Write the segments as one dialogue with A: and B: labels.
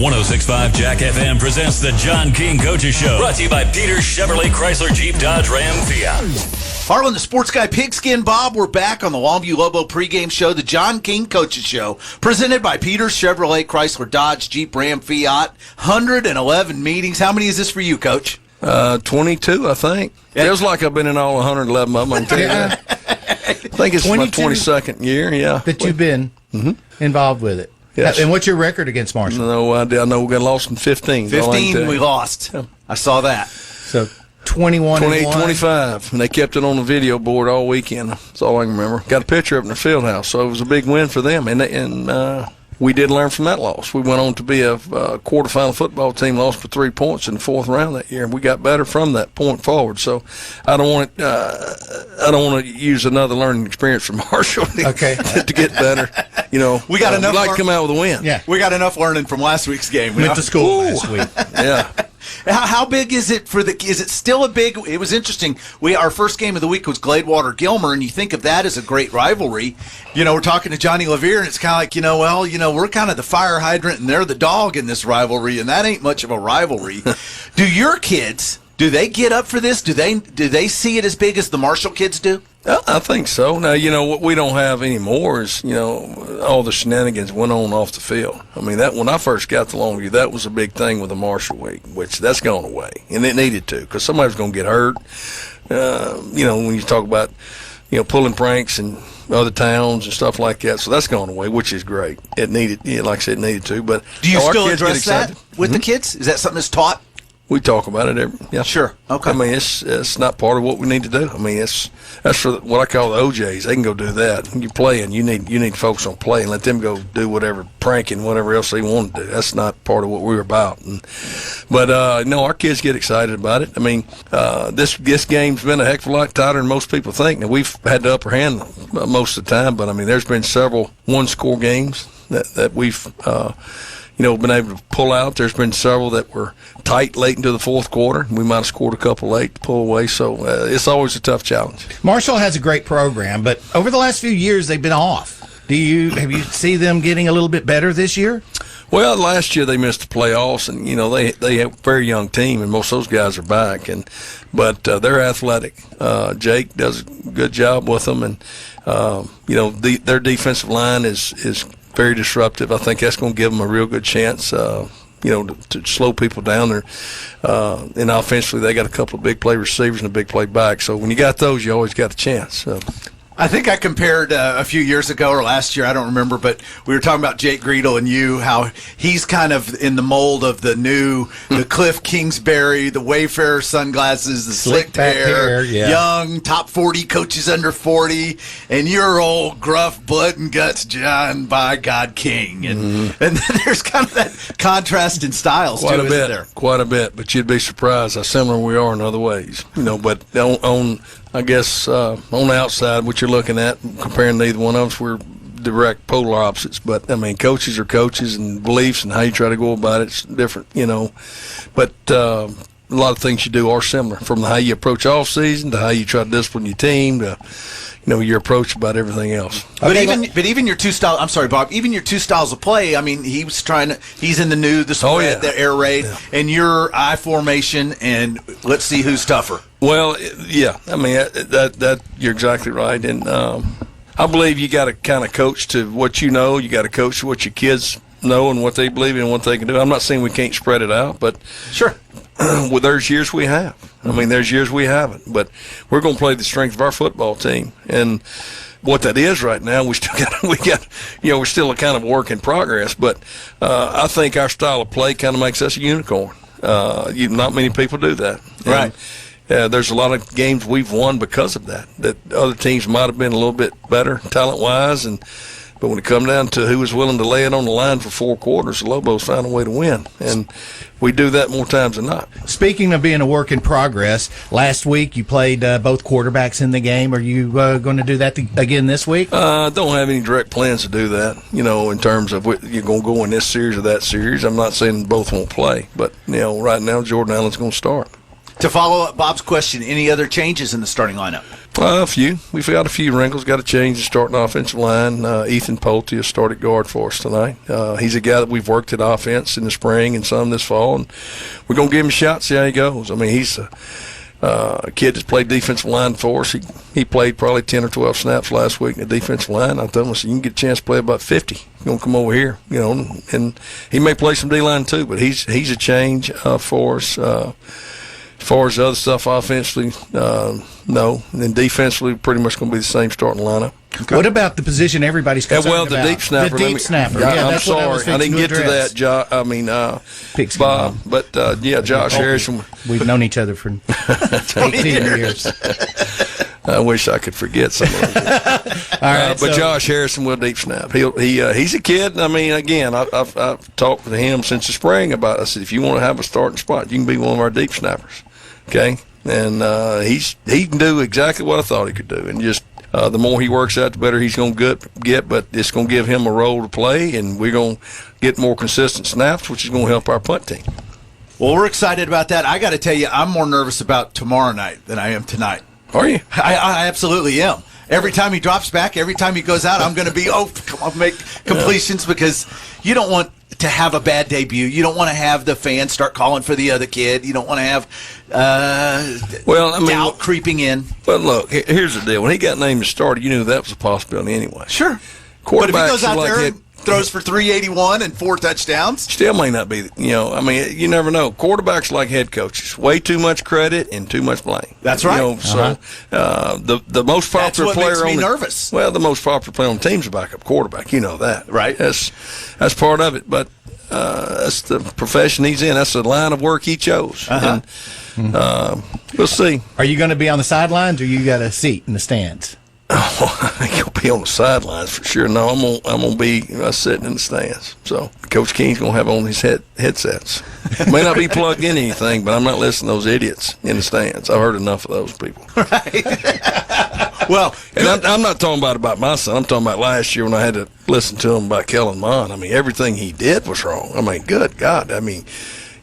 A: 106.5 Jack FM presents the John King Coaches Show. Brought to you by Peter's Chevrolet Chrysler Jeep Dodge Ram Fiat.
B: Harlan, the sports guy, Pigskin Bob, we're back on the Longview Lobo pregame show, the John King Coaches Show, presented by Peter's Chevrolet Chrysler Dodge Jeep Ram Fiat. 111 meetings. How many is this for you, Coach?
C: 22, I think. Feels like I've been in all 111 of them. I think it's my 22nd year, yeah.
D: That you've been involved with it.
C: Yes.
D: And what's your record against Marshall?
C: No idea. I know we got lost in 15.
B: 15 we lost. I saw that.
D: So 21
C: 28,
D: and 1.
C: 25. And they kept it on the video board all weekend. That's all I can remember. Got a picture up in the field house, so it was a big win for them. And we did learn from that loss. We went on to be a quarterfinal football team, lost for 3 points in the fourth round that year, and we got better from that point forward. So I don't want to use another learning experience from Marshall to get better. You know,
B: we got enough.
C: We'd like to come out with a win.
B: Yeah, we got enough learning from last week's game.
D: Went to school last week.
C: Yeah.
B: How big is it for is it still a big? It was interesting. Our first game of the week was Gladewater Gilmer, and you think of that as a great rivalry. You know, we're talking to Johnny Levere, and it's kind of like, we're kind of the fire hydrant, and they're the dog in this rivalry, and that ain't much of a rivalry. Do your kids? Do they get up for this? Do they see it as big as the Marshall kids do?
C: I think so. Now, what we don't have anymore is, all the shenanigans went on off the field. I mean, that when I first got to Longview, that was a big thing with the Marshall week, which that's gone away, and it needed to, because somebody was going to get hurt. When you talk about, pulling pranks and other towns and stuff like that, so that's gone away, which is great. It needed, like I said, it needed to. But
B: do you
C: our
B: still
C: kids
B: address that with the kids? Is that something that's taught?
C: We talk about it yeah.
B: Sure. Okay.
C: I mean, it's not part of what we need to do. I mean, that's for what I call the OJs. They can go do that. When you're playing, you need to focus on play and let them go do whatever pranking, whatever else they want to do. That's not part of what we're about. But our kids get excited about it. I mean, this game's been a heck of a lot tighter than most people think. Now, we've had the upper hand most of the time, but I mean, there's been several one-score games that we've been able to pull out. There's been several that were tight late into the fourth quarter. We might have scored a couple late to pull away, so it's always a tough challenge.
D: Marshall has a great program, but over the last few years they've been off. Have you see them getting a little bit better this year?
C: Well, last year they missed the playoffs, and they have a very young team, and most of those guys are back. But they're athletic. Jake does a good job with them, and their defensive line is very disruptive. I think that's going to give them a real good chance, to slow people down there. And offensively, they got a couple of big play receivers and a big play back. So when you got those, you always got a chance.
B: I think I compared a few years ago or last year, I don't remember, but we were talking about Jake Greedle and how he's kind of in the mold of the Cliff Kingsbury, the Wayfarer sunglasses, the slicked hair, young, top 40 coaches under 40, and your old gruff blood and guts John by God King. And there's kind of that contrast in styles,
C: quite
B: too, isn't there?
C: Quite a bit, but you'd be surprised how similar we are in other ways. But on the outside, what you're looking at, comparing neither one of us, we're direct polar opposites. But, I mean, coaches are coaches, and beliefs and how you try to go about it's different, But a lot of things you do are similar, from how you approach off season to how you try to discipline your team to your approach about everything else.
B: But even your two styles. I'm sorry, Bob. Even your two styles of play. I mean, he's in the spread, the air raid, and your I formation, and let's see who's tougher.
C: Well, yeah. I mean, that you're exactly right, and I believe you got to kind of coach to what you know. You got to coach to what your kids know and what they believe in and what they can do. I'm not saying we can't spread it out, but
B: sure.
C: Well, there's years we have. I mean, there's years we haven't. But we're going to play the strength of our football team, and what that is right now, we're still a kind of work in progress. But I think our style of play kind of makes us a unicorn. Not many people do that,
B: right?
C: There's a lot of games we've won because of that. That other teams might have been a little bit better talent-wise, but when it come down to who was willing to lay it on the line for 4 quarters, the Lobos found a way to win. And we do that more times than not.
D: Speaking of being a work in progress, last week you played both quarterbacks in the game. Are you going to do that again this week?
C: I don't have any direct plans to do that, in terms of you're going to go in this series or that series. I'm not saying both won't play, but, right now Jordan Allen's going to start.
B: To follow up Bob's question, any other changes in the starting lineup?
C: A few. We've got a few wrinkles. Got to change the starting offensive line. Ethan Pulte has started guard for us tonight. He's a guy that we've worked at offense in the spring and some this fall, and we're going to give him a shot, see how he goes. I mean, he's a kid that's played defensive line for us. He played probably 10 or 12 snaps last week in the defensive line. I told him, I said, you can get a chance to play about 50. You're going to come over here, and he may play some D-line too, but he's a change for us. As far as the other stuff offensively, no. And then defensively, pretty much going to be the same starting lineup.
D: Okay. What about the position everybody's concerned about?
C: The deep snapper.
D: The deep snapper.
C: Yeah, I'm sorry. I didn't get to that, Bob. But, Josh Harrison.
D: We've known each other for 18 years.
C: I wish I could forget some of it. All right, but Josh Harrison will deep snap. He's a kid. I mean, again, I've talked to him since the spring about it. I said, if you want to have a starting spot, you can be one of our deep snappers. Okay? And he can do exactly what I thought he could do. And just the more he works out, the better he's going to get. But it's going to give him a role to play, and we're going to get more consistent snaps, which is going to help our punt team.
B: Well, we're excited about that. I got to tell you, I'm more nervous about tomorrow night than I am tonight.
C: Are you?
B: I absolutely am. Every time he drops back, every time he goes out, I'm going to be, come on, make completions, because you don't want to have a bad debut. You don't want to have the fans start calling for the other kid. You don't want to have doubt creeping in.
C: But look, here's the deal. When he got named as starter, you knew that was a possibility anyway.
B: Sure. But if he goes out there and throws for 381 and 4 touchdowns,
C: still may not be, you never know. Quarterbacks like head coaches. Way too much credit and too much blame.
B: That's right.
C: So the most popular player
B: makes me nervous.
C: Well, the most popular player on the team's a backup quarterback. You know that.
B: Right.
C: That's part of it. But that's the profession he's in. That's the line of work he chose. And we'll see.
D: Are you going to be on the sidelines, or you got a seat in the stands?
C: Oh, I think he'll be on the sidelines for sure. No, I'm gonna be sitting in the stands. So Coach King's gonna have on his headsets. May not be plugged in anything, but I'm not listening to those idiots in the stands. I've heard enough of those people.
B: Right. Well,
C: and I'm not talking about my son. I'm talking about last year when I had to listen to him about Kellen Mond. I mean, everything he did was wrong. I mean, good God. I mean,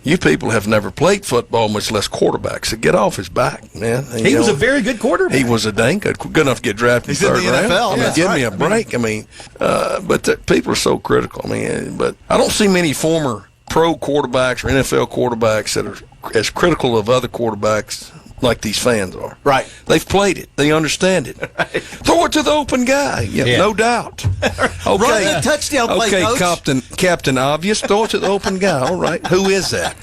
C: you people have never played football, much less quarterbacks. So get off his back, man. And,
D: he was a very good quarterback.
C: He was a dang good enough to get drafted in third round.
B: NFL.
C: I mean, give me a break. I mean, but people are so critical. I mean, but I don't see many former pro quarterbacks or NFL quarterbacks that are as critical of other quarterbacks like these fans are.
B: Right.
C: They've played it. They understand it. Right. Throw it to the open guy. Yeah. No doubt. Okay.
B: Run the touchdown play,
C: Coach. Captain Obvious. Throw it to the open guy. All right. Who is that?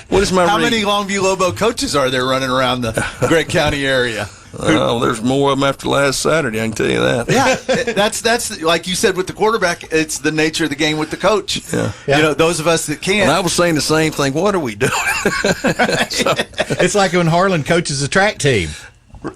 C: What is my
B: How many Longview Lobo coaches are there running around the Grant County area?
C: There's more of them after last Saturday, I can tell you that.
B: Yeah, that's like you said with the quarterback, it's the nature of the game with the coach. Yeah. Those of us that can't.
C: And I was saying the same thing. What are we doing?
D: It's like when Harlan coaches a track team.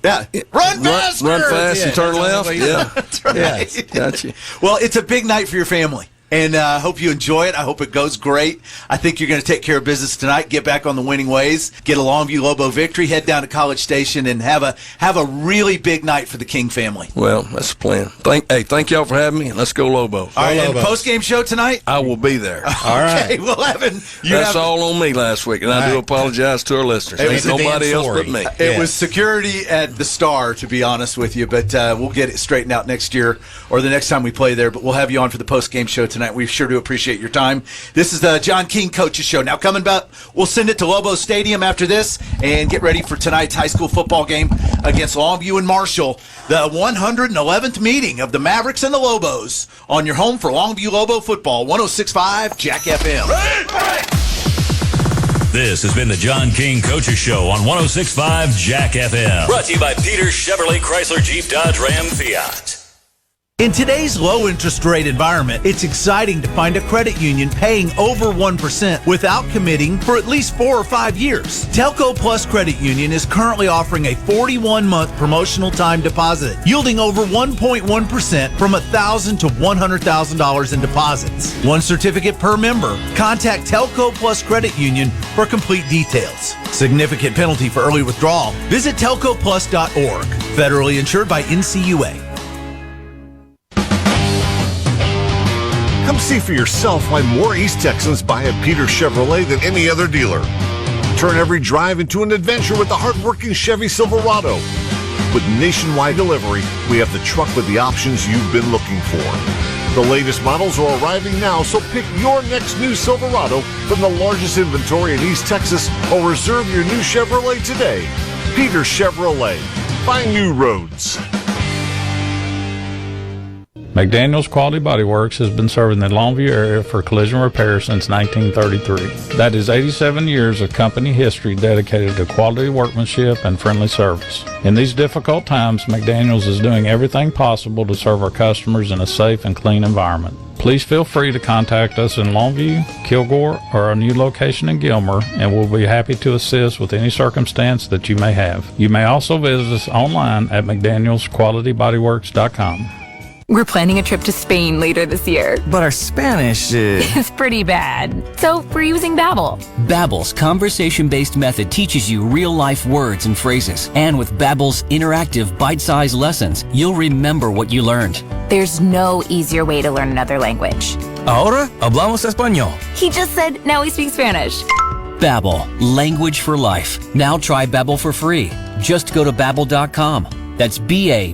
B: Yeah, run fast
C: and turn left. Yeah,
B: that's right.
C: Yeah, gotcha.
B: Well, it's a big night for your family. And I hope you enjoy it. I hope it goes great. I think you're going to take care of business tonight, get back on the winning ways, get a Longview Lobo victory, head down to College Station, and have a really big night for the King family.
C: Well, that's the plan. Thank y'all for having me, and let's go Lobos.
B: All right, and post-game show tonight?
C: I will be there.
B: All right. Okay, well, Evan,
C: that's all on me last week, and I do apologize to our listeners. Ain't nobody else but me.
B: It was security at the Star, to be honest with you, but we'll get it straightened out next year or the next time we play there, but we'll have you on for the post-game show tonight. We sure do appreciate your time. This is the John King Coaches Show. Now coming back, we'll send it to Lobo Stadium after this and get ready for tonight's high school football game against Longview and Marshall, the 111th meeting of the Mavericks and the Lobos on your home for Longview Lobo football, 106.5 Jack FM.
A: This has been the John King Coaches Show on 106.5 Jack FM. Brought to you by Peter Chevrolet Chrysler Jeep Dodge Ram Fiat.
B: In today's low-interest rate environment, it's exciting to find a credit union paying over 1% without committing for at least 4 or 5 years. Telco Plus Credit Union is currently offering a 41-month promotional time deposit, yielding over 1.1% from $1,000 to $100,000 in deposits. 1 certificate per member. Contact Telco Plus Credit Union for complete details. Significant penalty for early withdrawal. Visit telcoplus.org. Federally insured by NCUA.
E: Come see for yourself why more East Texans buy a Peter Chevrolet than any other dealer. Turn every drive into an adventure with the hardworking Chevy Silverado. With nationwide delivery, we have the truck with the options you've been looking for. The latest models are arriving now, so pick your next new Silverado from the largest inventory in East Texas or reserve your new Chevrolet today. Peter Chevrolet. Find new roads.
F: McDaniel's Quality Body Works has been serving the Longview area for collision repair since 1933. That is 87 years of company history dedicated to quality workmanship and friendly service. In these difficult times, McDaniel's is doing everything possible to serve our customers in a safe and clean environment. Please feel free to contact us in Longview, Kilgore, or our new location in Gilmer, and we'll be happy to assist with any circumstance that you may have. You may also visit us online at McDanielsQualityBodyWorks.com.
G: We're planning a trip to Spain later this year.
H: But our Spanish
G: is pretty bad. So we're using Babbel.
I: Babbel's conversation-based method teaches you real-life words and phrases. And with Babbel's interactive, bite-sized lessons, you'll remember what you learned.
G: There's no easier way to learn another language.
H: Ahora hablamos español.
G: He just said now we speak Spanish.
I: Babbel, language for life. Now try Babbel for free. Just go to Babbel.com. That's Babbel.com.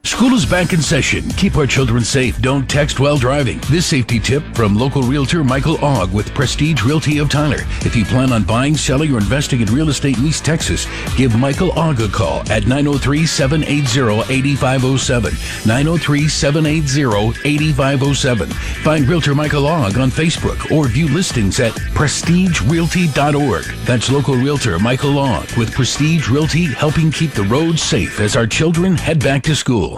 J: School is back in session. Keep our children safe. Don't text while driving. This safety tip from local realtor Michael Ogg with Prestige Realty of Tyler. If you plan on buying, selling, or investing in real estate in East Texas, give Michael Ogg a call at 903-780-8507. 903-780-8507. Find Realtor Michael Ogg on Facebook or view listings at prestigerealty.org. That's local realtor Michael Ogg with Prestige Realty, helping keep the roads safe as our children head back to school.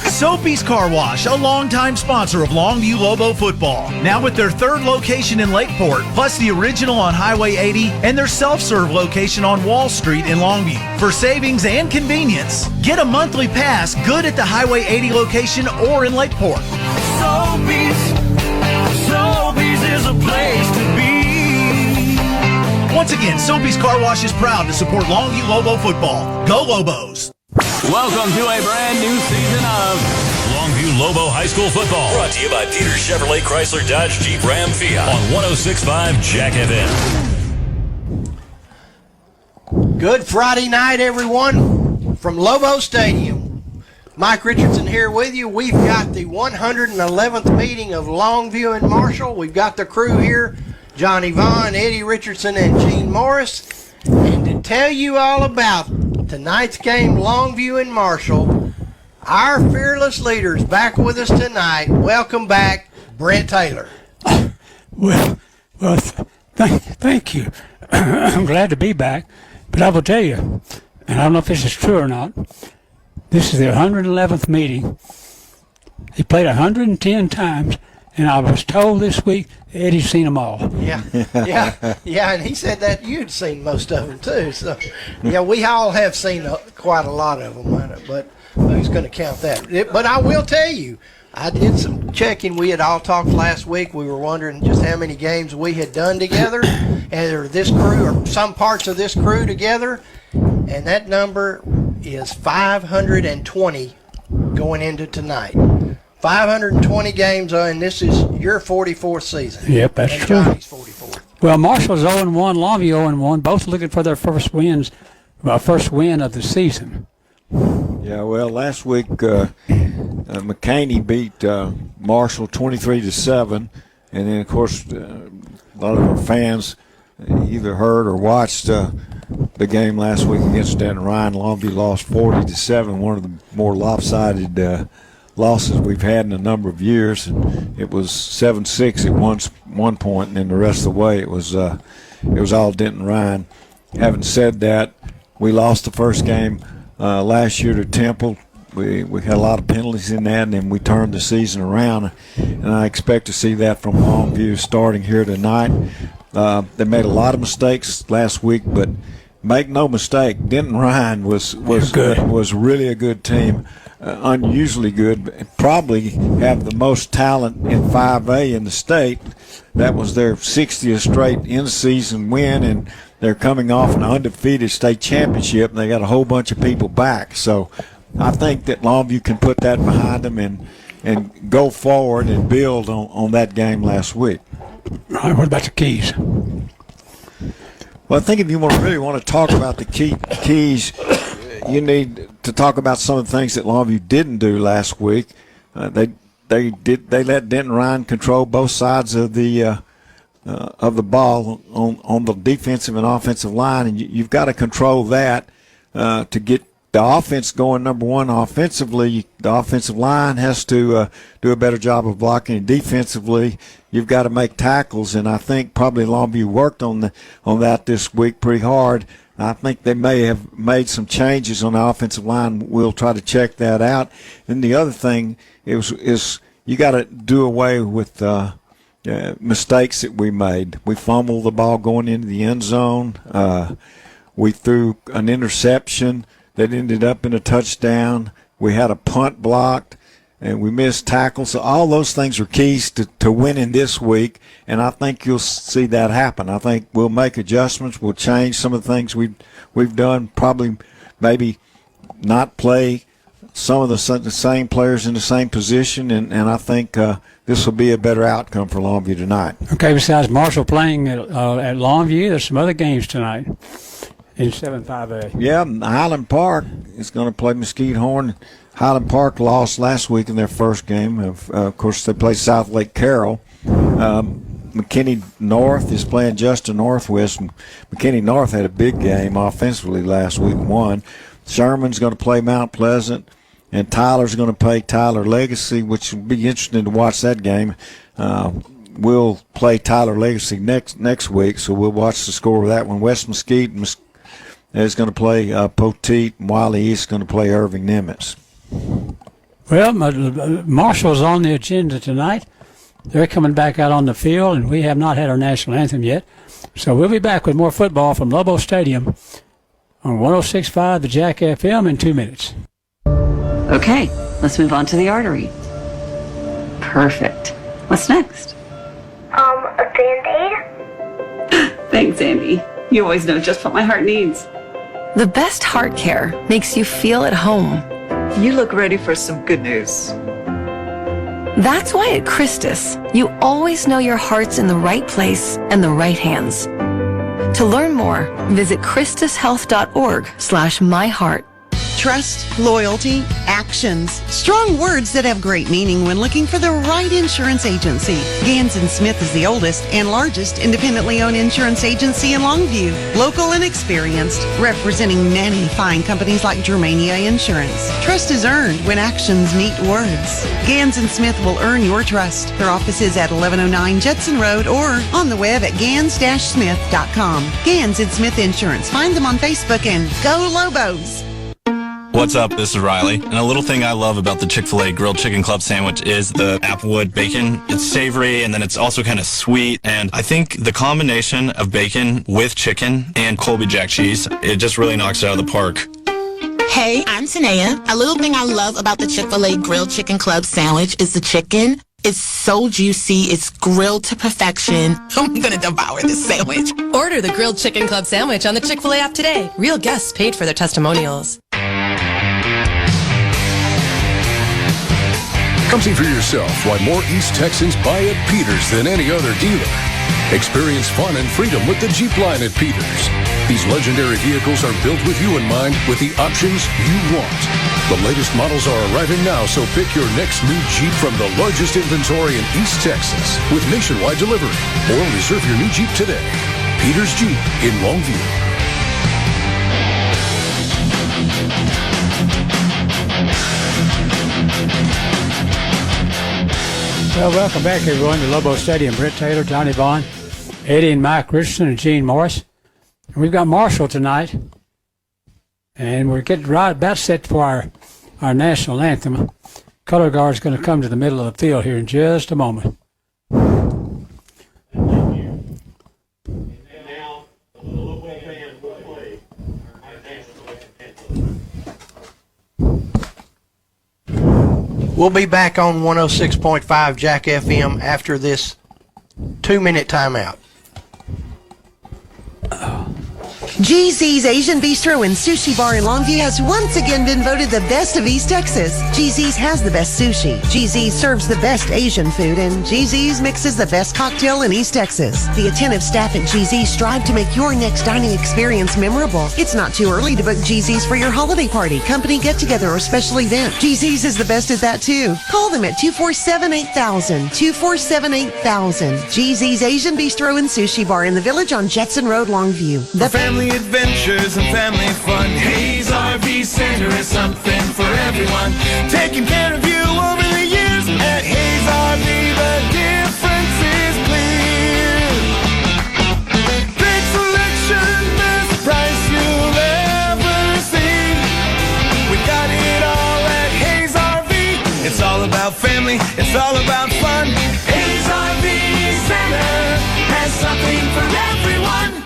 K: Soapy's Car Wash, a longtime sponsor of Longview Lobo football. Now with their third location in Lakeport, plus the original on Highway 80 and their self-serve location on Wall Street in Longview. For savings and convenience, get a monthly pass good at the Highway 80 location or in Lakeport.
L: Soapy's is a place to be.
K: Once again, Soapy's Car Wash is proud to support Longview Lobo football. Go Lobos!
A: Welcome to a brand new season of Longview Lobo High School football. Brought to you by Peter Chevrolet Chrysler Dodge Jeep Ram Fiat on 106.5 Jack FM.
M: Good Friday night, everyone, from Lobo Stadium. Mike Richardson here with you. We've got the 111th meeting of Longview and Marshall. We've got the crew here, Johnny Vaughn, Eddie Richardson, and Gene Morris. And to tell you all about tonight's game, Longview and Marshall, our fearless leaders back with us tonight. Welcome back, Brent Taylor.
N: Thank you. I'm glad to be back, but I will tell you, and I don't know if this is true or not, this is the 111th meeting. He played 110 times, and I was told this week Eddie's seen them all.
M: Yeah, and he said that you'd seen most of them too. So, yeah, we all have seen quite a lot of them, but who's going to count that? But I will tell you, I did some checking. We had all talked last week. We were wondering just how many games we had done together, or this crew, or some parts of this crew together, and that number is 520 going into tonight. 520 games, and this is your 44th season.
N: Yep, that's
M: and
N: true.
M: Johnny's 44th.
N: Well, Marshall's 0-1, Longview 0-1, both looking for their first win of the season.
O: Yeah, well, last week McCaney beat Marshall 23-7, and then of course a lot of our fans either heard or watched the game last week against Stanton Ryan. Longview lost 40-7, one of the more lopsided losses we've had in a number of years, and it was 7-6 at one point, and then the rest of the way it was all Denton Ryan. Having said that, we lost the first game last year to Temple. We had a lot of penalties in that, and then we turned the season around, and I expect to see that from Longview starting here tonight. They made a lot of mistakes last week, but make no mistake, Denton Ryan was really a good team. Unusually good, probably have the most talent in 5A in the state. That was their 60th straight in-season win, and they're coming off an undefeated state championship, and they got a whole bunch of people back. So I think that Longview can put that behind them and go forward and build on that game last week.
N: All right, what about the keys?
O: Well, I think if you really want to talk about the keys, you need to talk about some of the things that Longview didn't do last week. They let Denton Ryan control both sides of the ball on the defensive and offensive line, and you've got to control that to get the offense going. Number one, offensively, the offensive line has to do a better job of blocking. And defensively, you've got to make tackles, and I think probably Longview worked on that this week pretty hard. I think they may have made some changes on the offensive line. We'll try to check that out. And the other thing is you got to do away with mistakes that we made. We fumbled the ball going into the end zone. We threw an interception that ended up in a touchdown. We had a punt blocked, and we missed tackles. So all those things are keys to winning this week, and I think you'll see that happen. I think we'll make adjustments. We'll change some of the things we've done, probably maybe not play some of the same players in the same position, and I think this will be a better outcome for Longview tonight.
N: Okay, besides Marshall playing at Longview, there's some other games tonight in 7-5A.
O: Yeah, Highland Park is going to play Mesquite Horn. Highland Park lost last week in their first game. Of course, they play South Lake Carroll. McKinney North is playing Justin Northwest. McKinney North had a big game offensively last week and won. Sherman's going to play Mount Pleasant, and Tyler's going to play Tyler Legacy, which will be interesting to watch that game. We'll play Tyler Legacy next week, so we'll watch the score of that one. West Mesquite is going to play Poteet, and Wiley East is going to play Irving Nimitz.
N: Well, Marshall's on the agenda tonight. They're coming back out on the field, and we have not had our national anthem yet. So we'll be back with more football from Lobo Stadium on 106.5 The Jack FM in 2 minutes.
P: Okay, let's move on to the artery. Perfect. What's next?
Q: A Band-Aid?
P: Thanks, Andy. You always know just what my heart needs.
R: The best heart care makes you feel at home.
S: You look ready for some good news.
R: That's why at Christus, you always know your heart's in the right place and the right hands. To learn more, visit christushealth.org/myheart.
T: Trust, loyalty, actions. Strong words that have great meaning when looking for the right insurance agency. Gans & Smith is the oldest and largest independently owned insurance agency in Longview. Local and experienced, representing many fine companies like Germania Insurance. Trust is earned when actions meet words. Gans & Smith will earn your trust. Their office is at 1109 Judson Road or on the web at gans-smith.com. Gans & Smith Insurance. Find them on Facebook and go Lobos.
U: What's up? This is Riley. And a little thing I love about the Chick-fil-A Grilled Chicken Club sandwich is the applewood bacon. It's savory, and then it's also kind of sweet. And I think the combination of bacon with chicken and Colby Jack cheese, it just really knocks it out of the park.
V: Hey, I'm Tanea. A little thing I love about the Chick-fil-A Grilled Chicken Club sandwich is the chicken. It's so juicy. It's grilled to perfection. I'm going to devour this sandwich.
W: Order the Grilled Chicken Club sandwich on the Chick-fil-A app today. Real guests paid for their testimonials.
X: Come see for yourself why more East Texans buy at Peters than any other dealer. Experience fun and freedom with the Jeep line at Peters. These legendary vehicles are built with you in mind, with the options you want. The latest models are arriving now, so pick your next new Jeep from the largest inventory in East Texas with nationwide delivery, or reserve your new Jeep today. Peters Jeep in Longview.
N: Well, welcome back, everyone, to Lobo Stadium. Brent Taylor, Johnny Vaughn, Eddie and Mike Richardson, and Gene Morris. And we've got Marshall tonight, and we're getting right about set for our national anthem. Color guard's going to come to the middle of the field here in just a moment.
M: We'll be back on 106.5 Jack FM after this 2-minute timeout.
T: GZ's Asian Bistro and Sushi Bar in Longview has once again been voted the best of East Texas. GZ's has the best sushi. GZ's serves the best Asian food, and GZ's mixes the best cocktail in East Texas. The attentive staff at GZ's strive to make your next dining experience memorable. It's not too early to book GZ's for your holiday party, company get-together, or special event. GZ's is the best at that, too. Call them at 247-8000. 247-8000. GZ's Asian Bistro and Sushi Bar in the Village on Jetson Road, Longview.
L: For family adventures and family fun, Hayes RV Center is something for everyone. Taking care of you over the years at Hayes RV, the difference is clear. Great selection, best price you'll ever see. We got it all at Hayes RV. It's all about family, it's all about fun. Hayes RV Center has something for everyone.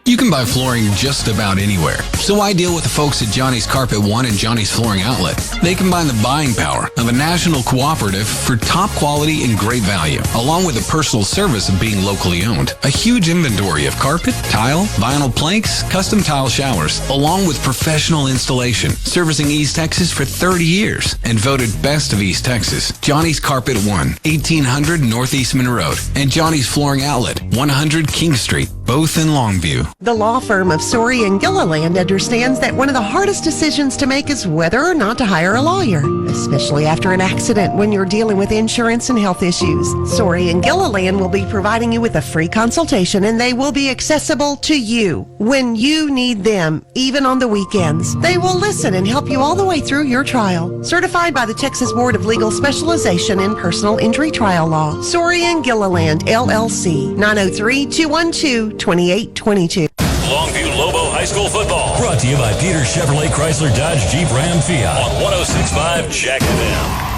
B: You can buy flooring just about anywhere. So why deal with the folks at Johnny's Carpet One and Johnny's Flooring Outlet? They combine the buying power of a national cooperative for top quality and great value, along with the personal service of being locally owned. A huge inventory of carpet, tile, vinyl planks, custom tile showers, along with professional installation, servicing East Texas for 30 years and voted best of East Texas. Johnny's Carpet One, 1800 Northeast Eastman Road, and Johnny's Flooring Outlet, 100 King Street, both in Longview.
T: The law firm of Story and Gilliland understands that one of the hardest decisions to make is whether or not to hire a lawyer, especially after an accident when you're dealing with insurance and health issues. Story and Gilliland will be providing you with a free consultation, and they will be accessible to you when you need them, even on the weekends. They will listen and help you all the way through your trial. Certified by the Texas Board of Legal Specialization in Personal Injury Trial Law. Story and Gilliland, LLC, 903-212-2822.
A: Longview Lobo High School football. Brought to you by Peter Chevrolet Chrysler Dodge Jeep Ram Fiat on 106.5 Jack FM.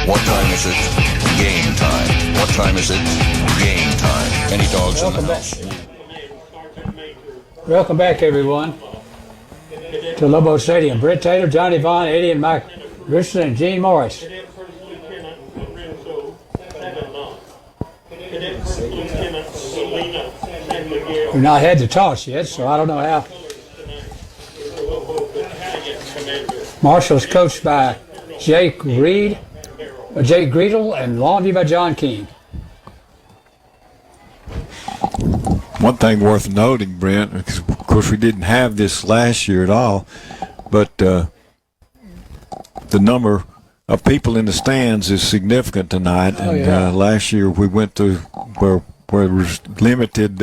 C: What time is it? Game time. What time is it? Game time. Any dogs in the house?
N: Welcome back, everyone, to Lobo Stadium. Britt Taylor, Johnny Vaughn, Eddie and Mike Richardson, and Gene Morris. We've not had the toss yet, so I don't know how. Marshall's coached by Jake Greedle, and Longview by John King.
O: One thing worth noting, Brent, because of course we didn't have this last year at all, but the number of people in the stands is significant tonight. And last year we went to where there was limited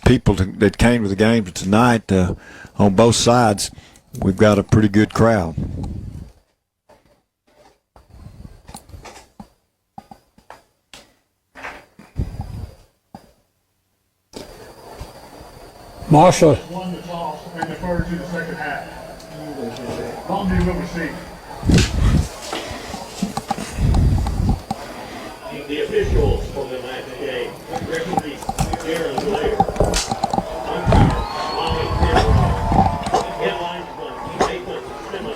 O: people that came to the game. But tonight, on both sides, we've got a pretty good crowd.
N: Marshall.
D: Won the toss and deferred to the second half. Longview will receive. The officials for the match game. Referee Darren Blair. Umpire Molly Penrod. Headlines from Nathan Simmons.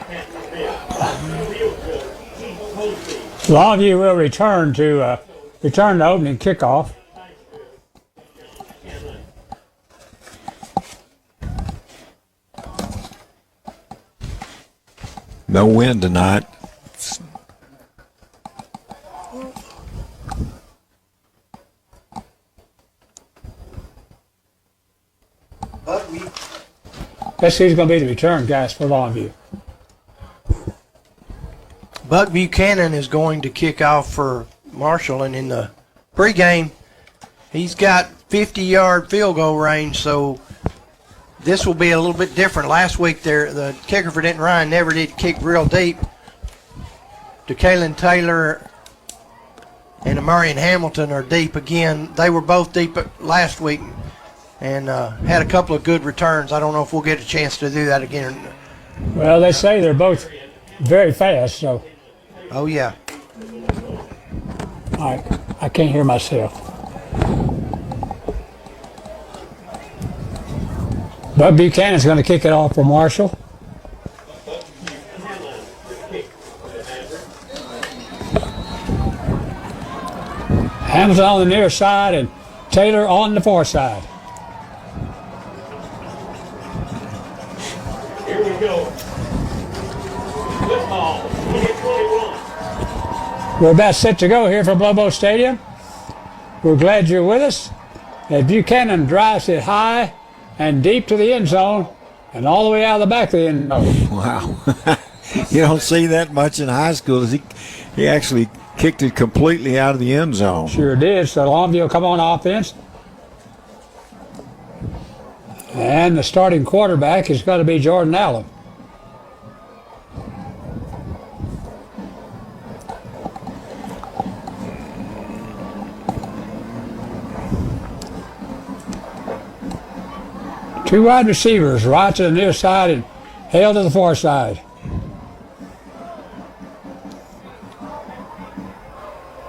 D: Pat Smith. Field coach Keith Posey.
N: Longview will return to the opening kickoff.
O: No wind tonight.
N: That's who's going to be the return guys for Longview.
M: Buck Buchanan is going to kick off for Marshall, and in the pregame, he's got 50-yard field goal range, so this will be a little bit different. Last week, the kicker for Denton Ryan never did kick real deep. DeKalen Taylor and Amarian Hamilton are deep again. They were both deep last week and had a couple of good returns. I don't know if we'll get a chance to do that again.
N: Well, they say they're both very fast, so.
M: Oh, yeah.
N: I can't hear myself. Buck Buchanan's going to kick it off for Marshall. Hamilton on the near side and Taylor on the far side.
D: Here we go. Football, 21.
N: We're about set to go here from Lobo Stadium. We're glad you're with us. As Buchanan drives it high and deep to the end zone and all the way out of the back of the end zone.
O: Wow. You don't see that much in high school. He actually kicked it completely out of the end zone.
N: Sure did. So Longview will come on offense. And the starting quarterback is going to be Jordan Allen. Two wide receivers, right to the near side and Hale to the far side.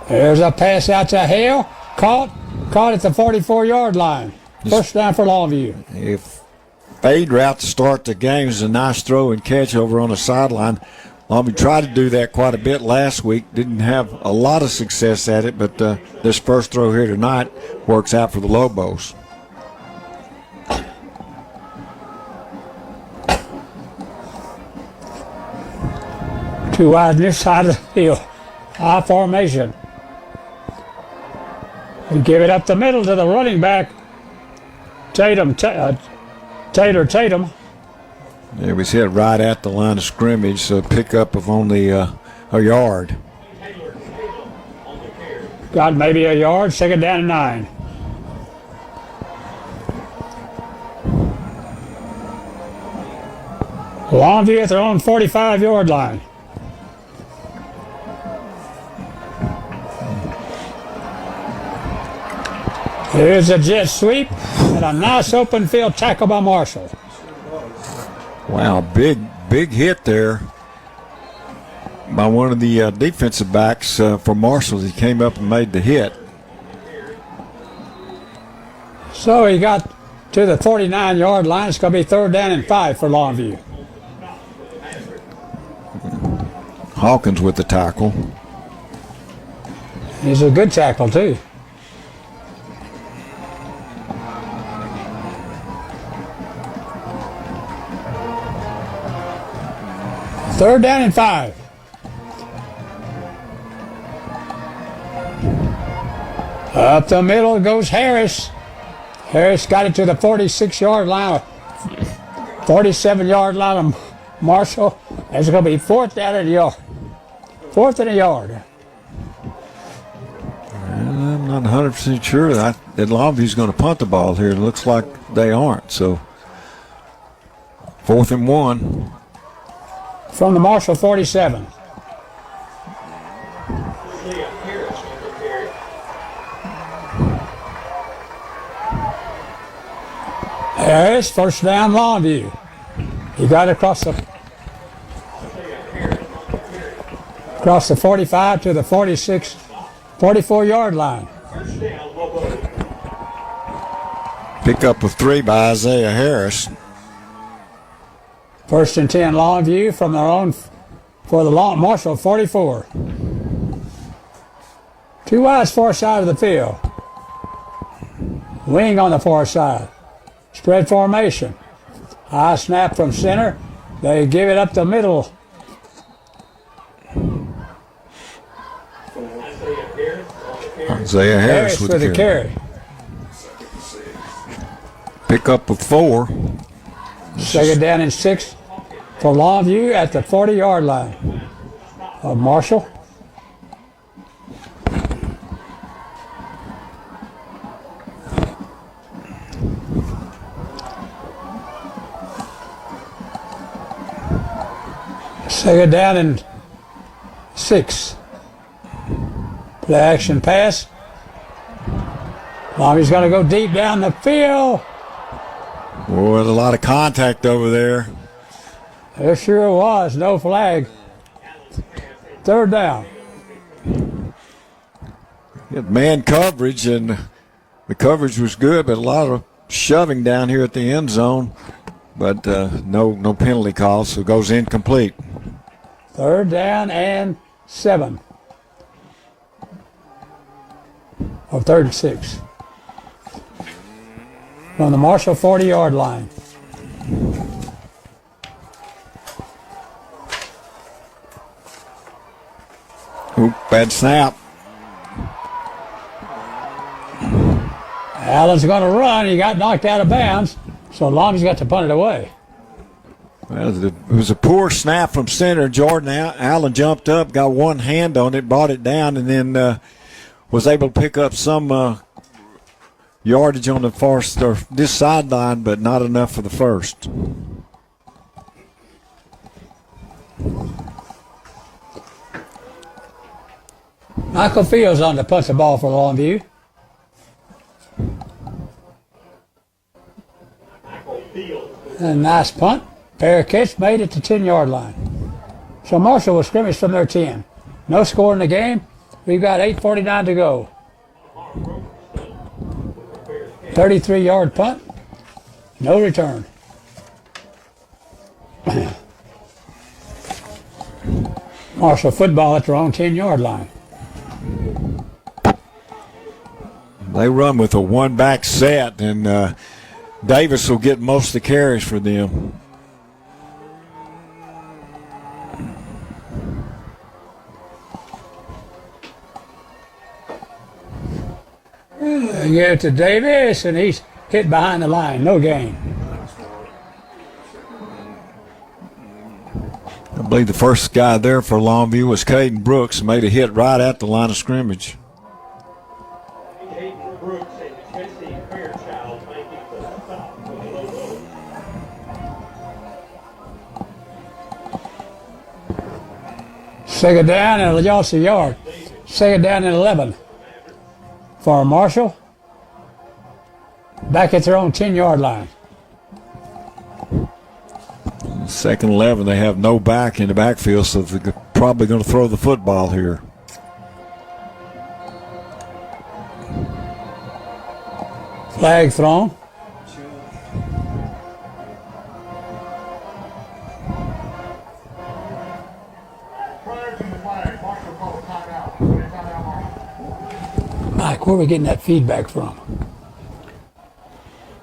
N: There's a pass out to Hale. Caught at the 44-yard line. First down for Longview.
O: If fade route to start the game is a nice throw and catch over on the sideline. Longview tried to do that quite a bit last week. Didn't have a lot of success at it, but this first throw here tonight works out for the Lobos.
N: Two wide this side of the field. High formation. We give it up the middle to the running back, Taylor Tatum.
O: It was hit right at the line of scrimmage, so pickup of only a yard.
N: Got maybe a yard, second down and 9. Longview at their own 45-yard line. Here's a jet sweep and a nice open field tackle by Marshall.
O: Wow, big hit there by one of the defensive backs for Marshall. He came up and made the hit.
N: So he got to the 49-yard line. It's going to be third down and 5 for Longview.
O: Hawkins with the tackle.
N: He's a good tackle, too. Third down and 5. Up the middle goes Harris. Harris got it to the 46-yard line, 47-yard line of Marshall. It's going to be fourth down and a yard. Fourth and a yard.
O: I'm not 100% sure that Longview's going to punt the ball here. It looks like they aren't. So 4th and 1.
N: From the Marshall 47. Harris, first down, Longview. He got it across the 45 to the 46, 44-yard line.
O: Pickup of 3 by Isaiah Harris.
N: First and 10, Longview from their own for the Marshall 44. Two wides far side of the field. Wing on the far side. Spread formation. High snap from center. They give it up the middle.
O: Isaiah Harris with the carry. Pickup of 4.
N: Second down and 6 for Longview at the 40-yard line of Marshall. Second down and 6. Play action pass. Longview's going to go deep down the field.
O: Boy, there's a lot of contact over there.
N: There sure was. No flag. Third down.
O: Had man coverage, and the coverage was good, but a lot of shoving down here at the end zone. But no penalty call, so it goes incomplete.
N: Third down and 7. or 3rd and 6. On the Marshall 40-yard line.
O: Oop, bad snap.
N: Allen's going to run. He got knocked out of bounds, so Long's got to punt it away.
O: Well, it was a poor snap from center. Jordan Allen jumped up, got one hand on it, brought it down, and then was able to pick up some yardage on the this sideline, but not enough for the first.
N: Michael Fields on to punt the ball for Longview. And nice punt. Fair catch made it to 10-yard line. So Marshall will scrimmage from their 10. No score in the game. We've got 8:49 to go. 33-yard punt. No return. Marshall football at their own 10-yard line.
O: They run with a one-back set, and Davis will get most of the carries for them.
N: They give it to Davis, and he's hit behind the line. No gain.
O: I believe the first guy there for Longview was Caden Brooks, made a hit right at the line of scrimmage.
N: Second down and lost a yard. Second down and 11 for Marshall. Back at their own 10-yard line.
O: Second 11, they have no back in the backfield, so they're probably going to throw the football here.
N: Flag thrown. Mike, where are we getting that feedback from?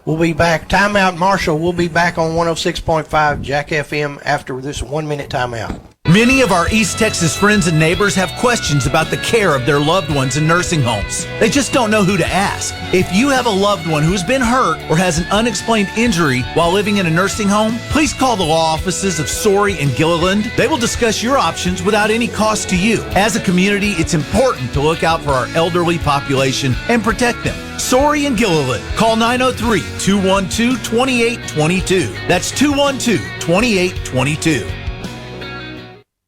M: We'll be back. Timeout, Marshall. We'll be back on 106.5 Jack FM after this 1-minute timeout.
K: Many of our East Texas friends and neighbors have questions about the care of their loved ones in nursing homes. They just don't know who to ask. If you have a loved one who's been hurt or has an unexplained injury while living in a nursing home, please call the law offices of Sorey and Gilliland. They will discuss your options without any cost to you. As a community, it's important to look out for our elderly population and protect them. Sorey and Gilliland. Call 903-212-2822. That's 212-2822.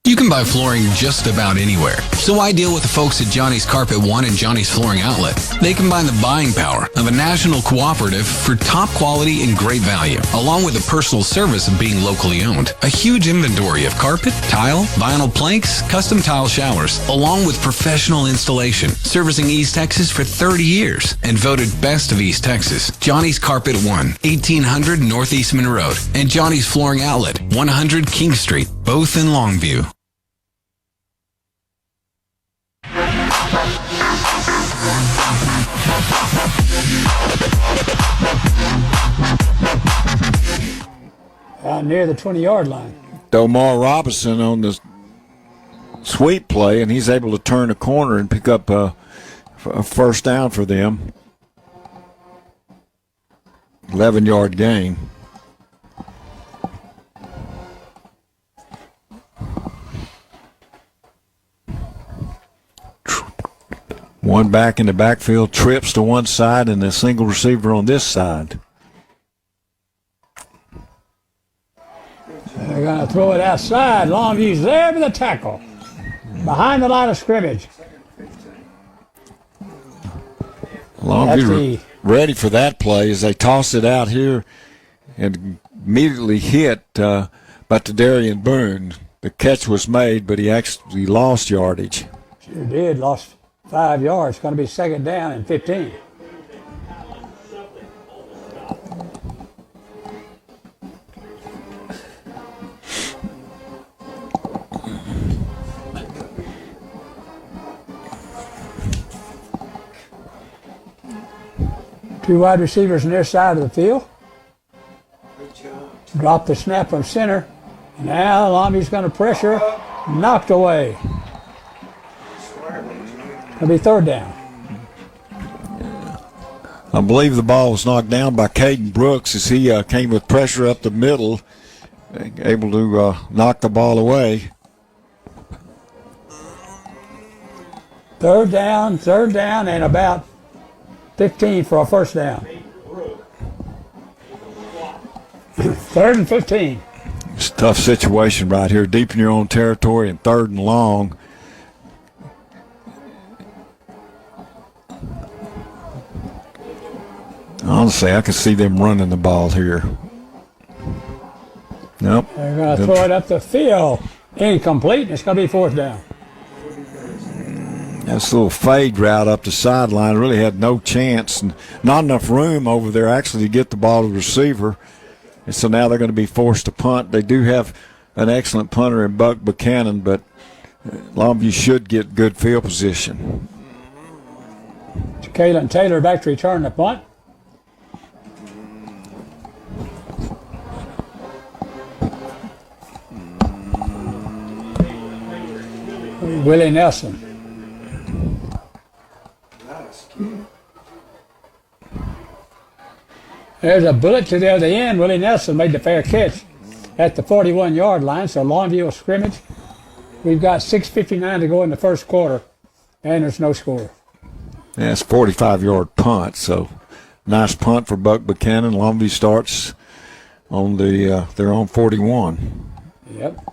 B: You can buy flooring just about anywhere. So I deal with the folks at Johnny's Carpet One and Johnny's Flooring Outlet. They combine the buying power of a national cooperative for top quality and great value, along with the personal service of being locally owned. A huge inventory of carpet, tile, vinyl planks, custom tile showers, along with professional installation, servicing East Texas for 30 years and voted best of East Texas. Johnny's Carpet One, 1800 Northeastman Road, and Johnny's Flooring Outlet, 100 King Street, both in Longview.
N: Out near the 20-yard line.
O: Domar Robinson on the sweep play, and he's able to turn a corner and pick up a first down for them. 11-yard gain. One back in the backfield, trips to one side, and a single receiver on this side.
N: They're going to throw it outside. Longview's there with the tackle. Behind the line of scrimmage.
O: Longview ready for that play as they toss it out here and immediately hit Darian Boone. The catch was made, but he actually lost yardage.
N: Sure did. Lost 5 yards. It's going to be second down and 15. Two wide receivers near side of the field. Drop the snap from center. Now Longview's going to pressure. Knocked away. It'll be third down.
O: I believe the ball was knocked down by Caden Brooks as he came with pressure up the middle, able to knock the ball away.
N: Third down, and about 15 for a first down. 3rd and 15.
O: It's a tough situation right here, deep in your own territory and 3rd and long. Honestly, I can see them running the ball here. Nope.
N: They're going to throw it up the field. Incomplete. It's going to be 4th down.
O: This little fade route up the sideline really had no chance and not enough room over there actually to get the ball to the receiver. And so now they're going to be forced to punt. They do have an excellent punter in Buck Buchanan, but Longview should get good field position.
N: Kalen Taylor back to return the punt. Willie Nelson. There's a bullet to the other end. Willie Nelson made the fair catch at the 41-yard line, so Longview will scrimmage. We've got 6:59 to go in the first quarter, and there's no score.
O: Yeah, it's a 45-yard punt, so nice punt for Buck Buchanan. Longview starts on their own 41.
N: Yep.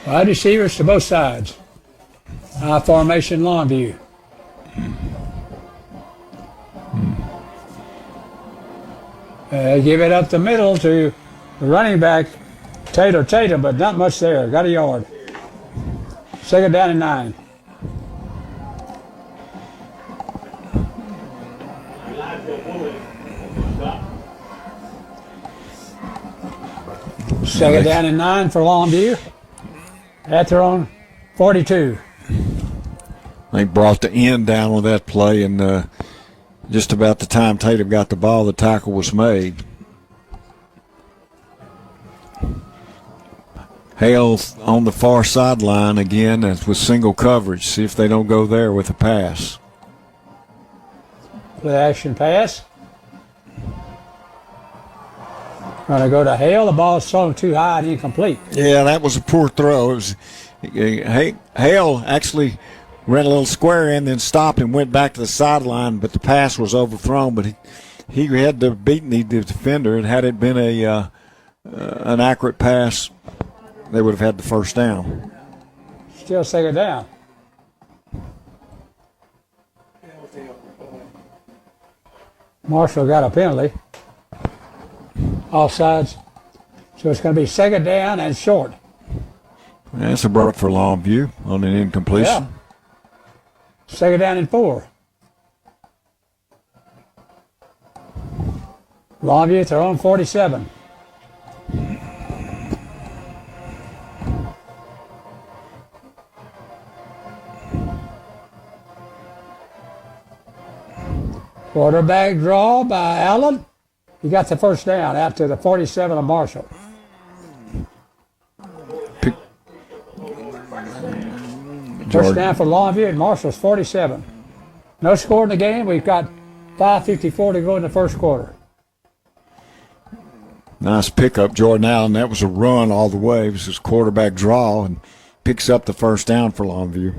N: Wide receivers to both sides. High formation Longview. Give it up the middle to the running back, Tatum, but not much there. Got a yard. 2nd down and 9. Second down and 9 for Longview. At their own 42.
O: They brought the end down with that play, and just about the time Tatum got the ball, the tackle was made. Hale on the far sideline again with single coverage. See if they don't go there with a pass.
N: Play action pass. Going to go to Hale. The ball's thrown too high and incomplete.
O: Yeah, that was a poor throw. It was Hale actually ran a little square in, then stopped and went back to the sideline, but the pass was overthrown. But he had to beat the defender, and had it been an accurate pass, they would have had the first down.
N: Still 2nd down. Marshall got a penalty. Offsides. So it's going to be 2nd down and short.
O: That's a brought for Longview on an incompletion.
N: Yeah. 2nd down and 4. Longview at their own 47. Quarterback draw by Allen. He got the first down out to the 47 of Marshall. First down for Longview and Marshall's 47. No score in the game. We've got 5:54 to go in the first quarter.
O: Nice pickup, Jordan Allen. That was a run all the way. It was his quarterback draw and picks up the first down for Longview.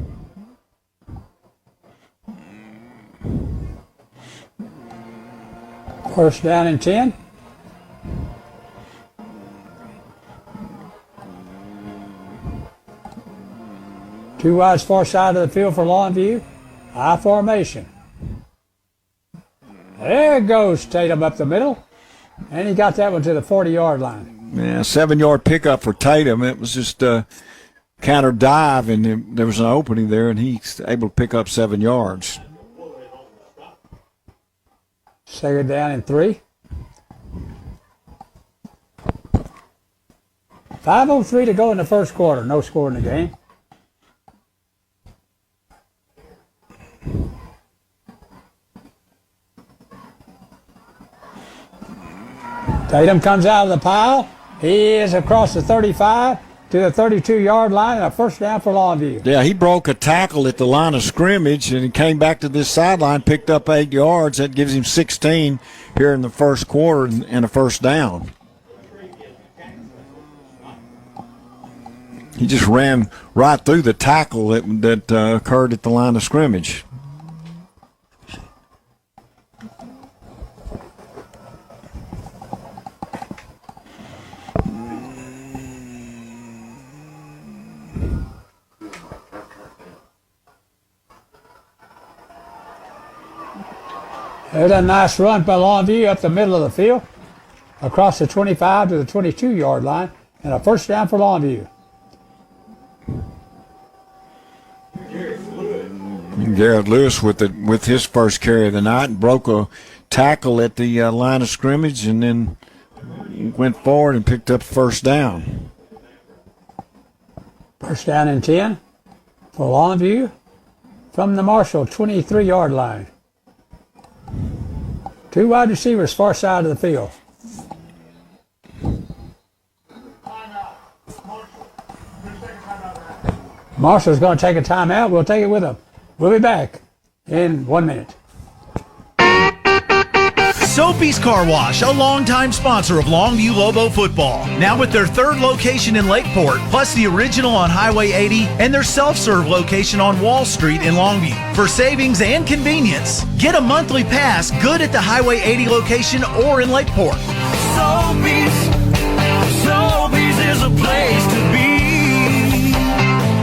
N: First down and 10. Two wides far side of the field for Longview. High formation. There goes Tatum up the middle. And he got that one to the 40-yard line.
O: Yeah, 7-yard pickup for Tatum. It was just a counter dive, and there was an opening there, and he's able to pick up 7 yards.
N: 2nd down and 3. 5:03 to go in the first quarter. No score in the game. Tatum comes out of the pile. He is across the 35 to the 32-yard line, and a first down for Longview.
O: Yeah, he broke a tackle at the line of scrimmage, and he came back to this sideline, picked up 8 yards. That gives him 16 here in the first quarter and a first down. He just ran right through the tackle that occurred at the line of scrimmage.
N: There's a nice run by Longview up the middle of the field, across the 25 to the 22-yard line, and a first down for Longview.
O: Garrett Lewis with his first carry of the night and broke a tackle at the line of scrimmage and then went forward and picked up first down.
N: First down and 10 for Longview from the Marshall 23-yard line. 2 wide receivers far side of the field. Marshall's going to take a timeout. We'll take it with him. We'll be back in 1 minute.
K: Soapy's Car Wash, a longtime sponsor of Longview Lobo football. Now with their 3rd location in Lakeport, plus the original on Highway 80 and their self-serve location on Wall Street in Longview. For savings and convenience, get a monthly pass good at the Highway 80 location or in Lakeport.
L: Soapy's is a place to be.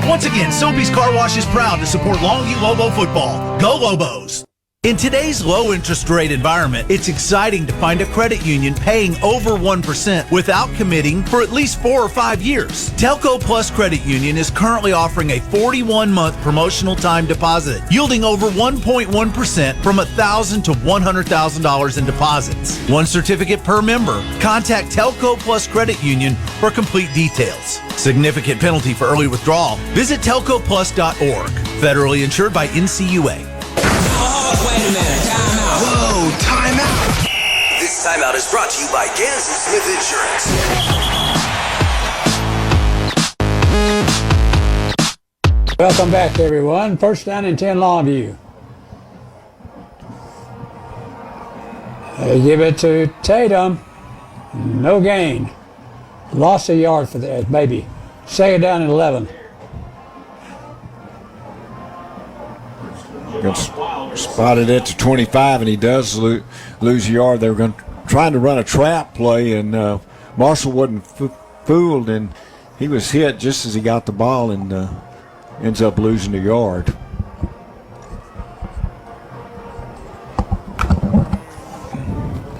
K: Once again, Soapy's Car Wash is proud to support Longview Lobo football. Go Lobos! In today's low interest rate environment, it's exciting to find a credit union paying over 1% without committing for at least 4 or 5 years. Telco Plus Credit Union is currently offering a 41-month promotional time deposit, yielding over 1.1% from $1,000 to $100,000 in deposits. 1 certificate per member. Contact Telco Plus Credit Union for complete details. Significant penalty for early withdrawal. Visit telcoplus.org. Federally insured by NCUA.
E: Wait a minute, time out. Whoa, time out. This timeout is brought to you by Gans & Smith Insurance.
N: Welcome back, everyone. First down and 10 Longview. They give it to Tatum. No gain. Lost a yard for that, maybe. Second down and 11.
O: Spotted it to 25, and he does lose a yard. They were trying to run a trap play, and Marshall wasn't fooled, and he was hit just as he got the ball and ends up losing a yard.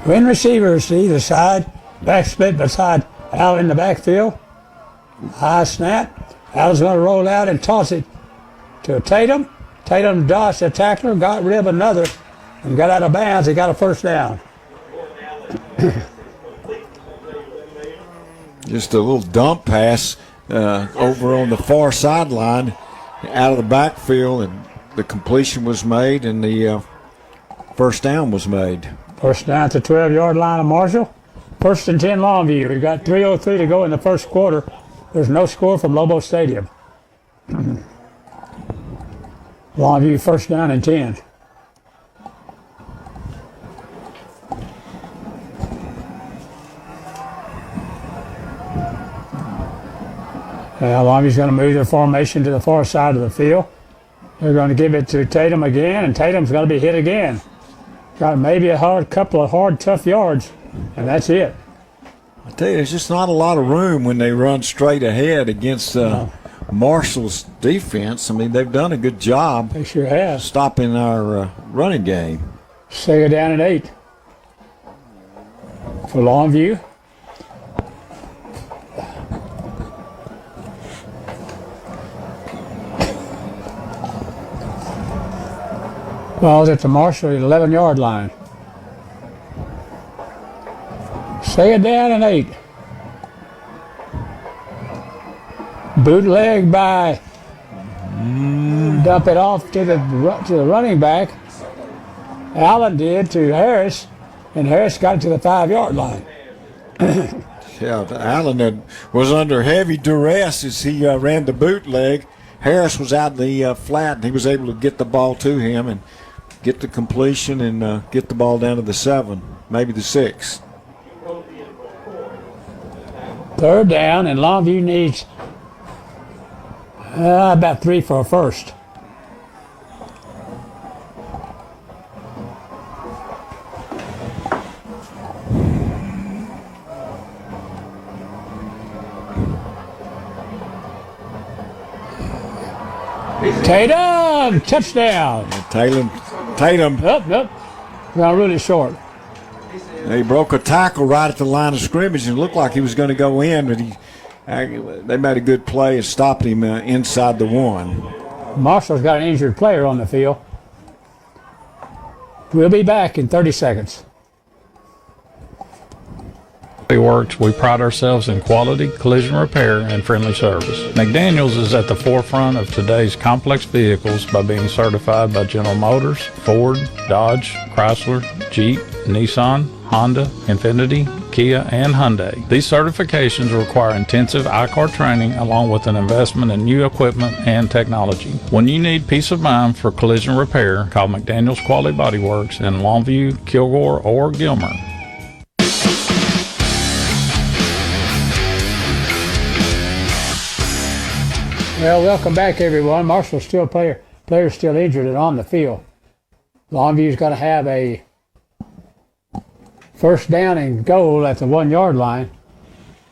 N: Twin receivers to either side. Back split beside Al in the backfield. High snap. Al's going to roll out and toss it to Tatum. Tatum dodged the tackler, got rid of another, and got out of bounds. He got a first down.
O: Just a little dump pass over on the far sideline out of the backfield, and the completion was made, and the first down was made.
N: First down at the 12-yard line of Marshall. First and 10 Longview. We've got 3:03 to go in the first quarter. There's no score from Lobo Stadium. Longview first down and 10. Longview's going to move their formation to the far side of the field. They're going to give it to Tatum again, and Tatum's going to be hit again. Got maybe a couple of hard, tough yards, and that's it.
O: I tell you, there's just not a lot of room when they run straight ahead against Marshall's defense. I mean, they've done a good job.
N: They sure have.
O: Stopping our running game.
N: Second down and 8 for Longview. Ball's at the Marshall 11-yard line. Second down and 8. Bootleg by dump it off to the running back. Allen did to Harris, and Harris got it to the 5-yard line.
O: Yeah, Allen was under heavy duress as he ran the bootleg. Harris was out in the flat, and he was able to get the ball to him and get the completion and get the ball down to the 7, maybe the 6.
N: Third down, and Longview needs about 3 for a first. Tatum, touchdown.
O: Tatum.
N: Nope. Got really short.
O: He broke a tackle right at the line of scrimmage and looked like he was going to go in, but they made a good play and stopped him inside the 1.
N: Marshall's got an injured player on the field. We'll be back in 30 seconds.
F: Works, we pride ourselves in quality, collision repair, and friendly service. McDaniels is at the forefront of today's complex vehicles by being certified by General Motors, Ford, Dodge, Chrysler, Jeep, Nissan, Honda, Infiniti, Kia, and Hyundai. These certifications require intensive I-CAR training along with an investment in new equipment and technology. When you need peace of mind for collision repair, call McDaniels Quality Body Works in Longview, Kilgore, or Gilmer.
N: Well, welcome back, everyone. Marshall's still players still injured and on the field. Longview's got to have a first down and goal at the 1-yard line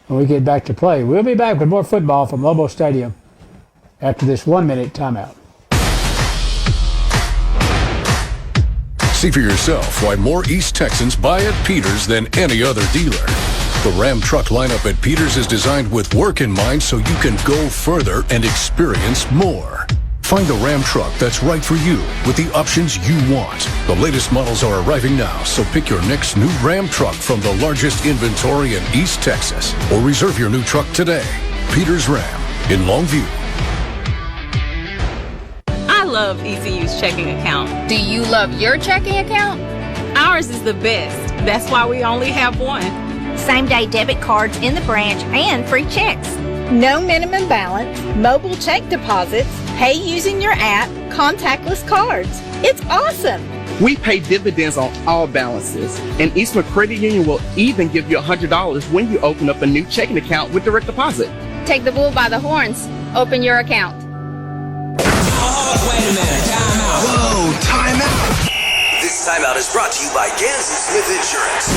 N: when we get back to play. We'll be back with more football from Lobo Stadium after this 1-minute timeout.
X: See for yourself why more East Texans buy at Peters than any other dealer. The Ram truck lineup at Peters is designed with work in mind so you can go further and experience more. Find the Ram truck that's right for you with the options you want. The latest models are arriving now, so pick your next new Ram truck from the largest inventory in East Texas or reserve your new truck today. Peters Ram in Longview.
G: I love ECU's checking account.
H: Do you love your checking account?
G: Ours is the best. That's why we only have one.
I: Same-day debit cards in the branch and free checks.
Y: No minimum balance, mobile check deposits, pay using your app, contactless cards. It's awesome.
Z: We pay dividends on all balances, and Eastman Credit Union will even give you $100 when you open up a new checking account with direct deposit.
H: Take the bull by the horns. Open your account.
E: Oh, wait a minute. Time out.
X: Whoa, time out.
E: This timeout is brought to you by Gansey Smith Insurance.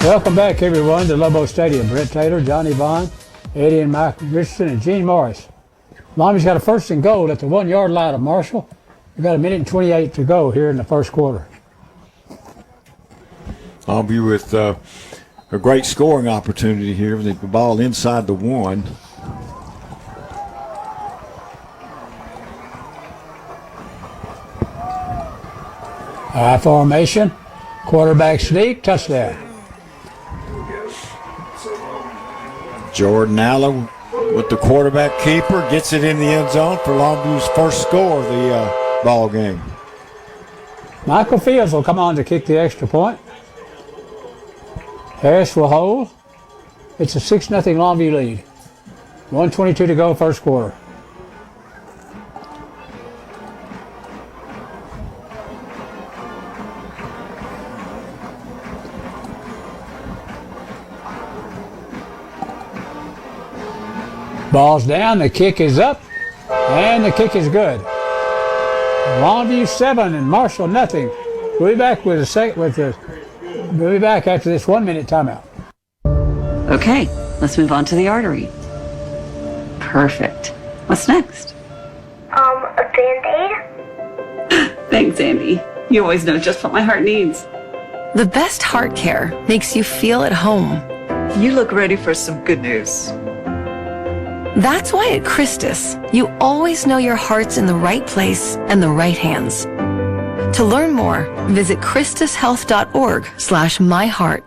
N: Welcome back, everyone, to Lobo Stadium. Brett Taylor, Johnny Vaughn, Eddie and Mike Richardson, and Gene Morris. Longview's got a first and goal at the 1-yard line of Marshall. We've got 1:28 to go here in the first quarter.
O: Longview with a great scoring opportunity here. The ball inside the 1.
N: High formation, quarterback sneak, touchdown.
O: Jordan Allen with the quarterback keeper gets it in the end zone for Longview's first score of the ball game.
N: Michael Fields will come on to kick the extra point. Harris will hold. It's a 6-0 Longview lead. 1:22 to go, first quarter. Ball's down, the kick is up, and the kick is good. Longview 7 and Marshall nothing. We'll be back we'll be back after this 1-minute timeout.
P: Okay, let's move on to the artery. Perfect. What's next?
Q: A Band-Aid?
P: Thanks, Andy. You always know just what my heart needs.
R: The best heart care makes you feel at home.
S: You look ready for some good news.
R: That's why at Christus, you always know your heart's in the right place and the right hands. To learn more, visit christushealth.org/myheart.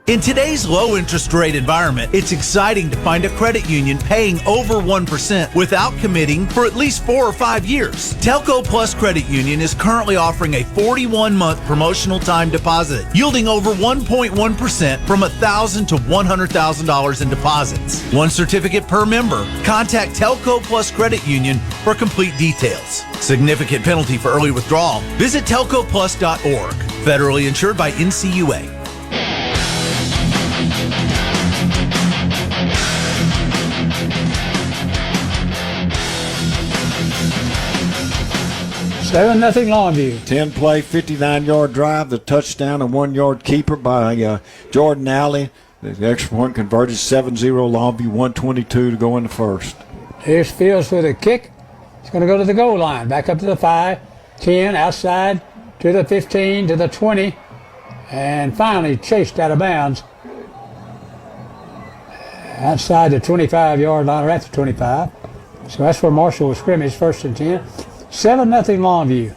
K: In today's low interest rate environment, it's exciting to find a credit union paying over 1% without committing for at least 4 or 5 years. Telco Plus Credit Union is currently offering a 41-month promotional time deposit, yielding over 1.1% from $1,000 to $100,000 in deposits. One certificate per member. Contact Telco Plus Credit Union for complete details. Significant penalty for early withdrawal. Visit telcoplus.org. Federally insured by NCUA.
N: Seven nothing Longview.
O: 10 play, 59-yard drive, the touchdown, and 1-yard keeper by Jordan Alley. The extra point converted 7-0 Longview, 122 to go in the first.
N: Here's Fields with a kick. It's going to go to the goal line. Back up to the 5, 10, outside to the 15, to the 20, and finally chased out of bounds. Outside the 25-yard line, or at the 25. So that's where Marshall was scrimmage, 1st and 10. 7-0 Longview.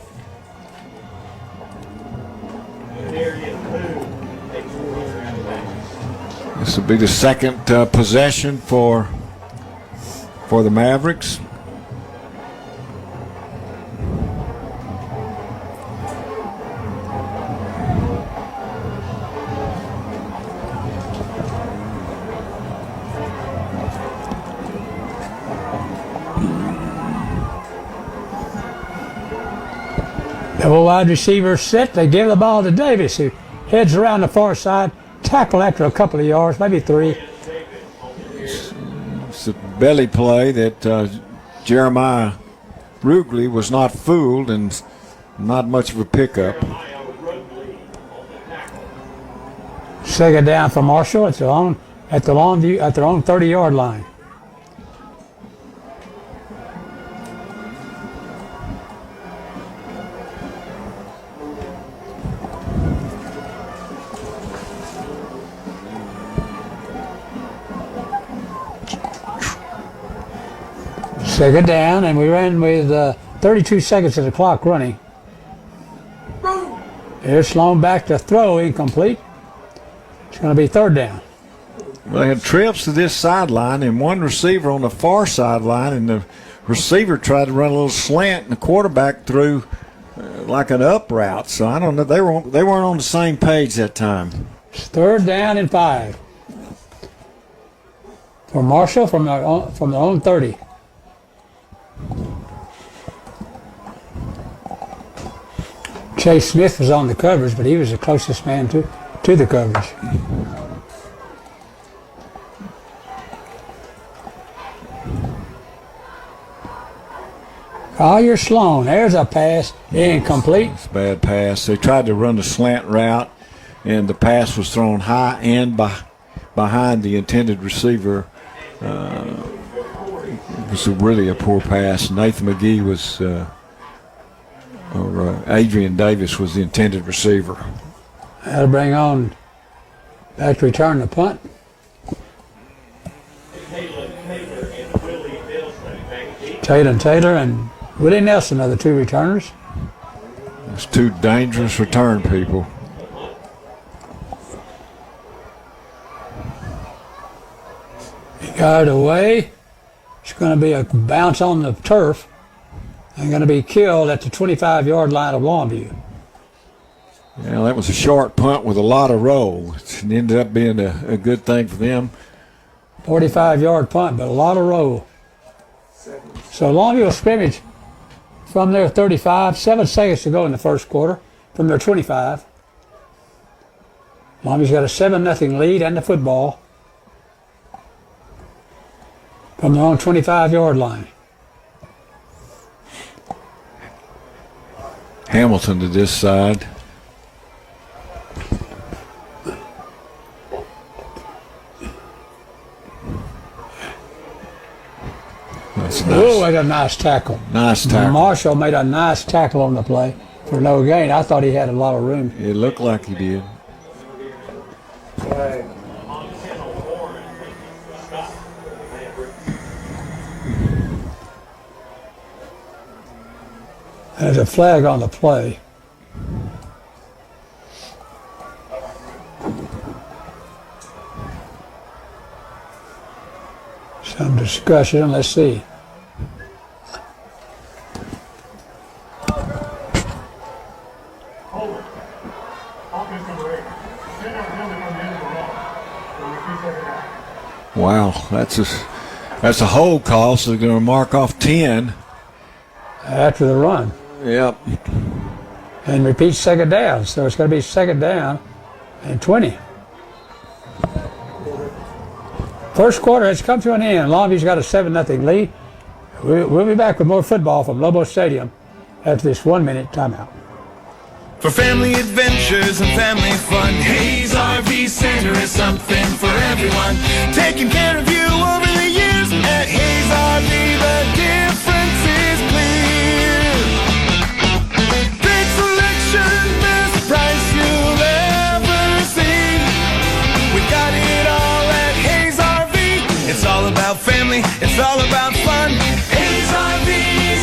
O: This will be the second possession for the Mavericks.
N: Double wide receiver set. They give the ball to Davis, who heads around the far side. Tackle after a couple of yards, maybe 3.
O: It's a belly play that Jeremiah Rugley was not fooled, and not much of a pickup.
N: Second down for Marshall. It's at their own 30-yard line. Second down, and we ran with 32 seconds of the clock running. Here's Sloan back to throw, incomplete. It's going to be 3rd down.
O: Well, they had trips to this sideline and one receiver on the far sideline, and the receiver tried to run a little slant, and the quarterback threw like an up route. So I don't know. They weren't on the same page that time.
N: It's 3rd down and 5 for Marshall from their own 30. Chase Smith was on the coverage, but he was the closest man to the coverage. Collier Sloan, there's a pass, incomplete.
O: It's a bad pass. They tried to run the slant route, and the pass was thrown high and behind the intended receiver. It was really a poor pass. Nathan McGee was, Adrian Davis was the intended receiver.
N: That'll bring on back to return the punt. Taylor and Willie Nelson are the 2 returners.
O: It's 2 dangerous return people.
N: Guard away. It's going to be a bounce on the turf and going to be killed at the 25-yard line of Longview.
O: Yeah, that was a short punt with a lot of roll. It ended up being a good thing for them.
N: 45-yard punt, but a lot of roll. So Longview scrimmage from their 35, 7 seconds to go in the first quarter, from their 25. Longview's got a 7-0 lead and the football from their own 25-yard line.
O: Hamilton to this side.
N: That's nice. Oh, what a nice tackle.
O: Nice tackle.
N: Marshall made a nice tackle on the play for no gain. I thought he had a lot of room.
O: It looked like he did.
N: There's a flag on the play. Some discussion. Let's see.
O: Wow, that's a hold call, so they're going to mark off 10.
N: After the run.
O: Yep.
N: And repeat second down, so it's going to be second down and 20. First quarter has come to an end. Longview's got a 7-0 lead. We'll be back with more football from Lobo Stadium after this 1-minute timeout.
L: For family adventures and family fun, Hayes RV Center is something for everyone. Taking care of you over the years at Hayes RV, the difference is clear. Great selection, best price you'll ever see. We got it all at Hayes RV. It's all about family, it's all about fun. Hayes RV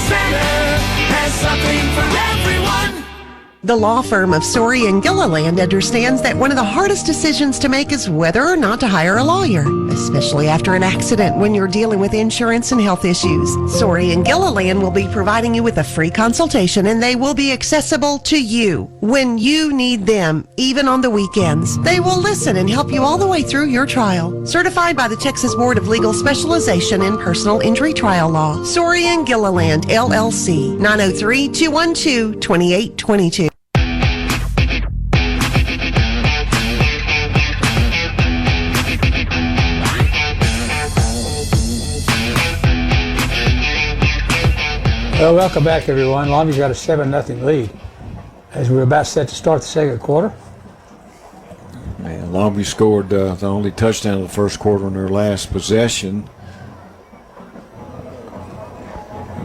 L: Center has something for everyone.
A: The law firm of Story and Gilliland understands that one of the hardest decisions to make is whether or not to hire a lawyer, especially after an accident when you're dealing with insurance and health issues. Story and Gilliland will be providing you with a free consultation, and they will be accessible to you when you need them, even on the weekends. They will listen and help you all the way through your trial. Certified by the Texas Board of Legal Specialization in Personal Injury Trial Law. Story and Gilliland, LLC, 903-212-2822.
N: Well, welcome back, everyone. Longview's got a 7-0 lead as we're about set to start the second quarter.
O: Man, Longview scored the only touchdown of the first quarter in their last possession.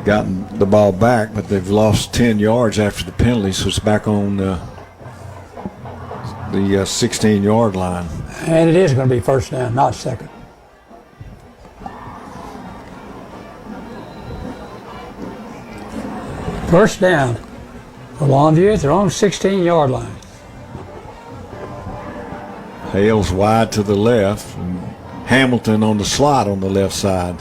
O: Gotten the ball back, but they've lost 10 yards after the penalty, so it's back on the 16-yard line.
N: And it is going to be first down, not second. First down for Longview at their own 16-yard line.
O: Hale's wide to the left. And Hamilton on the slot on the left side.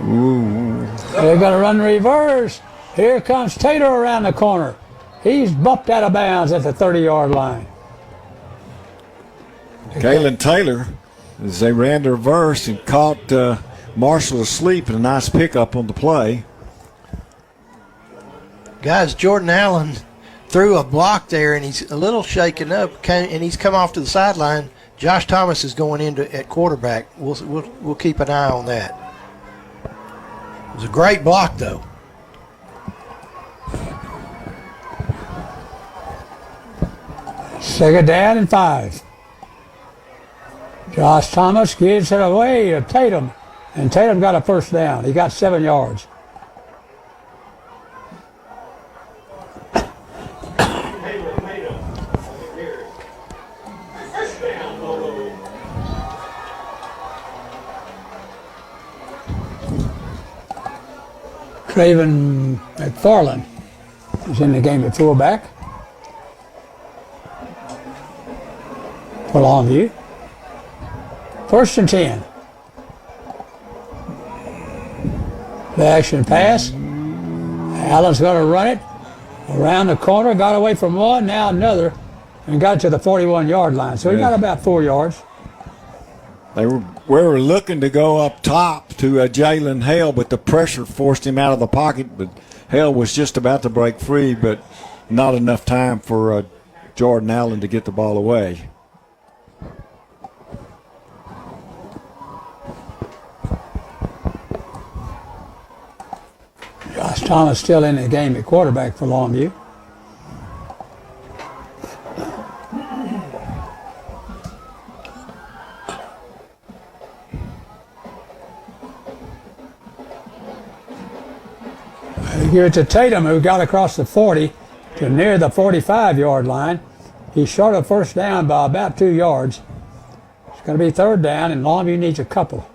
O: Ooh.
N: They're going to run reverse. Here comes Taylor around the corner. He's bumped out of bounds at the 30-yard line.
O: Kalen Taylor, as they ran the reverse and caught Marshall asleep, and a nice pickup on the play.
M: Guys, Jordan Allen threw a block there, and he's a little shaken up, and he's come off to the sideline. Josh Thomas is going into at quarterback. We'll keep an eye on that. It was a great block, though.
N: Second down and 5. Josh Thomas gives it away to Tatum, and Tatum got a first down. He got 7 yards. Craven McFarland is in the game at fullback for Longview. First and 10. The action pass. Allen's going to run it around the corner. Got away from one, now another, and got to the 41-yard line. So he got about 4 yards.
O: We were looking to go up top to Jalen Hale, but the pressure forced him out of the pocket. But Hale was just about to break free, but not enough time for Jordan Allen to get the ball away.
N: Josh Thomas still in the game at quarterback for Longview. Give it to Tatum, who got across the 40 to near the 45-yard line. He's short of first down by about 2 yards. It's going to be third down, and Longview needs a couple.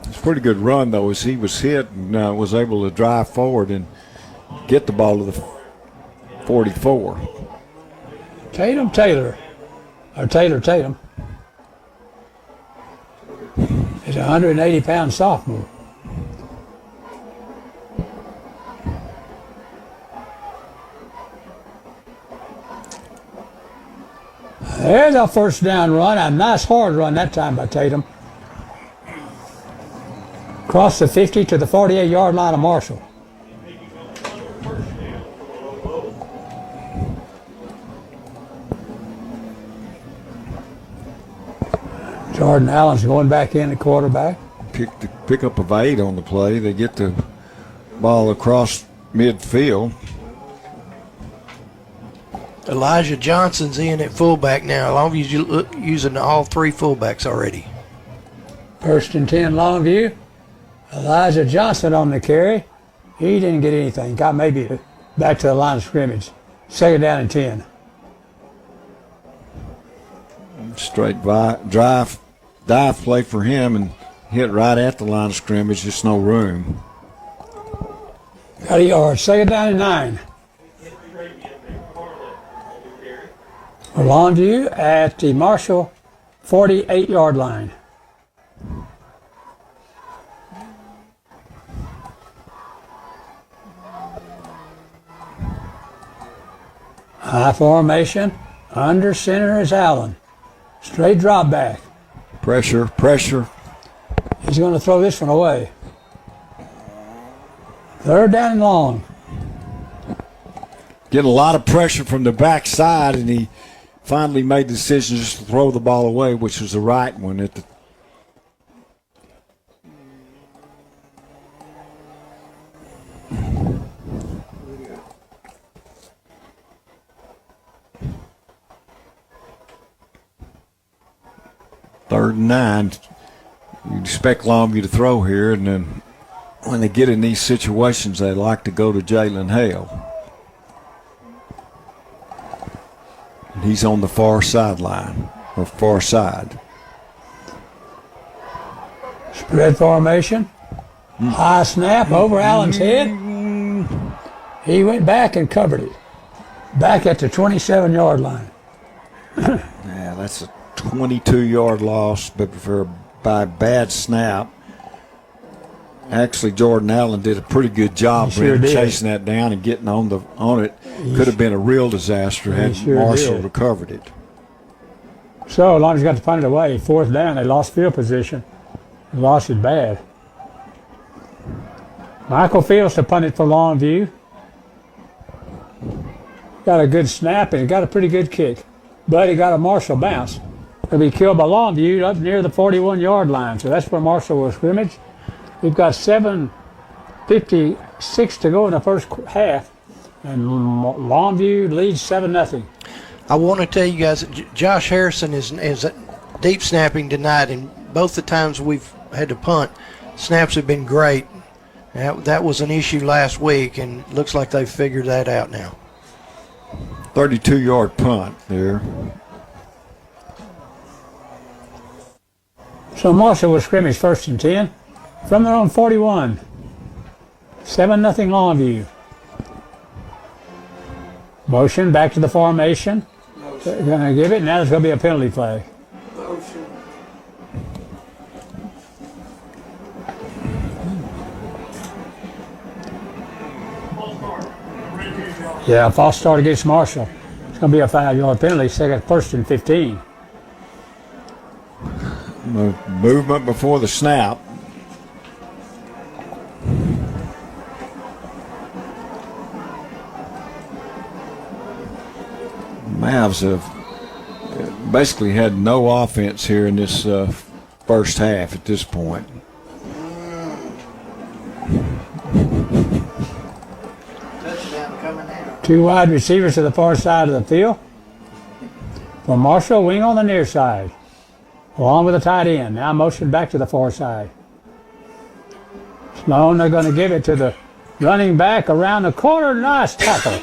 O: It's a pretty good run, though, as he was hit and was able to drive forward and get the ball to the 44.
N: Tatum. is a 180-pound sophomore. There's a first down run, a nice hard run that time by Tatum. Across the 50 to the 48-yard line of Marshall. Jordan Allen's going back in at quarterback.
O: Pick up of 8 on the play. They get the ball across midfield.
M: Elijah Johnson's in at fullback now. Longview's using all 3 fullbacks already.
N: 1st and 10 Longview. Elijah Johnson on the carry. He didn't get anything. Got maybe back to the line of scrimmage. 2nd down and 10.
O: Straight dive play for him and hit right at the line of scrimmage. Just no room.
N: Got a yard. 2nd down and 9. Longview at the Marshall 48-yard line. High formation. Under center is Allen. Straight drop back.
O: Pressure.
N: He's going to throw this one away. 3rd down and long.
O: Getting a lot of pressure from the backside, and he finally made the decision just to throw the ball away, which was the right one at the. Third and 9. You'd expect Longview to throw here, and then when they get in these situations, they like to go to Jalen Hale. He's on the far sideline, or far side.
N: Spread formation. High snap over Allen's head. He went back and covered it. Back at the 27-yard line.
O: Yeah, that's a 22-yard loss, but by a bad snap. Actually, Jordan Allen did a pretty good job chasing that down and getting on it. Could have been a real disaster had Marshall recovered it.
N: So, long as he got to punt it away, 4th down, they lost field position. They lost it bad. Michael Fields to punt it for Longview. Got a good snap and he got a pretty good kick. But he got a Marshall bounce. He'll be killed by Longview up near the 41-yard line. So that's where Marshall will scrimmage. We've got 7:56 to go in the first half, and Longview leads 7-0.
M: I want to tell you guys that Josh Harrison is deep snapping tonight, and both the times we've had to punt, snaps have been great. That was an issue last week, and looks like they've figured that out now.
O: 32-yard punt there.
N: So Marshall will scrimmage 1st and 10. From their own 41. 7-0 Longview. Motion back to the formation. They're going to give it. Now there's going to be a penalty flag. Yeah, false start against Marshall. It's going to be a 5-yard penalty. 1st and 15.
O: Movement before the snap. Mavs have basically had no offense here in this first half at this point.
N: Two wide receivers to the far side of the field. For Marshall, wing on the near side. Along with the tight end. Now motion back to the far side. Sloan, they're going to give it to the running back around the corner. Nice tackle.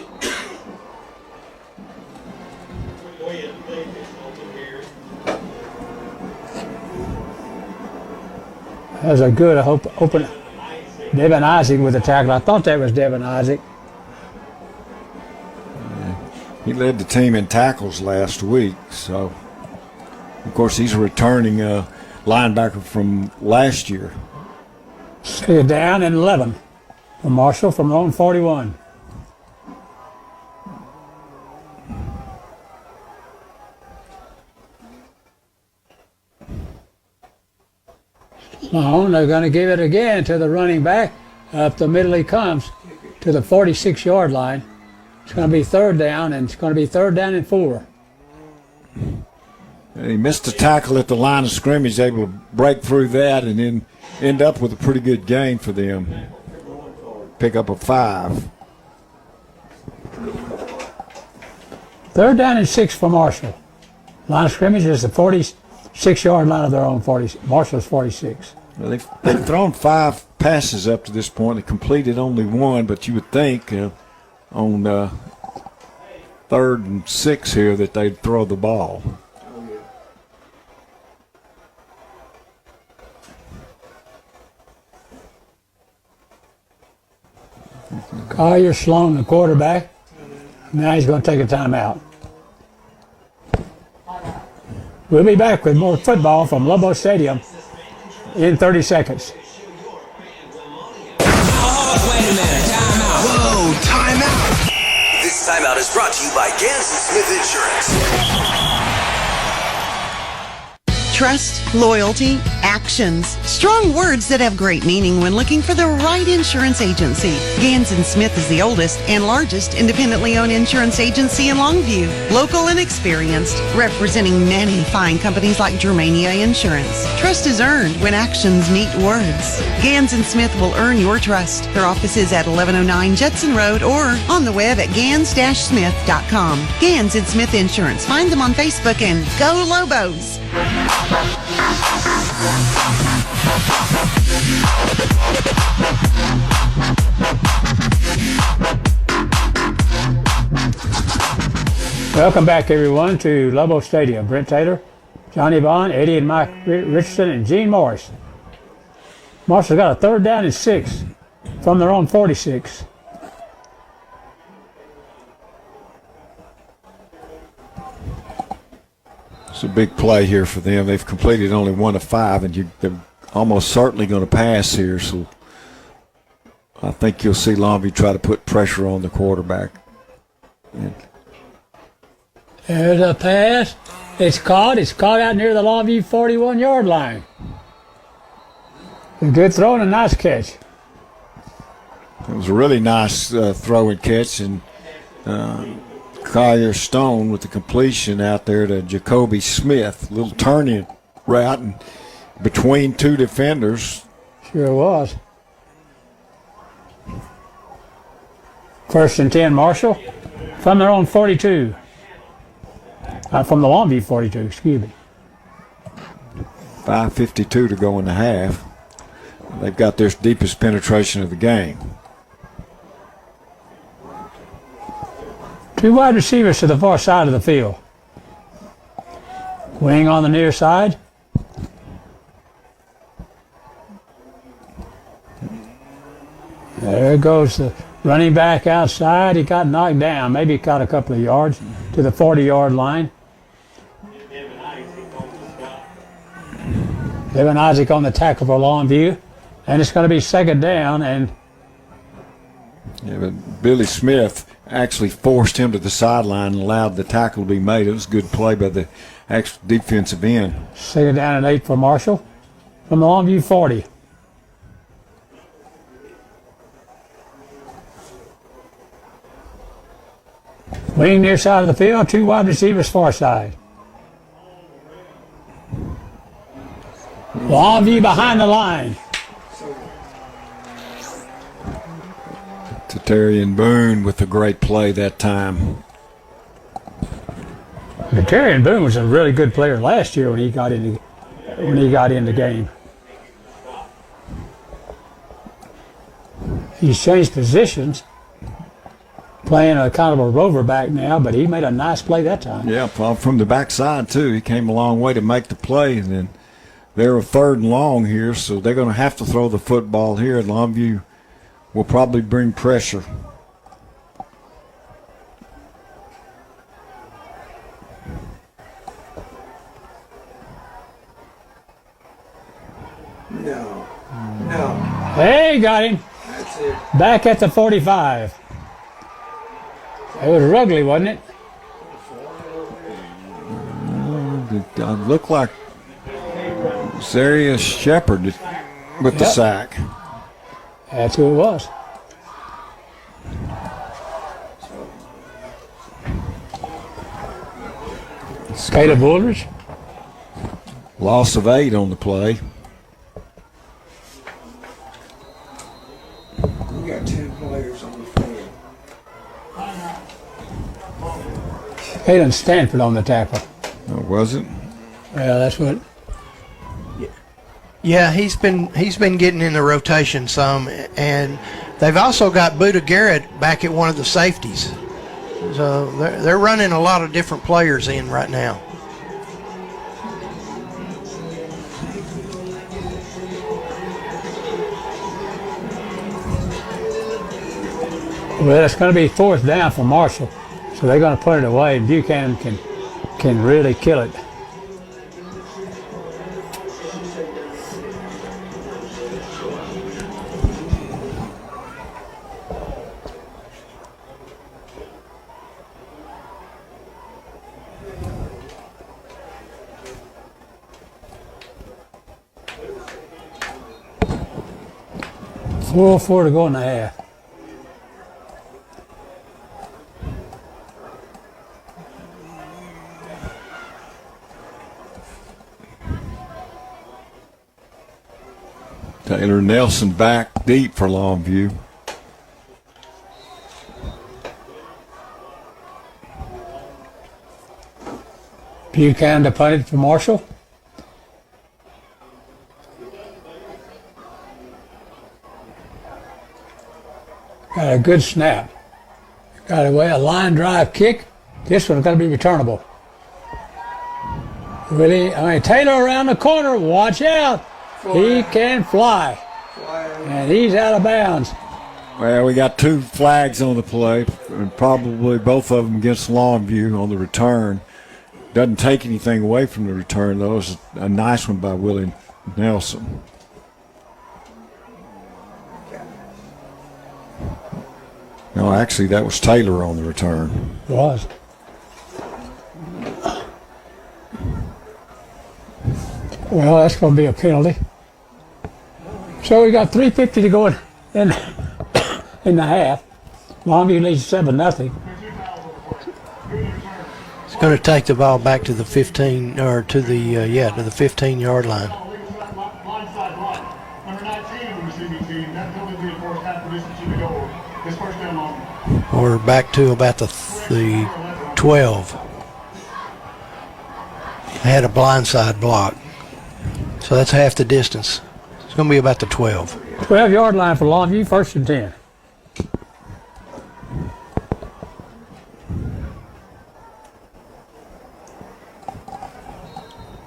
N: That was a good open. Devin Isaac with the tackle. I thought that was Devin Isaac.
O: He led the team in tackles last week, so of course he's returning linebacker from last year.
N: Second down and 11 for Marshall from their own 41. Mahone, they're going to give it again to the running back. Up the middle he comes to the 46-yard line. It's going to be third down, and it's going to be third down and 4.
O: He missed a tackle at the line of scrimmage, able to break through that and then end up with a pretty good gain for them. Pick up a 5.
N: Third down and 6 for Marshall. Line of scrimmage is the 46-yard line of their own 40. Marshall's 46.
O: Well, they've thrown 5 passes up to this point. They completed only 1, but you would think on 3rd and 6 here that they'd throw the ball.
N: Collier Sloan, the quarterback. Now he's going to take a timeout. We'll be back with more football from Lobo Stadium in 30 seconds.
E: Wait a minute, timeout. Whoa, timeout. This timeout is brought to you by Smith Insurance.
A: Trust, loyalty, actions. Strong words that have great meaning when looking for the right insurance agency. Gans & Smith is the oldest and largest independently owned insurance agency in Longview. Local and experienced, representing many fine companies like Germania Insurance. Trust is earned when actions meet words. Gans & Smith will earn your trust. Their office is at 1109 Judson Road or on the web at gans-smith.com. Gans & Smith Insurance. Find them on Facebook and go Lobos.
N: Welcome back, everyone, to Lobo Stadium. Brent Taylor, Johnny Vaughn, Eddie and Mike Richardson, and Gene Morris. Marshall's got a third down and 6 from their own 46.
O: It's a big play here for them. They've completed only 1 of 5, and they're almost certainly going to pass here. So I think you'll see Longview try to put pressure on the quarterback.
N: There's a pass. It's caught. It's caught out near the Longview 41-yard line. A good throw and a nice catch.
O: It was a really nice throw and catch, and Collier Stone with the completion out there to Jacoby Smith. Little turning route and between 2 defenders.
N: Sure was. First and 10, Marshall. From their own 42. From the Longview 42, excuse me.
O: 5:52 to go in the half. They've got their deepest penetration of the game.
N: 2 wide receivers to the far side of the field. Wing on the near side. There goes the running back outside. He got knocked down. Maybe he caught a couple of yards to the 40-yard line. Devin Isaac on the tackle for Longview. And it's going to be second down. And
O: yeah, but Billy Smith actually forced him to the sideline and allowed the tackle to be made. It was a good play by the actual defensive end.
N: second down and 8 for Marshall from the Longview 40. Wing near side of the field, 2 wide receivers far side. Longview behind the line.
O: Tatarian Boone with a great play that time.
N: Tatarian Boone was a really good player last year when he got in the game. He's changed positions, playing a kind of a rover back now, but he made a nice play that time.
O: Yeah, from the backside too. He came a long way to make the play, and then they're a 3rd and long here, so they're going to have to throw the football here. And Longview will probably bring pressure. No. No.
N: Hey, got him.
O: That's it.
N: Back at the 45. It was Rugley, wasn't it?
O: It looked like Zarius Shepard with the sack.
N: That's who it was. Caleb Woolridge.
O: Loss of 8 on the play. We got 10 players on the field.
N: Caden Stanford on the tackle.
O: Oh, was it?
N: Well, that's what.
M: Yeah, he's been getting in the rotation some, and they've also got Buda Garrett back at one of the safeties. So they're running a lot of different players in right now.
N: Well, it's going to be 4th down for Marshall, so they're going to put it away, and Buchanan can really kill it. $4:04 to go in the half.
O: Taylor Nelson back deep for Longview.
N: Buchanan to punt it for Marshall. Got a good snap. Got away a line drive kick. This one's got to be returnable. Really? Taylor around the corner. Watch out. He can fly. And he's out of bounds.
O: Well, we got 2 flags on the play, and probably both of them against Longview on the return. Doesn't take anything away from the return, though. It's a nice one by Willie Nelson. No, actually, that was Taylor on the return.
N: It was. Well, that's going to be a penalty. So we got 3:50 to go in the half. Longview leads 7-0.
M: It's going to take the ball back to the 15 or to the to the 15-yard line. Or back to about the 12. They had a blindside block. So that's half the distance. It's going to be about the 12.
N: 12-yard line for Longview, 1st and 10.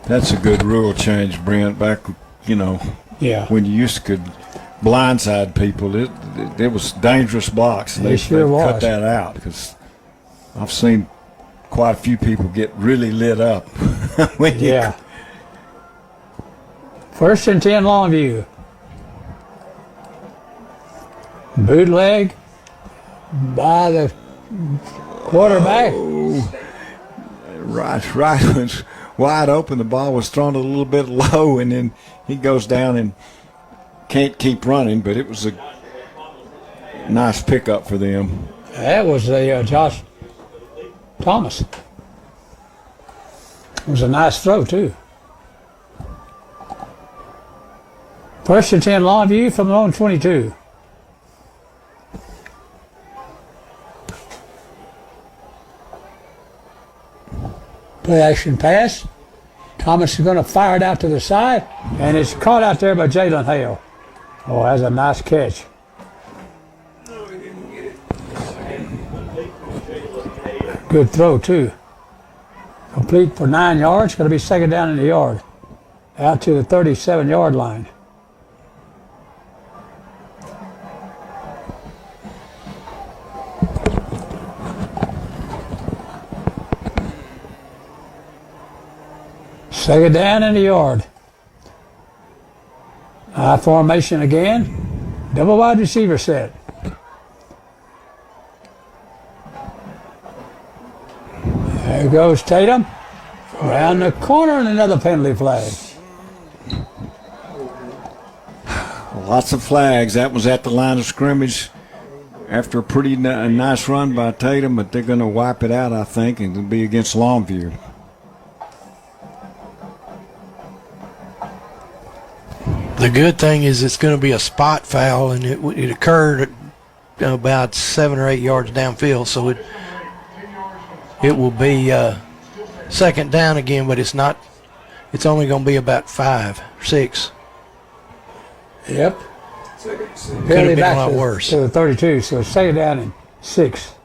O: That's a good rule change, Brent. Back,
N: Yeah.
O: when you used to could blindside people, it was dangerous blocks.
N: It sure was.
O: Cut that out because I've seen quite a few people get really lit up.
N: Yeah. 1st and 10, Longview. Bootleg by the quarterback.
O: Oh, right was wide open. The ball was thrown a little bit low, and then he goes down and can't keep running, but it was a nice pickup for them.
N: That was Josh Thomas. It was a nice throw, too. 1st and 10, Longview from their own 22. Play action pass. Thomas is going to fire it out to the side, and it's caught out there by Jalen Hale. Oh, that's a nice catch. Good throw, too. Complete for 9 yards. Going to be 2nd down in the yard. Out to the 37-yard line. Second down in the yard. I formation again. Double wide receiver set. There goes Tatum. Around the corner and another penalty flag.
O: Lots of flags. That was at the line of scrimmage after a pretty nice run by Tatum, but they're going to wipe it out, I think, and it'll be against Longview.
M: The good thing is it's going to be a spot foul, and it occurred about 7 or 8 yards downfield, so it will be second down again, but it's not. It's only going to be about 5 or 6.
N: Yep.
M: Could have been a lot worse.
N: To the 32, so it's second down and 6.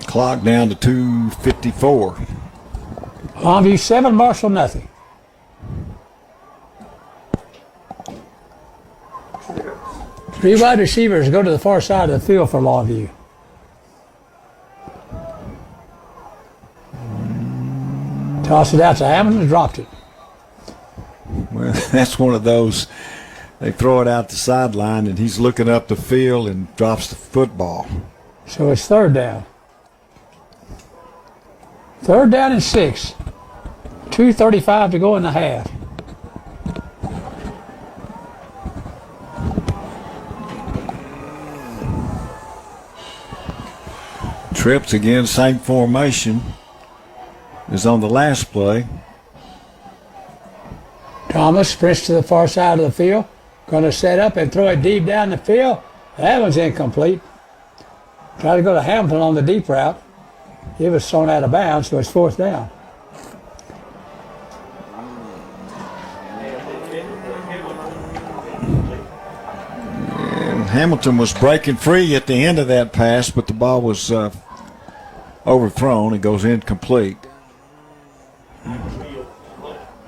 O: Clock down to 2:54.
N: Longview 7, Marshall nothing. Three wide receivers go to the far side of the field for Longview. Toss it out to Hamilton and dropped it.
O: Well, that's one of those. They throw it out the sideline, and he's looking up the field and drops the football.
N: So it's third down. Third down and 6. 2:35 to go in the half.
O: Trips again, same formation as on the last play.
N: Thomas sprints to the far side of the field. Going to set up and throw it deep down the field. That one's incomplete. Try to go to Hamilton on the deep route. It was thrown out of bounds, so it's fourth down.
O: And Hamilton was breaking free at the end of that pass, but the ball was overthrown and goes incomplete.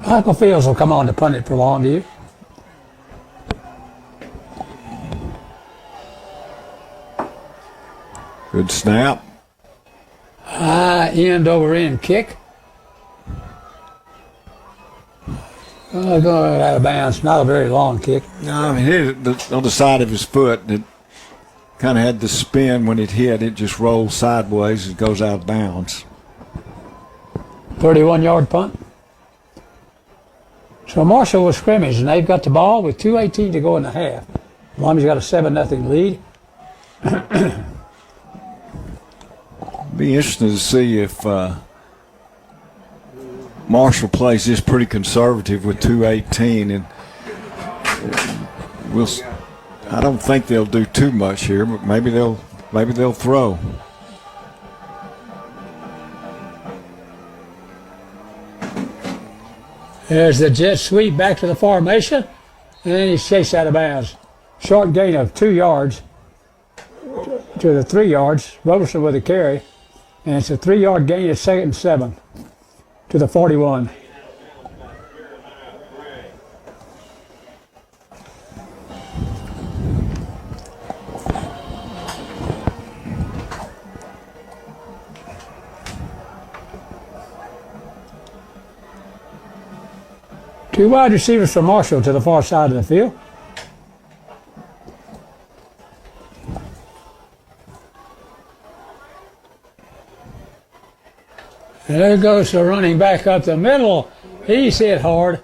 N: Michael Fields will come on to punt it for Longview.
O: Good snap.
N: High end over end kick. Going out of bounds. Not a very long kick.
O: No, I mean, hit it on the side of his foot. It kind of had the spin when it hit. It just rolled sideways and goes out of bounds.
N: 31-yard punt. So Marshall was scrimmage, and they've got the ball with 2:18 to go in the half. Longview's got a 7-0 lead.
O: Be interesting to see if Marshall plays this pretty conservative with 2:18, and I don't think they'll do too much here, but maybe they'll throw.
N: There's the jet sweep back to the formation, and he's chased out of bounds. Short gain of 2 yards to the 3 yards. Roberson with a carry, and it's a 3-yard gain at 2nd and 7 to the 41. Two wide receivers for Marshall to the far side of the field. There goes the running back up the middle. He's hit hard.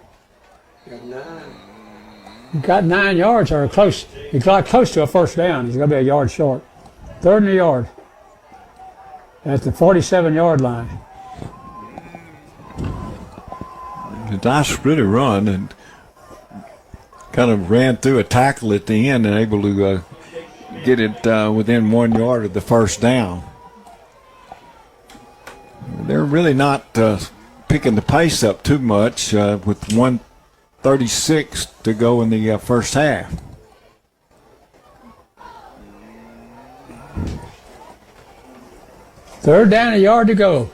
N: Got 9 yards or close. He got close to a first down. He's going to be a yard short. 3rd and a yard. At the 47-yard line.
O: A nice really run and kind of ran through a tackle at the end and able to get it within 1 yard of the first down. They're really not picking the pace up too much with 1:36 to go in the first half.
N: Third down, a yard to go.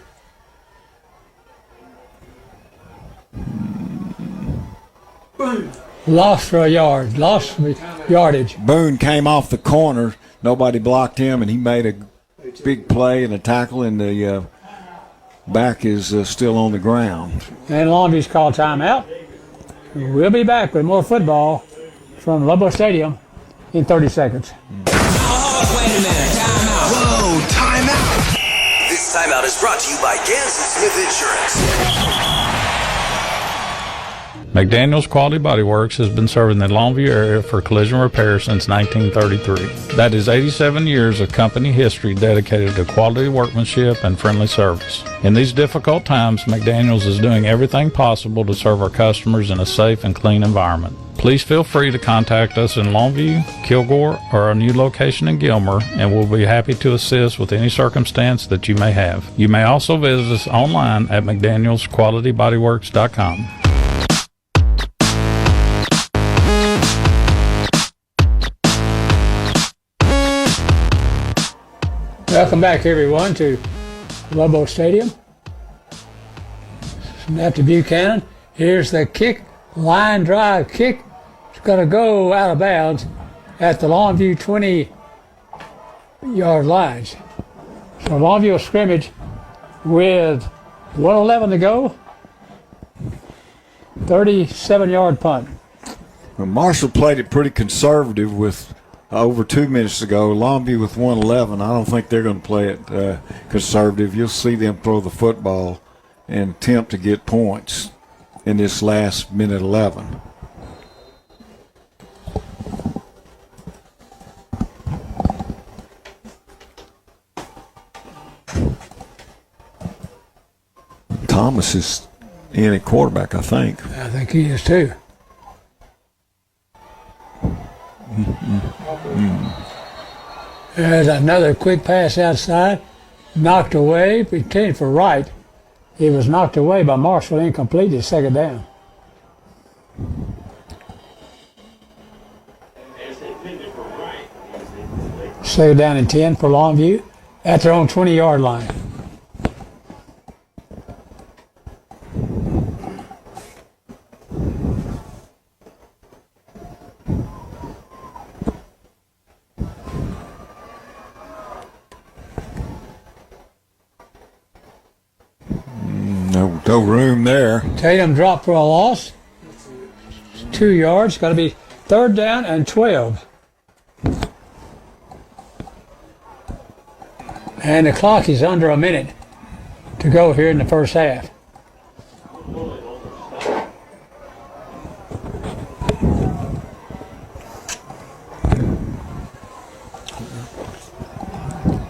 N: Lost for a yard. Lost yardage.
O: Boone came off the corner. Nobody blocked him, and he made a big play and a tackle, and the back is still on the ground.
N: And Longview's called timeout. We'll be back with more football from Lobo Stadium in 30 seconds.
E: Wait a minute, time out. Whoa, time out. This timeout is brought to you by Ganson Smith Insurance.
F: McDaniel's Quality Body Works has been serving the Longview area for collision repair since 1933. That is 87 years of company history dedicated to quality workmanship and friendly service. In these difficult times, McDaniel's is doing everything possible to serve our customers in a safe and clean environment. Please feel free to contact us in Longview, Kilgore, or our new location in Gilmer, and we'll be happy to assist with any circumstance that you may have. You may also visit us online at McDanielsQualityBodyWorks.com.
N: Welcome back, everyone, to Lobo Stadium. Snap to Buchanan. Here's the kick, line drive kick. It's going to go out of bounds at the Longview 20-yard lines. So Longview scrimmage with 1:11 to go. 37-yard punt.
O: Well, Marshall played it pretty conservative with over 2 minutes ago. Longview with 1:11. I don't think they're going to play it conservative. You'll see them throw the football and attempt to get points in this last minute 11. Thomas is in at quarterback, I think.
N: I think he is too. There's another quick pass outside, knocked away, intended for right. He was knocked away by Marshall, incomplete, his second down. Second down and 10 for Longview at their own 20-yard line.
O: No room there.
N: Tatum dropped for a loss. 2 yards. Got to be third down and 12. And the clock is under a minute to go here in the first half.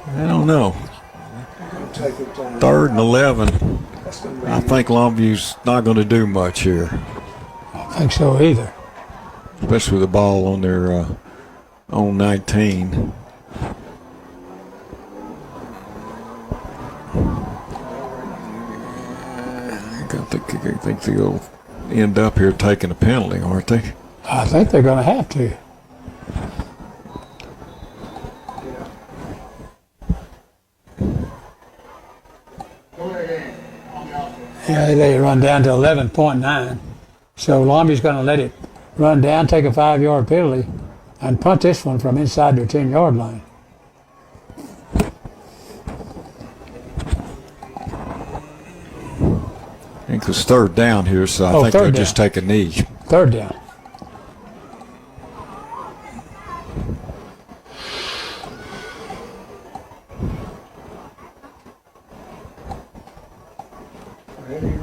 O: I don't know. Third and 11. I think Longview's not going to do much here.
N: I don't think so either.
O: Especially with the ball on their own 19. I think they'll end up here taking a penalty, aren't they?
N: I think they're going to have to. Yeah, they run down to 11.9. So Longview's going to let it run down, take a 5-yard penalty, and punt this one from inside their 10-yard line.
O: I think it's third down here, so I think they'll just take a knee.
N: Third down.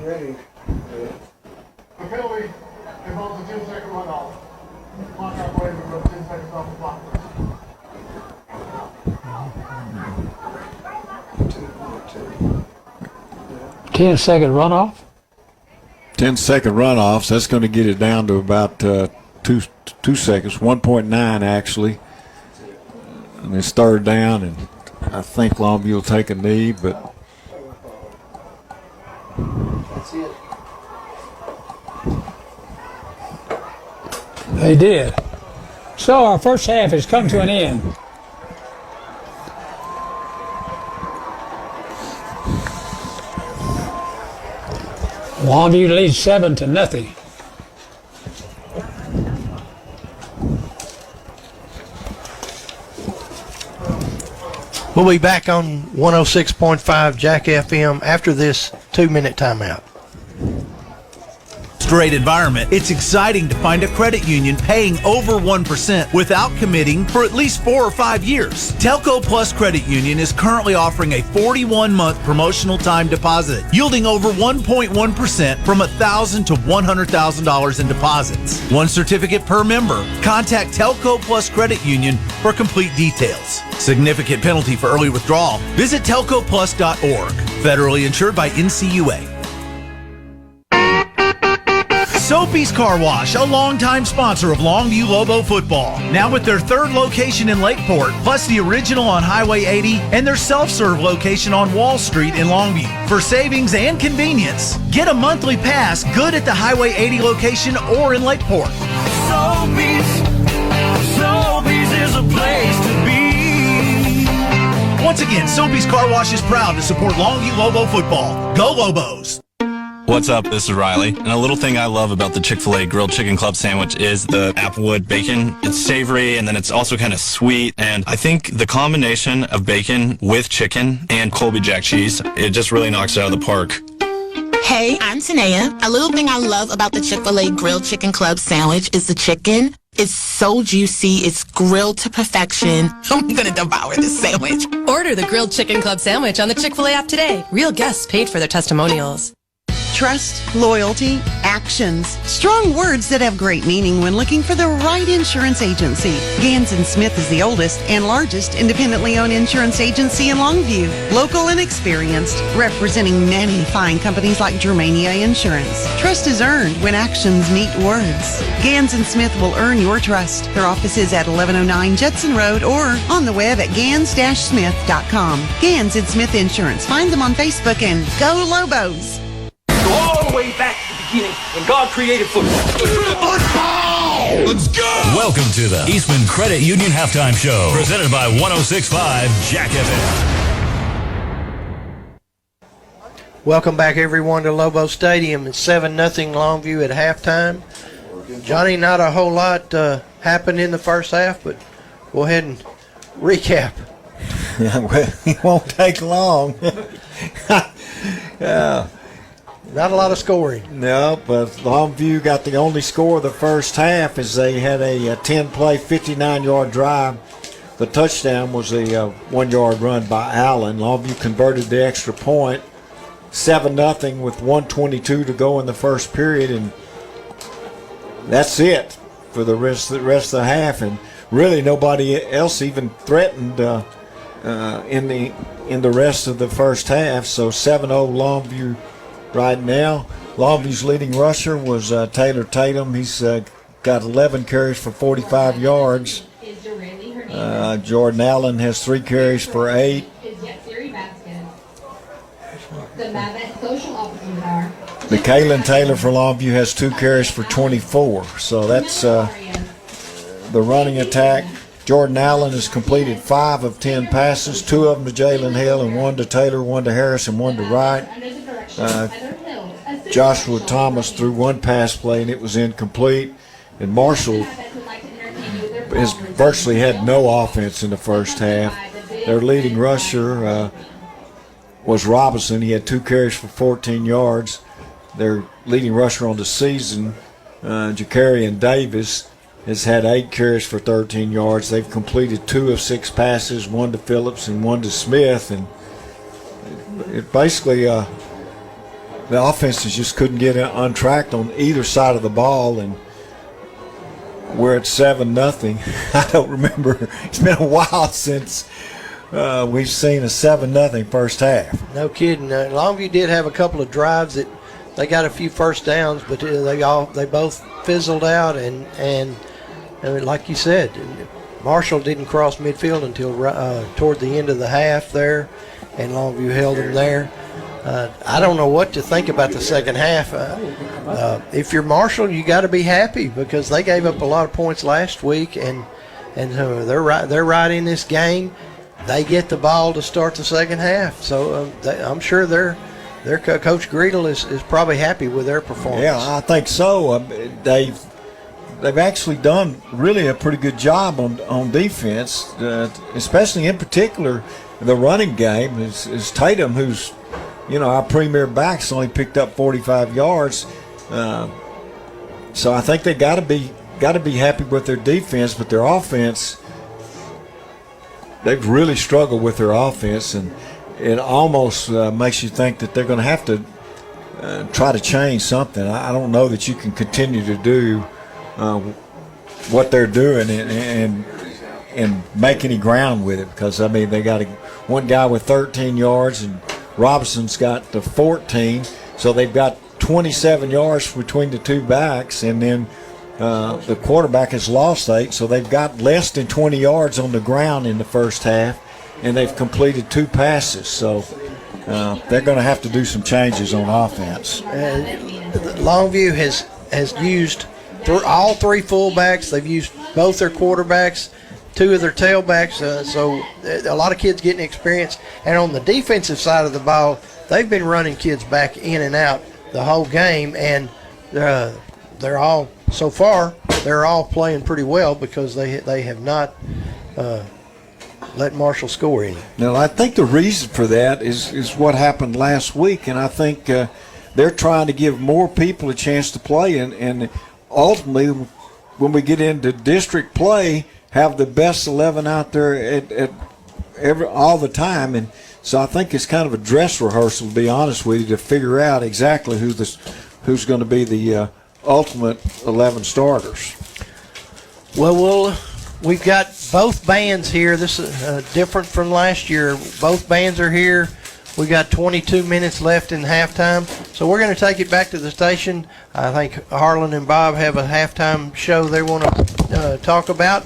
D: Ready. The penalty involves a 10-second runoff. Clock operator runs 10 seconds off the clock.
N: 10-second runoff?
O: 10-second runoffs. That's going to get it down to about 2 seconds, 1.9 actually. And it's third down, and I think Longview will take a knee, but
M: That's it.
N: They did. So our first half has come to an end. Longview leads 7-0.
M: We'll be back on 106.5 Jack FM after this 2-minute timeout.
K: great environment, it's exciting to find a credit union paying over 1% without committing for at least 4 or 5 years. Telco Plus Credit Union is currently offering a 41-month promotional time deposit, yielding over 1.1% from $1,000 to $100,000 in deposits. One certificate per member. Contact Telco Plus Credit Union for complete details. Significant penalty for early withdrawal. Visit telcoplus.org. Federally insured by NCUA. Soapy's Car Wash, a longtime sponsor of Longview Lobo football. Now with their third location in Lakeport, plus the original on Highway 80 and their self-serve location on Wall Street in Longview. For savings and convenience, get a monthly pass good at the Highway 80 location or in Lakeport.
L: Soapy's is a place to be.
K: Once again, Soapy's Car Wash is proud to support Longview Lobo football. Go Lobos!
C: What's up? This is Riley. And a little thing I love about the Chick-fil-A Grilled Chicken Club sandwich is the applewood bacon. It's savory and then it's also kind of sweet. And I think the combination of bacon with chicken and Colby Jack cheese, it just really knocks it out of the park.
J: Hey, I'm Tanea. A little thing I love about the Chick-fil-A Grilled Chicken Club sandwich is the chicken. It's so juicy. It's grilled to perfection. I'm going to devour this sandwich.
T: Order the Grilled Chicken Club sandwich on the Chick-fil-A app today. Real guests paid for their testimonials.
A: Trust, loyalty, actions. Strong words that have great meaning when looking for the right insurance agency. Gans & Smith is the oldest and largest independently owned insurance agency in Longview. Local and experienced, representing many fine companies like Germania Insurance. Trust is earned when actions meet words. Gans & Smith will earn your trust. Their office is at 1109 Judson Road or on the web at gans-smith.com. Gans & Smith Insurance. Find them on Facebook and go Lobos.
U: Go all the way back to the beginning when God created football.
X: Let's go!
V: Welcome to the Eastman Credit Union Halftime Show, presented by 106.5 Jack FM.
M: Welcome back, everyone, to Lobo Stadium. It's 7-0 Longview at halftime. Johnny, not a whole lot happened in the first half, but go ahead and recap.
O: Yeah, well, it won't take long. Yeah.
M: Not a lot of scoring.
O: No, but Longview got the only score of the first half as they had a 10-play, 59-yard drive. The touchdown was a 1-yard run by Allen. Longview converted the extra point, 7-0 with 1:22 to go in the first period, and that's it for the rest of the half. And really, nobody else even threatened in the rest of the first half. So 7-0 Longview. Right now, Longview's leading rusher was Taylor Tatum. He's got 11 carries for 45 yards. Jordan Allen has 3 carries for 8. Kaylin Taylor for Longview has 2 carries for 24. So that's the running attack. Jordan Allen has completed 5 of 10 passes, 2 of them to Jalen Hill and 1 to Taylor, 1 to Harris, and 1 to Wright. Joshua Thomas threw 1 pass play and it was incomplete. And Marshall has virtually had no offense in the first half. Their leading rusher was Robinson. He had 2 carries for 14 yards. Their leading rusher on the season, Jacarian Davis, has had 8 carries for 13 yards. They've completed 2 of 6 passes, 1 to Phillips and 1 to Smith. And it basically the offenses just couldn't get untracked on either side of the ball, and we're at 7-0. I don't remember. It's been a while since we've seen a 7-0 first half.
M: No kidding. Longview did have a couple of drives that they got a few first downs, but they both fizzled out, and like you said, Marshall didn't cross midfield until toward the end of the half there, and Longview held them there. I don't know what to think about the second half. If you're Marshall, you got to be happy because they gave up a lot of points last week, and they're right in this game. They get the ball to start the second half, so I'm sure their Coach Greedle is probably happy with their performance.
O: Yeah, I think so. They've actually done really a pretty good job on defense, especially in particular the running game. Is Tatum, who's our premier backs, only picked up 45 yards. So I think they got to be happy with their defense, but their offense, they've really struggled with their offense, and it almost makes you think that they're going to have to try to change something. I don't know that you can continue to do what they're doing and make any ground with it, because, I mean, they got one guy with 13 yards and Robinson's got the 14, so they've got 27 yards between the two backs, and then the quarterback has lost 8, so they've got less than 20 yards on the ground in the first half, and they've completed 2 passes. So they're going to have to do some changes on offense.
M: Longview has used all 3 fullbacks. They've used both their quarterbacks, 2 of their tailbacks, so a lot of kids getting experience. And on the defensive side of the ball, they've been running kids back in and out the whole game, and they're all, so far, they're all playing pretty well because they have not let Marshall score any.
O: Now, I think the reason for that is what happened last week, and I think they're trying to give more people a chance to play, and ultimately, when we get into district play, have the best 11 out there all the time. And so I think it's kind of a dress rehearsal, to be honest with you, to figure out exactly who's going to be the ultimate 11 starters.
M: Well, we've got both bands here. This is different from last year. Both bands are here. We got 22 minutes left in halftime, so we're going to take it back to the station. I think Harlan and Bob have a halftime show they want to talk about.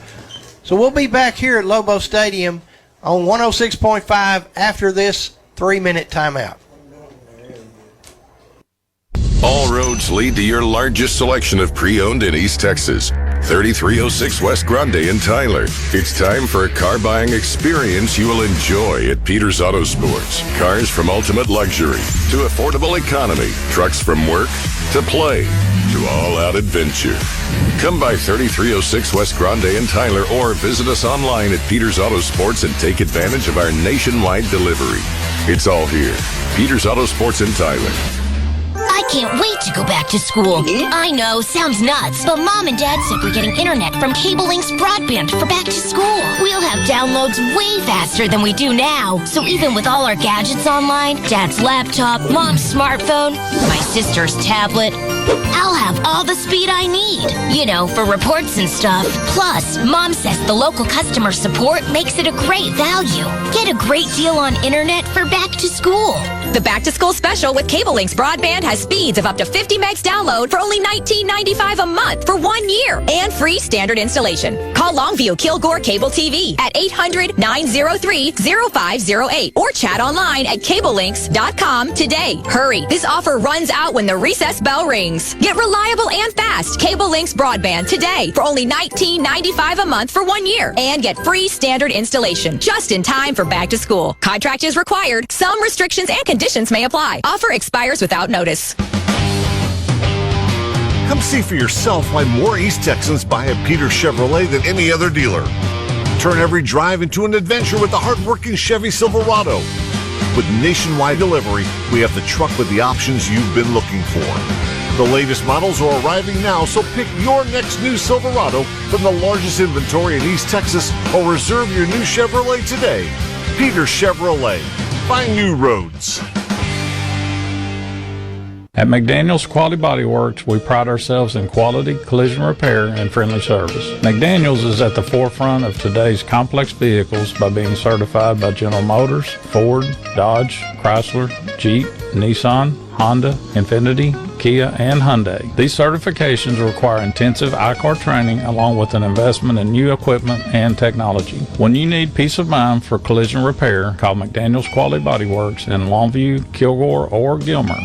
M: So we'll be back here at Lobo Stadium on 106.5 after this 3-minute timeout.
B: All roads lead to your largest selection of pre-owned in East Texas. 3306 West Grande in Tyler. It's time for a car buying experience you will enjoy at Peters Auto Sports. Cars from ultimate luxury to affordable economy. Trucks from work to play to all-out adventure. Come by 3306 West Grande in Tyler or visit us online at Peters Auto Sports and take advantage of our nationwide delivery. It's all here. Peters Auto Sports in Tyler.
G: I can't wait to go back to school. I know, sounds nuts, but Mom and Dad said we're getting internet from Cable Link's broadband for back to school. We'll have downloads way faster than we do now. So even with all our gadgets online, Dad's laptop, Mom's smartphone, my sister's tablet, I'll have all the speed I need, for reports and stuff. Plus, Mom says the local customer support makes it a great value. Get a great deal on internet for back to school.
I: The back to school special with Cable Link's broadband has speeds of up to 50 megs download for only $19.95 a month for 1 year and free standard installation. Call Longview Kilgore Cable TV at 800-903-0508 or chat online at cablelinks.com today. Hurry, this offer runs out when the recess bell rings. Get reliable and fast Cable Links broadband today for only $19.95 a month for 1 year and get free standard installation just in time for back to school. Contract is required. Some restrictions and conditions may apply. Offer expires without notice.
W: Come see for yourself why more East Texans buy a Peters Chevrolet than any other dealer. Turn every drive into an adventure with the hardworking Chevy Silverado. With nationwide delivery, we have the truck with the options you've been looking for. The latest models are arriving now, so pick your next new Silverado from the largest inventory in East Texas or reserve your new Chevrolet today. Peters Chevrolet. Find new roads.
F: At McDaniel's Quality Body Works, we pride ourselves in quality, collision repair, and friendly service. McDaniel's is at the forefront of today's complex vehicles by being certified by General Motors, Ford, Dodge, Chrysler, Jeep, Nissan, Honda, Infiniti, Kia, and Hyundai. These certifications require intensive I-CAR training along with an investment in new equipment and technology. When you need peace of mind for collision repair, call McDaniel's Quality Body Works in Longview, Kilgore, or Gilmer.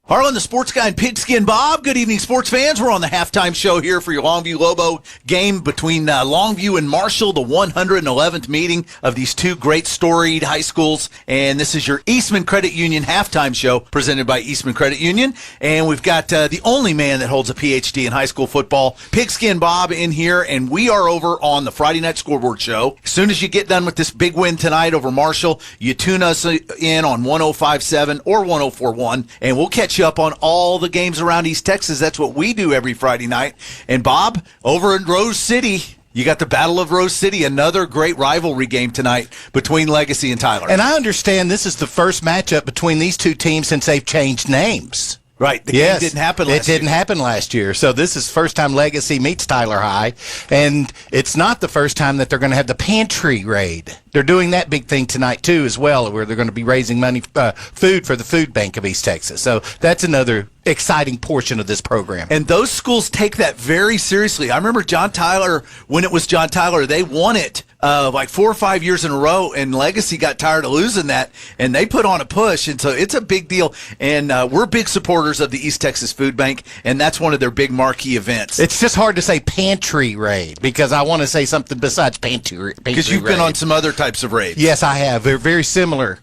K: Harlan, the sports guy, and Pigskin Bob. Good evening, sports fans. We're on the halftime show here for your Longview Lobo game between Longview and Marshall, the 111th meeting of these two great storied high schools. And this is your Eastman Credit Union halftime show presented by Eastman Credit Union. And we've got the only man that holds a PhD in high school football, Pigskin Bob, in here. And we are over on the Friday Night Scoreboard Show. As soon as you get done with this big win tonight over Marshall, you tune us in on 105.7 or 104.1, and we'll catch
H: you up on all the games around East Texas. That's what we do every Friday night. And Bob, over in Rose City, you got the Battle of Rose City, another great rivalry game tonight between Legacy and Tyler.
P: And I understand this is the first matchup between these two teams since they've changed names.
H: Right. The game didn't happen last year.
P: It didn't happen last year. So this is first time Legacy meets Tyler High. And it's not the first time that they're going to have the pantry raid. They're doing that big thing tonight, too, as well, where they're going to be raising money, food for the Food Bank of East Texas. So that's another exciting portion of this program.
H: And those schools take that very seriously. I remember John Tyler, when it was John Tyler, they won it like 4 or 5 years in a row, and Legacy got tired of losing that, and they put on a push. And so it's a big deal. And we're big supporters of the East Texas Food Bank, and that's one of their big marquee events.
P: It's just hard to say pantry raid because I want to say something besides pantry.
H: Because you've been on some other types of raids.
P: Yes, I have. They're very similar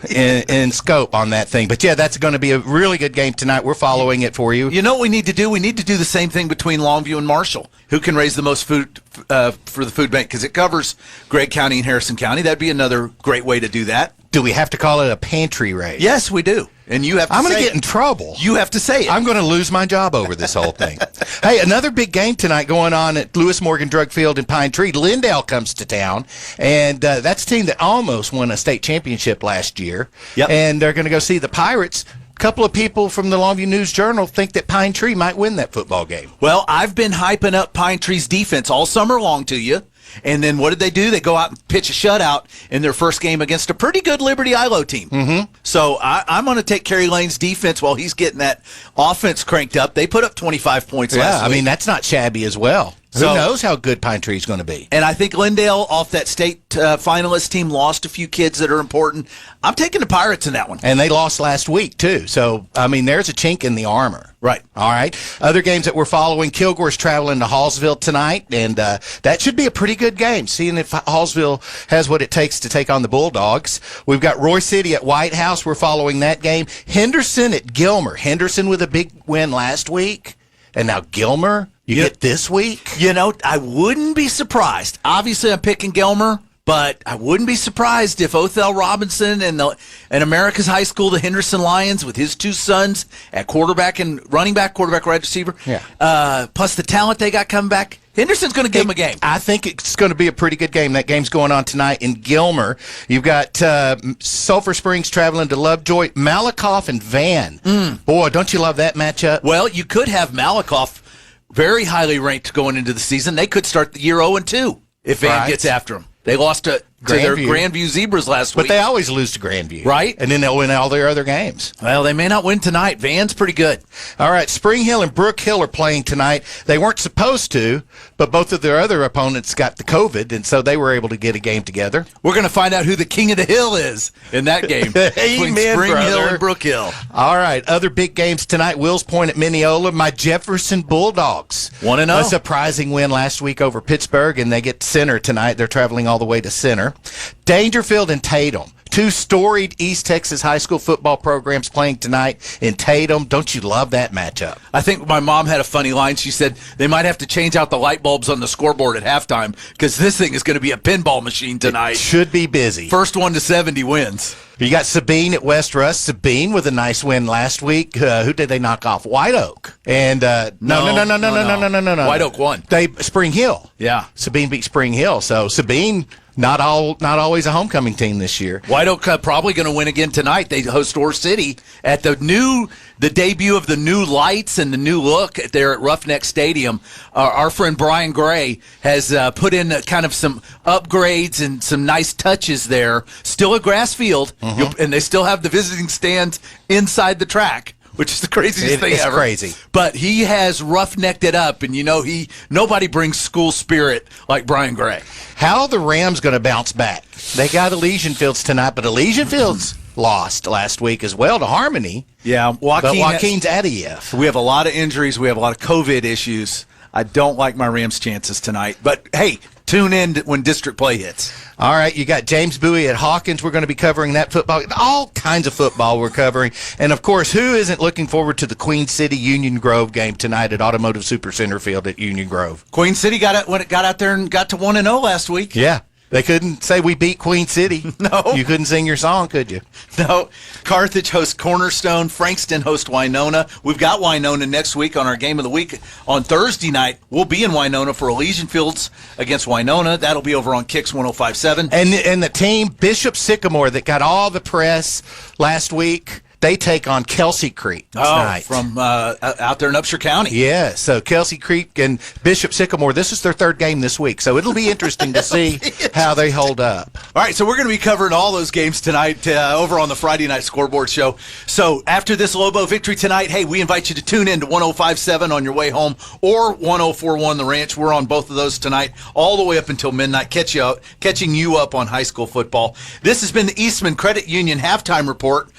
P: in scope on that thing. But, yeah, that's going to be a really good game tonight. We're following it for you.
H: You know what we need to do? We need to do the same thing between Longview and Marshall. Who can raise the most food for the food bank? Because it covers Gregg County and Harrison County. That'd be another great way to do that.
P: Do we have to call it a pantry raid?
H: Yes, we do. And you have to
P: I'm going to get in trouble.
H: You have to say it.
P: I'm going to lose my job over this whole thing. Hey, another big game tonight going on at Lewis Morgan Drug Field in Pine Tree. Lindale comes to town, and that's a team that almost won a state championship last year.
H: Yep.
P: And they're going to go see the Pirates. A couple of people from the Longview News-Journal think that Pine Tree might win that football game.
H: Well, I've been hyping up Pine Tree's defense all summer long to you. And then what did they do? They go out and pitch a shutout in their first game against a pretty good Liberty ILO team.
P: Mm-hmm.
H: So I'm going to take Kerry Lane's defense while he's getting that offense cranked up. They put up 25 points last week.
P: I mean, that's not shabby as well. Who knows how good Pine Tree's going to be?
H: And I think Lindale, off that state finalist team, lost a few kids that are important. I'm taking the Pirates in that one.
P: And they lost last week, too. So, I mean, there's a chink in the armor.
H: Right.
P: All right. Other games that we're following, Kilgore's traveling to Hallsville tonight, and that should be a pretty good game, seeing if Hallsville has what it takes to take on the Bulldogs. We've got Roy City at White House. We're following that game. Henderson at Gilmer. Henderson with a big win last week, and now Gilmer. You get this week?
H: You know, I wouldn't be surprised. Obviously, I'm picking Gilmer, but I wouldn't be surprised if Othell Robinson and America's High School, the Henderson Lions, with his two sons at quarterback and running back, quarterback, wide receiver, plus the talent they got coming back, Henderson's going to give them a game.
P: I think it's going to be a pretty good game. That game's going on tonight in Gilmer. You've got Sulphur Springs traveling to Lovejoy, Malakoff and Van. Boy, don't you love that matchup?
H: Well, you could have Malakoff very highly ranked going into the season. They could start the year 0-2 if Van gets after them. They lost to their Grandview Zebras last week.
P: But they always lose to Grandview.
H: Right.
P: And then they'll win all their other games.
H: Well, they may not win tonight. Van's pretty good.
P: All right, Spring Hill and Brook Hill are playing tonight. They weren't supposed to, but both of their other opponents got the COVID, and so they were able to get a game together.
H: We're going to find out who the king of the hill is in that game between Spring Hill and Brook Hill.
P: All right, other big games tonight, Wills Point at Mineola. My Jefferson Bulldogs.
H: 1-0.
P: A surprising win last week over Pittsburgh, and they get Center tonight. They're traveling all the way to Center. Dangerfield and Tatum. Two storied East Texas high school football programs playing tonight in Tatum. Don't you love that matchup?
H: I think my mom had a funny line. She said they might have to change out the light bulbs on the scoreboard at halftime because this thing is going to be a pinball machine tonight.
P: It should be busy.
H: First one to 70 wins.
P: You got Sabine at West Russ. Sabine with a nice win last week. Who did they knock off? White Oak. And no.
H: White Oak won.
P: Spring Hill.
H: Yeah.
P: Sabine beat Spring Hill. So Sabine not always a homecoming team this year.
H: White Oak probably going to win again tonight. They host Ore City at the debut of the new lights and the new look there at Roughneck Stadium. Our friend Brian Gray has put in kind of some upgrades and some nice touches there. Still a grass field, and they still have the visiting stands inside the track, which is the craziest thing ever.
P: It's crazy.
H: But he has roughnecked it up, and nobody brings school spirit like Brian Gray.
P: How are the Rams going to bounce back? They got Elysian Fields tonight, but Elysian Fields lost last week as well to Harmony.
H: Yeah,
P: Joaquin's at EF.
H: We have a lot of injuries. We have a lot of COVID issues. I don't like my Rams' chances tonight. But, hey, tune in when district play hits.
P: All right, you got James Bowie at Hawkins. We're going to be covering that football. All kinds of football we're covering. And, of course, who isn't looking forward to the Queen City Union Grove game tonight at Automotive Super Center Field at Union Grove?
H: Queen City got out there and got to 1-0 last week.
P: Yeah. They couldn't say we beat Queen City.
H: No.
P: You couldn't sing your song, could you?
H: No. Carthage hosts Cornerstone. Frankston hosts Winona. We've got Winona next week on our Game of the Week. On Thursday night, we'll be in Winona for Elysian Fields against Winona. That'll be over on Kicks 105.7.
P: And the team, Bishop Sycamore, that got all the press last week, they take on Kelsey Creek tonight.
H: From out there in Upshur County.
P: Yeah, so Kelsey Creek and Bishop Sycamore, this is their third game this week, so it'll be interesting to see how they hold up.
H: All right, so we're going to be covering all those games tonight over on the Friday Night Scoreboard Show. So after this Lobo victory tonight, hey, we invite you to tune in to 105.7 on your way home or 104.1 The Ranch. We're on both of those tonight all the way up until midnight, catching you up on high school football. This has been the Eastman Credit Union Halftime Report,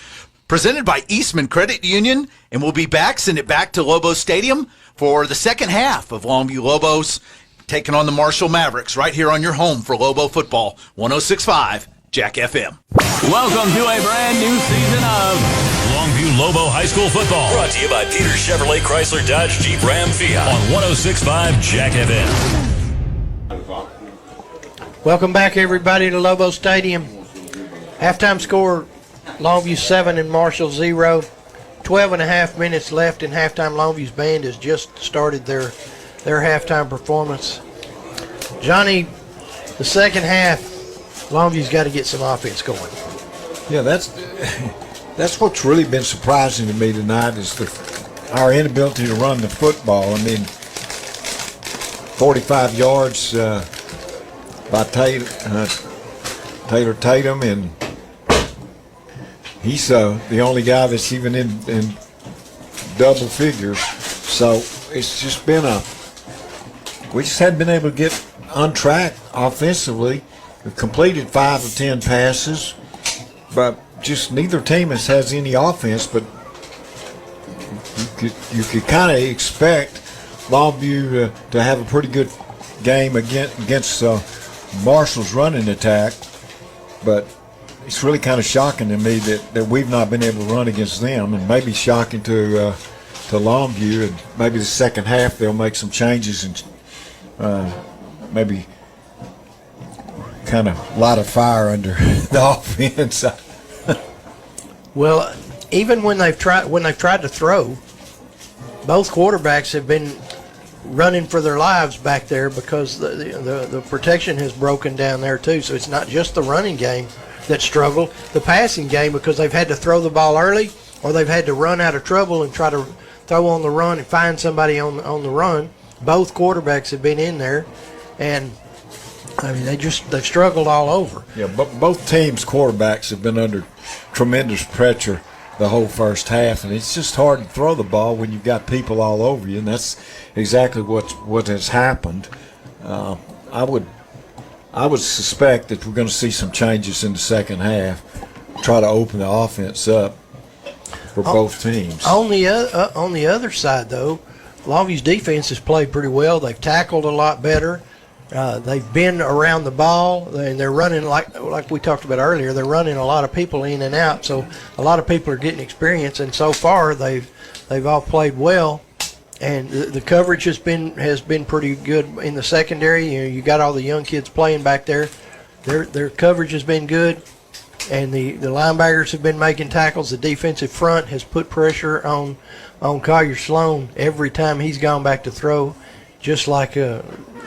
H: presented by Eastman Credit Union, and we'll be back, send it back to Lobo Stadium for the second half of Longview Lobos taking on the Marshall Mavericks right here on your home for Lobo football, 106.5 Jack FM.
V: Welcome to a brand new season of Longview Lobo High School football. Brought to you by Peter Chevrolet Chrysler Dodge Jeep Ram Fiat on 106.5 Jack FM.
M: Welcome back, everybody, to Lobo Stadium. Halftime score, Longview 7 and Marshall 0. 12 and a half minutes left in halftime. Longview's band has just started their halftime performance. Johnny, the second half, Longview's got to get some offense going.
O: Yeah, that's what's really been surprising to me tonight is our inability to run the football. I mean, 45 yards by Taylor Tatum, and he's the only guy that's even in double figures. So it's just been we just hadn't been able to get on track offensively. We've completed 5 of 10 passes, but just neither team has any offense. But you could kind of expect Longview to have a pretty good game against Marshall's running attack, but it's really kind of shocking to me that we've not been able to run against them, and maybe shocking to Longview. And maybe the second half they'll make some changes and maybe kind of light a fire under the offense.
M: Well, even when they've tried to throw, both quarterbacks have been running for their lives back there because the protection has broken down there too. So it's not just the running game that struggled, the passing game, because they've had to throw the ball early or they've had to run out of trouble and try to throw on the run and find somebody on the run. Both quarterbacks have been in there, and I mean they've struggled all over.
O: Yeah, but both teams' quarterbacks have been under tremendous pressure the whole first half, and it's just hard to throw the ball when you've got people all over you, and that's exactly what has happened. I would suspect that we're going to see some changes in the second half, try to open the offense up for both teams.
M: On the other side, though, Longview's defense has played pretty well. They've tackled a lot better. They've been around the ball, and they're running like we talked about earlier. They're running a lot of people in and out, so a lot of people are getting experience. And so far, they've all played well. And the coverage has been pretty good in the secondary. You got all the young kids playing back there. Their coverage has been good, and the linebackers have been making tackles. The defensive front has put pressure on Collier Sloan every time he's gone back to throw, just like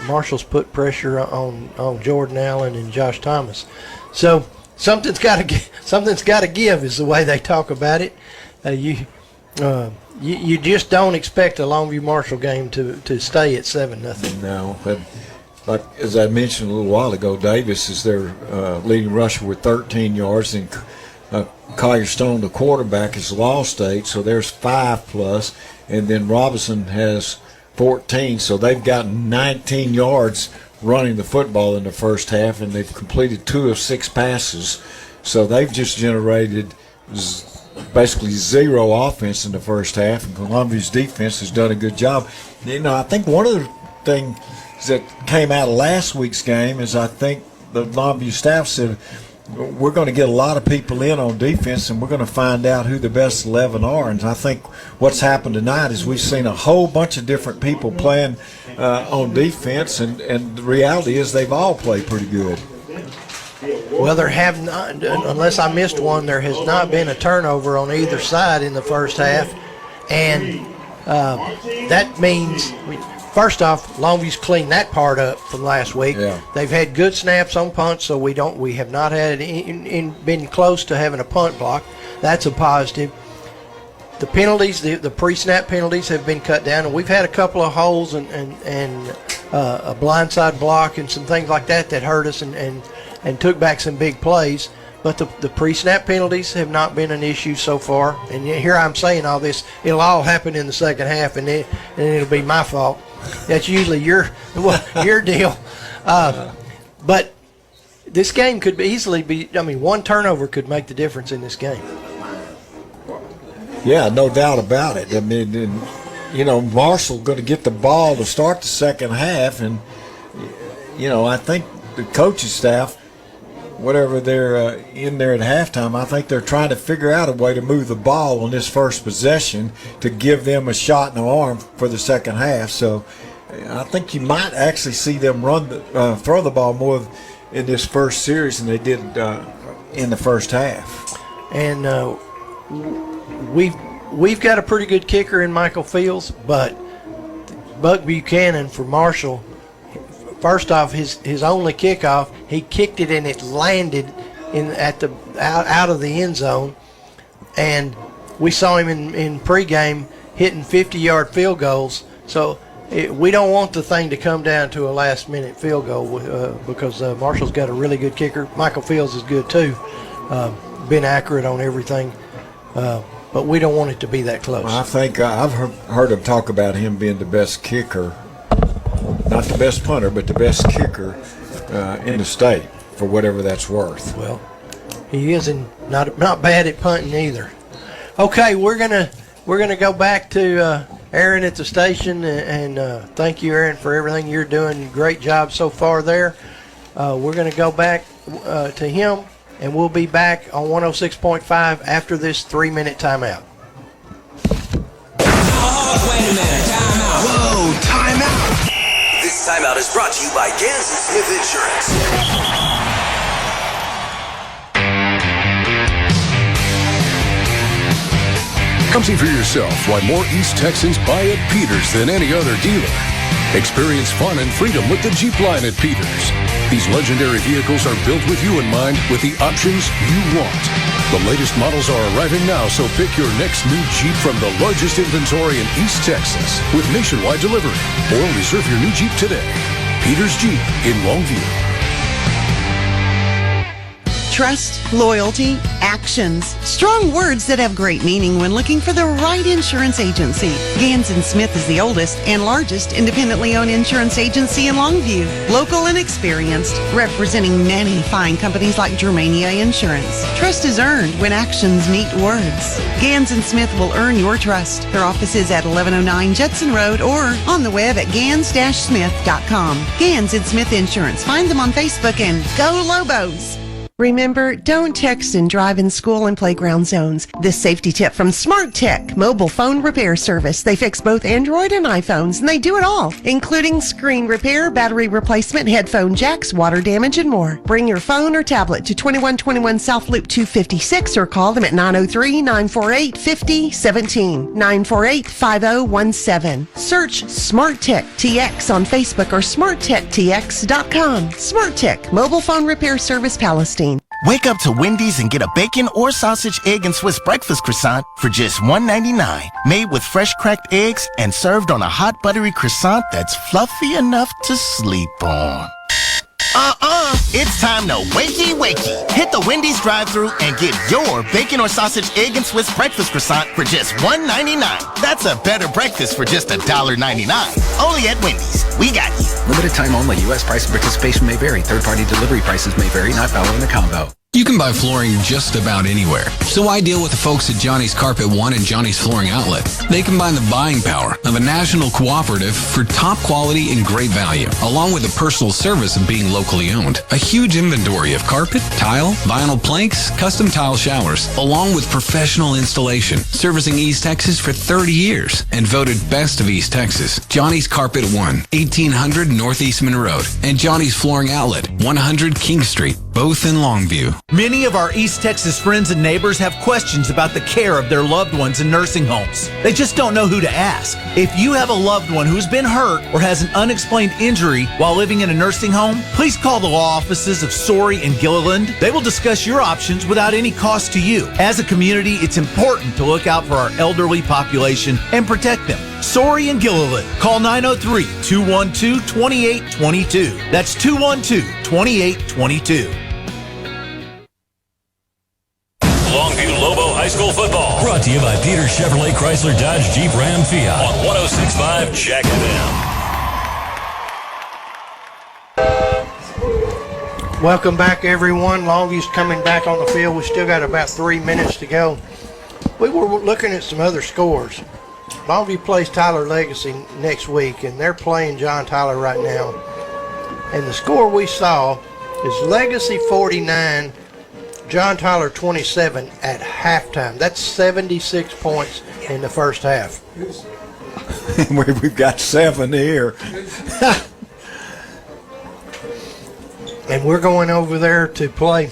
M: Marshall's put pressure on Jordan Allen and Josh Thomas. So something's got to give is the way they talk about it. You just don't expect a Longview Marshall game to stay at 7-0.
O: No, but like as I mentioned a little while ago, Davis is their leading rusher with 13 yards, and Collier Stone, the quarterback, is Law State, so there's 5+, and then Robinson has 14, so they've gotten 19 yards running the football in the first half, and they've completed 2 of 6 passes, so they've just generated basically 0 offense in the first half, and Columbia's defense has done a good job. I think one of the things that came out of last week's game is I think the Longview staff said we're going to get a lot of people in on defense, and we're going to find out who the best 11 are. And I think what's happened tonight is we've seen a whole bunch of different people playing on defense, and the reality is they've all played pretty good.
M: Well, there have not, unless I missed one, there has not been a turnover on either side in the first half. And that means, first off, Longview's cleaned that part up from last week.
O: Yeah.
M: They've had good snaps on punts, so we have not had been close to having a punt block. That's a positive. The penalties, the pre-snap penalties have been cut down, and we've had a couple of holes and a blindside block and some things like that hurt us and took back some big plays. But the pre-snap penalties have not been an issue so far. And here I'm saying all this, it'll all happen in the second half, and it'll be my fault. That's usually your deal. But this game could easily be, one turnover could make the difference in this game.
O: Yeah, no doubt about it. I mean, Marshall going to get the ball to start the second half, and I think the coaching staff, whatever they're in there at halftime, I think they're trying to figure out a way to move the ball on this first possession to give them a shot in the arm for the second half. So I think you might actually see them throw the ball more in this first series than they did in the first half.
M: And we've got a pretty good kicker in Michael Fields, but Buck Buchanan for Marshall, first off, his only kickoff, he kicked it and it landed out of the end zone, and we saw him in pregame hitting 50-yard field goals. So we don't want the thing to come down to a last-minute field goal because Marshall's got a really good kicker. Michael Fields is good too, been accurate on everything. But we don't want it to be that close.
O: Well, I think I've heard him talk about him being the best kicker, not the best punter, but the best kicker in the state, for whatever that's worth.
M: Well, he is not bad at punting either. Okay, we're gonna go back to Aaron at the station, and thank you, Aaron, for everything you're doing. Great job so far there. We're gonna go back to him. And we'll be back on 106.5 after this 3-minute timeout.
E: Oh, wait a minute. Timeout. Whoa, timeout. This timeout is brought to you by Gans & Smith Insurance.
X: Come see for yourself why more East Texans buy at Peters than any other dealer. Experience fun and freedom with the Jeep line at Peters. These legendary vehicles are built with you in mind, with the options you want. The latest models are arriving now, so pick your next new Jeep from the largest inventory in East Texas with nationwide delivery. Or reserve your new Jeep today. Peters Jeep in Longview.
A: Trust, loyalty, actions. Strong words that have great meaning when looking for the right insurance agency. Gans & Smith is the oldest and largest independently owned insurance agency in Longview. Local and experienced, representing many fine companies like Germania Insurance. Trust is earned when actions meet words. Gans & Smith will earn your trust. Their office is at 1109 Judson Road or on the web at gans-smith.com. Gans & Smith Insurance. Find them on Facebook and go Lobos. Remember, don't text and drive in school and playground zones. This safety tip from Smart Tech, mobile phone repair service. They fix both Android and iPhones, and they do it all, including screen repair, battery replacement, headphone jacks, water damage, and more. Bring your phone or tablet to 2121 South Loop 256 or call them at 903-948-5017, 948-5017. Search Smart Tech TX on Facebook or smarttech.tx.com. Smart Tech, mobile phone repair service, Palestine.
Q: Wake up to Wendy's and get a bacon or sausage, egg, and Swiss breakfast croissant for just $1.99. Made with fresh cracked eggs and served on a hot buttery croissant that's fluffy enough to sleep on. It's time to wakey. Hit the Wendy's drive-thru and get your bacon or sausage, egg, and Swiss breakfast croissant for just $1.99. That's a better breakfast for just $1.99. Only at Wendy's. We got you.
R: Limited time only. U.S. price and participation may vary. Third-party delivery prices may vary. Not following the combo.
S: You can buy flooring just about anywhere. So why deal with the folks at Johnny's Carpet One and Johnny's Flooring Outlet? They combine the buying power of a national cooperative for top quality and great value, along with the personal service of being locally owned. A huge inventory of carpet, tile, vinyl planks, custom tile showers, along with professional installation, servicing East Texas for 30 years and voted best of East Texas. Johnny's Carpet One, 1800 North Eastman Road, and Johnny's Flooring Outlet, 100 King Street. both in Longview.
K: Many of our East Texas friends and neighbors have questions about the care of their loved ones in nursing homes. They just don't know who to ask. If you have a loved one who's been hurt or has an unexplained injury while living in a nursing home, please call the law offices of Story and Gilliland. They will discuss your options without any cost to you. As a community, it's important to look out for our elderly population and protect them. Story and Gilliland. Call 903-212-2822. That's 212-2822.
V: Longview Lobo High School football. Brought to you by Peter Chevrolet Chrysler Dodge Jeep Ram Fiat on 106.5 Jack FM.
M: Welcome back, everyone. Longview's coming back on the field. We still got about 3 minutes to go. We were looking at some other scores. Longview plays Tyler Legacy next week, and they're playing John Tyler right now. And the score we saw is Legacy 49, John Tyler 27 at halftime. That's 76 points in the first half.
O: We've got 7 here.
M: And we're going over there to play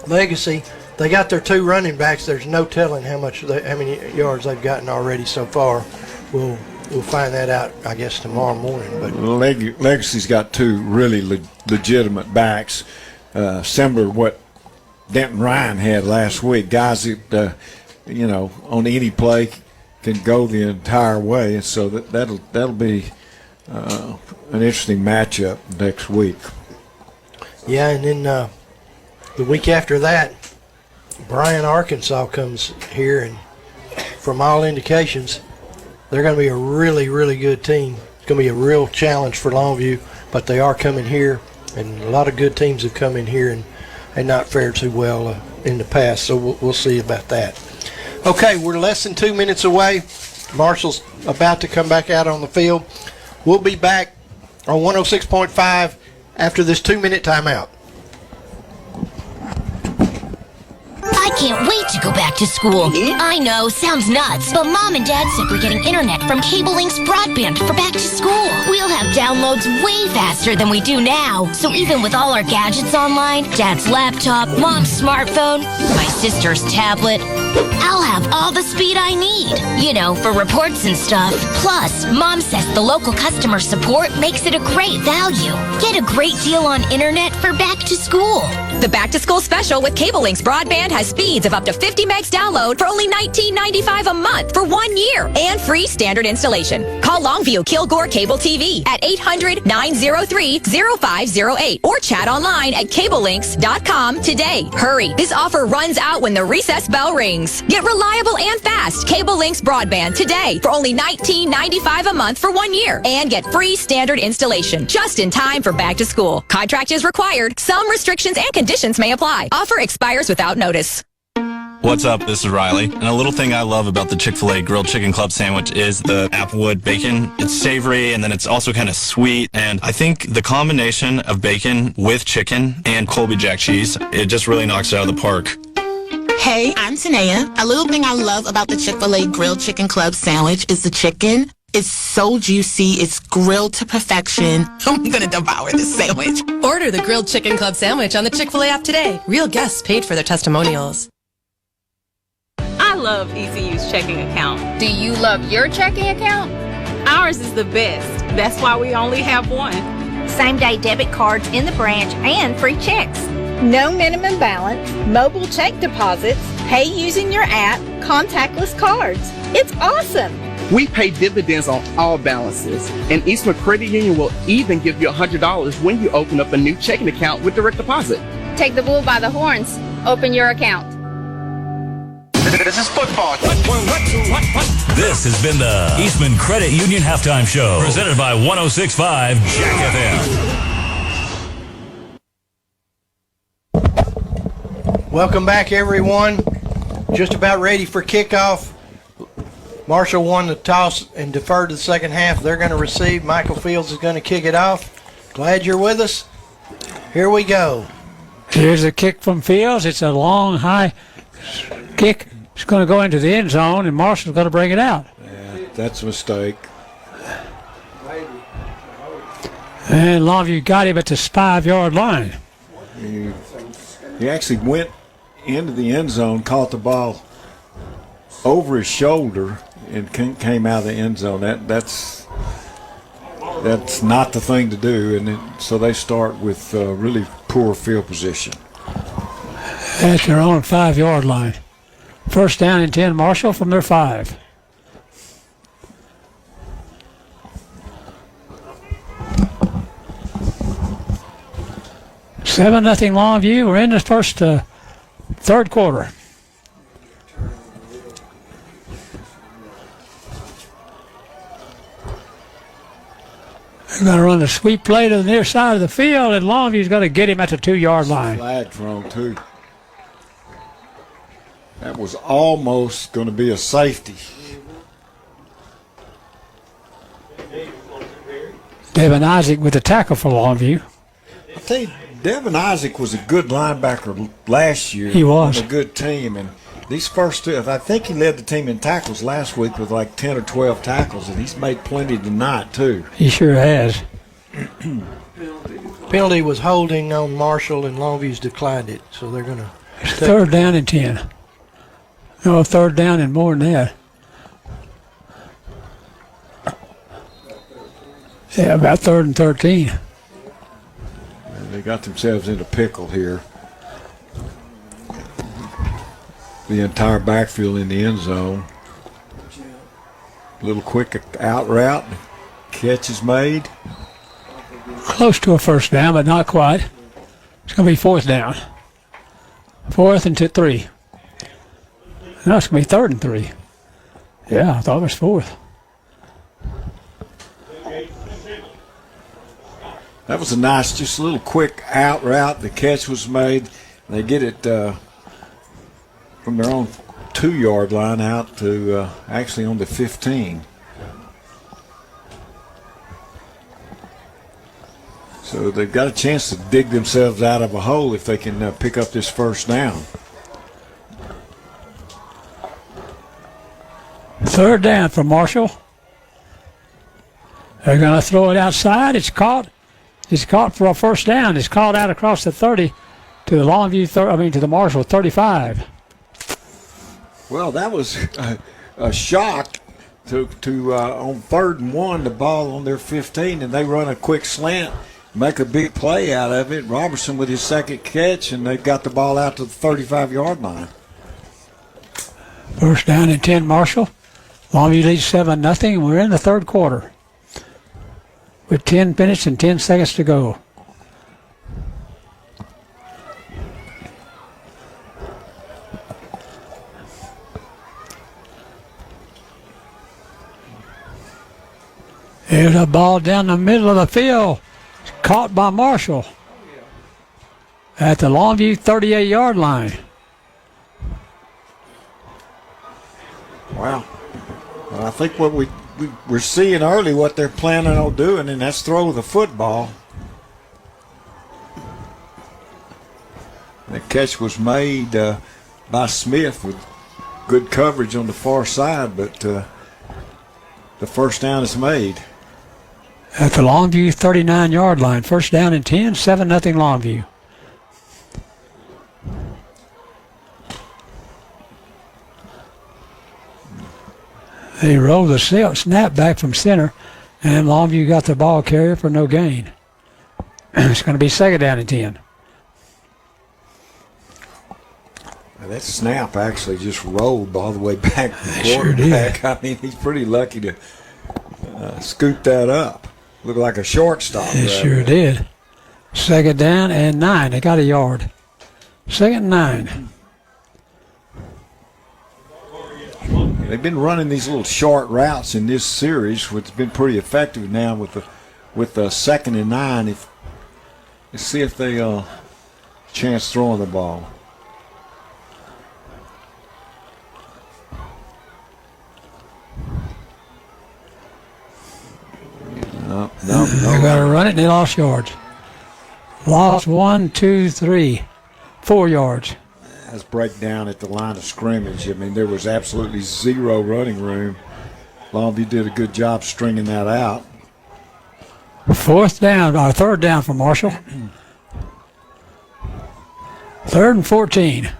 M: Legacy. They got their 2 running backs. There's no telling how many yards they've gotten already so far. We'll find that out, I guess, tomorrow morning. But
O: Legacy's got 2 really legitimate backs, similar to what Denton Ryan had last week. Guys that on any play can go the entire way, and so that'll be an interesting matchup next week.
M: Yeah, and then the week after that, Bryan, Arkansas comes here, and from all indications, they're going to be a really, really good team. It's going to be a real challenge for Longview, but they are coming here, and a lot of good teams have come in here and not fared too well in the past, so we'll see about that. Okay, we're less than 2 minutes away. Marshall's about to come back out on the field. We'll be back on 106.5 after this 2-minute timeout.
G: I can't wait to go back to school. I know, sounds nuts, but Mom and Dad said we're getting internet from Cable Link's broadband for back to school. We'll have downloads way faster than we do now. So even with all our gadgets online, Dad's laptop, Mom's smartphone, my sister's tablet, I'll have all the speed I need, for reports and stuff. Plus, Mom says the local customer support makes it a great value. Get a great deal on internet for back to school.
I: The back to school special with Cable Link's broadband has speeds of up to 50 megs download for only $19.95 a month for 1 year and free standard installation. Call Longview Kilgore Cable TV at 800-903-0508 or chat online at cablelinks.com today. Hurry, this offer runs out when the recess bell rings. Get reliable and fast Cable Links broadband today for only $19.95 a month for 1 year and get free standard installation just in time for back to school. Contract is required. Some restrictions and conditions may apply. Offer expires without notice.
C: What's up? This is Riley. And a little thing I love about the Chick-fil-A Grilled Chicken Club sandwich is the applewood bacon. It's savory, and then it's also kind of sweet. And I think the combination of bacon with chicken and Colby Jack cheese, it just really knocks it out of the park.
J: Hey, I'm Tanea. A little thing I love about the Chick-fil-A Grilled Chicken Club sandwich is the chicken. It's so juicy. It's grilled to perfection. I'm going to devour this sandwich.
T: Order the Grilled Chicken Club sandwich on the Chick-fil-A app today. Real guests paid for their testimonials.
D: I love ECU's checking account. Do you love your checking account? Ours is the best. That's why we only have one.
L: Same-day debit cards in the branch and free checks.
N: No minimum balance, mobile check deposits, pay using your app, contactless cards. It's awesome.
Y: We pay dividends on all balances, and Eastman Credit Union will even give you $100 when you open up a new checking account with direct deposit.
D: Take the bull by the horns. Open your account.
E: This is football.
V: This has been the Eastman Credit Union Halftime Show, presented by 106.5 Jack
M: FM. Welcome back, everyone. Just about ready for kickoff. Marshall won the toss and deferred to the second half. They're going to receive. Michael Fields is going to kick it off. Glad you're with us. Here we go.
Z: Here's a kick from Fields. It's a long, high kick. It's going to go into the end zone, and Marshall's going to bring it out.
O: Yeah, that's a mistake.
Z: And Longview got him at the 5-yard line.
O: He actually went into the end zone, caught the ball over his shoulder, and came out of the end zone. That's not the thing to do, and so they start with really poor field position.
Z: At their own 5-yard line. First down and 10, Marshall from their 5. Seven nothing Longview. We're in the first third quarter. They're going to run the sweep play to the near side of the field, and Longview's going to get him at the 2-yard line.
O: Flag thrown too. That was almost going to be a safety.
Z: Devin Isaac with the tackle for Longview.
O: I tell you, Devin Isaac was a good linebacker last year.
Z: He was.
O: On a good team. And these first two, I think he led the team in tackles last week with like 10 or 12 tackles, and he's made plenty tonight, too.
Z: He sure has.
M: Penalty was holding on Marshall, and Longview's declined it, so they're going to.
Z: Third down and 10. No, third down and more than that. Yeah, about 3rd and 13.
O: They got themselves in a pickle here. The entire backfield in the end zone. A little quick out route. Catch is made.
Z: Close to a first down, but not quite. It's going to be 4th down. 4th and 3. No, it's going to be 3rd and 3. Yeah, I thought it was 4th.
O: That was a nice, just a little quick out route. The catch was made. They get it from their own 2-yard line out to actually on the 15. So they've got a chance to dig themselves out of a hole if they can pick up this first down.
Z: 3rd down for Marshall. They're going to throw it outside. It's caught. It's caught for a first down. It's called out across the 30 to the Longview, to the Marshall 35.
O: Well, that was a shock to on 3rd and 1, the ball on their 15, and they run a quick slant, make a big play out of it. Robertson with his second catch, and they got the ball out to the 35-yard line.
Z: First down and 10, Marshall. Longview leads 7-0, and we're in the third quarter with 10 minutes and 10 seconds to go. Here's a ball down the middle of the field. It's caught by Marshall at the Longview 38-yard line.
O: Wow. Well, I think what we're seeing early what they're planning on doing, and that's throw the football. The catch was made by Smith with good coverage on the far side, but the first down is made.
Z: At the Longview 39-yard line. First down and 10, 7-0 Longview. They rolled the snap back from center, and Longview got the ball carrier for no gain. It's going to be 2nd down and 10.
O: Now that snap actually just rolled all the way back to the
Z: Sure
O: quarterback.
Z: did.
O: I mean, he's pretty lucky to scoop that up. Looked like a shortstop.
Z: It sure did. 2nd down and 9. They got a yard. 2nd and 9.
O: They've been running these little short routes in this series, which has been pretty effective now with the 2nd and 9. Let's see if they chance throwing the ball. No.
Z: They got to run it, and they lost yards. Lost 1, 2, 3, 4 yards.
O: That's breakdown at the line of scrimmage. I mean, there was absolutely zero running room. Longview did a good job stringing that out.
Z: 4th down, or 3rd down for Marshall. 3rd and 14.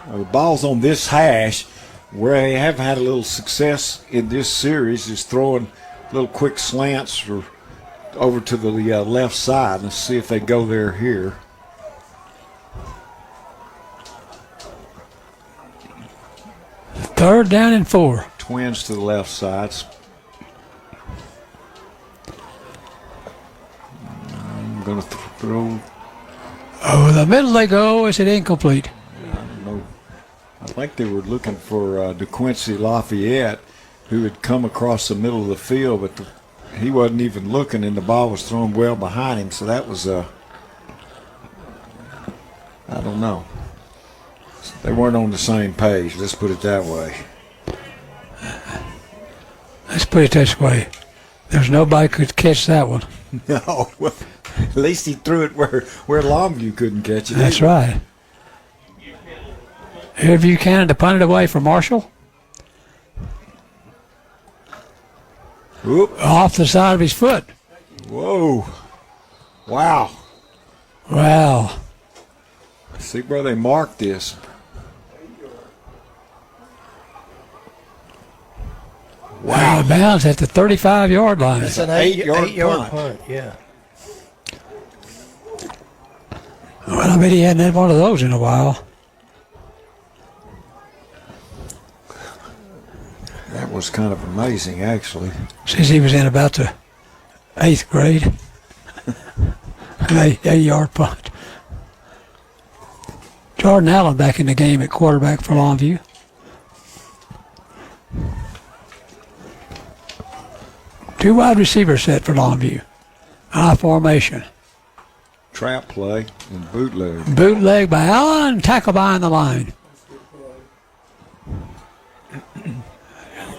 O: The ball's on this hash. Where they have had a little success in this series is throwing little quick slants over to the left side. Let's see if they go there here.
Z: Third down and 4.
O: Twins to the left sides. I'm going to throw.
Z: Over the middle they go. Is it incomplete?
O: I think they were looking for DeQuincy Lafayette, who had come across the middle of the field, but he wasn't even looking, and the ball was thrown well behind him. So that was I don't know. They weren't on the same page. Let's put it that way.
Z: Let's put it this way. There's nobody could catch that one.
O: No. Well, at least he threw it where Longview couldn't catch it.
Z: That's right. Here Buchanan to punt it away for Marshall.
O: Oop.
Z: Off the side of his foot.
O: Whoa. Wow.
Z: Wow.
O: See where they marked this.
Z: Wow. Out of bounds at the 35-yard line.
M: It's an 8-yard punt. Yeah.
Z: Well, I bet he hadn't had one of those in a while.
O: That was kind of amazing, actually.
Z: Since he was in about the 8th grade. An 8-yard punt. Jordan Allen back in the game at quarterback for Longview. Two wide receivers set for Longview. I formation.
O: Trap play and bootleg.
Z: Bootleg by Allen, tackle behind the line.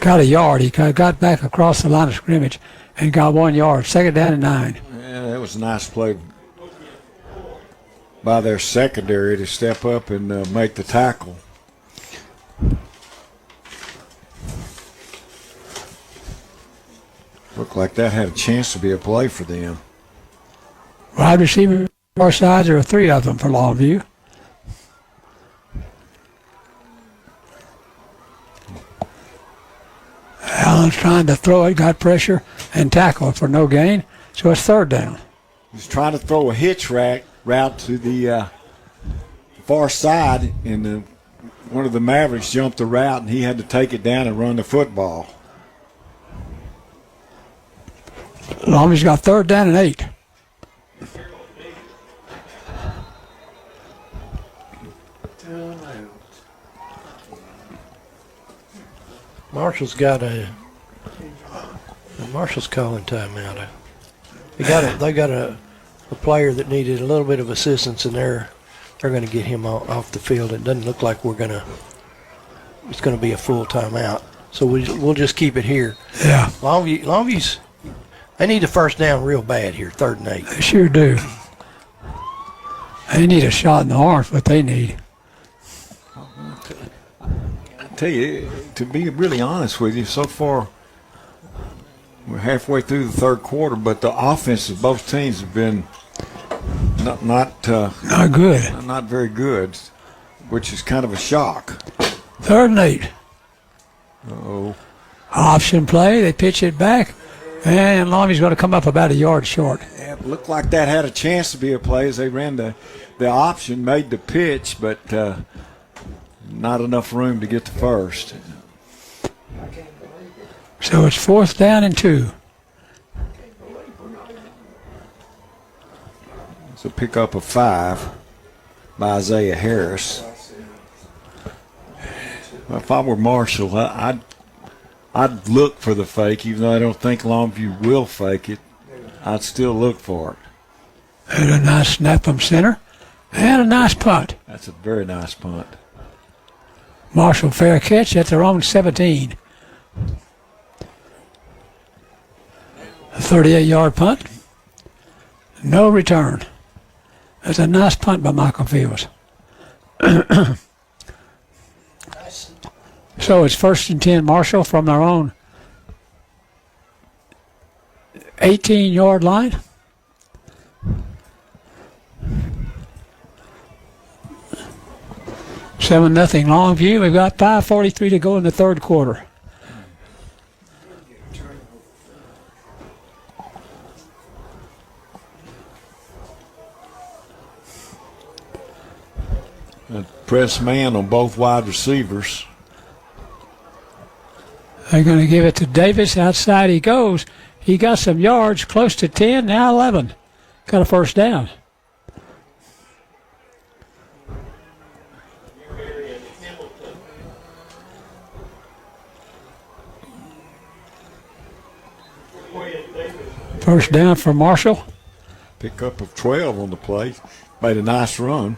Z: Got a yard. He got back across the line of scrimmage and got 1 yard. 2nd down and 9.
O: Yeah, that was a nice play by their secondary to step up and make the tackle. Looked like that had a chance to be a play for them.
Z: Wide receiver far sides, there are 3 of them for Longview. Allen's trying to throw it, got pressure, and tackle for no gain. So it's 3rd down.
O: He's trying to throw a hitch route to the far side, and one of the Mavericks jumped the route, and he had to take it down and run the football.
Z: Longview's got 3rd down and 8.
M: Marshall's calling timeout. They got a player that needed a little bit of assistance, and they're going to get him off the field. It doesn't look like it's going to be a full timeout. So we'll just keep it here.
Z: Yeah.
M: Longview's they need a 1st down real bad here, 3rd and 8.
Z: They sure do. They need a shot in the arm, what they need.
O: I tell you, to be really honest with you, so far we're halfway through the 3rd quarter, but the offense of both teams have been not
Z: good,
O: not very good, which is kind of a shock.
Z: 3rd and 8.
O: Uh-oh.
Z: Option play. They pitch it back, and Longview's going to come up about a yard short.
O: Yeah, it looked like that had a chance to be a play as they ran the option, made the pitch, but not enough room to get to first.
Z: So it's 4th down and 2.
O: It's a pickup of 5 by Isaiah Harris. If I were Marshall, I'd look for the fake, even though I don't think Longview will fake it. I'd still look for it.
Z: And a nice snap from center, and a nice punt.
O: That's a very nice punt.
Z: Marshall fair catch at their own 17. A 38-yard punt. No return. That's a nice punt by Michael Fields. So it's 1st and 10 Marshall from their own 18-yard line. 7-0 Longview. We've got 5:43 to go in the third quarter.
O: Press man on both wide receivers.
Z: They're going to give it to Davis. Outside he goes. He got some yards, close to 10, now 11. Got a first down. First down for Marshall.
O: Pickup of 12 on the play. Made a nice run.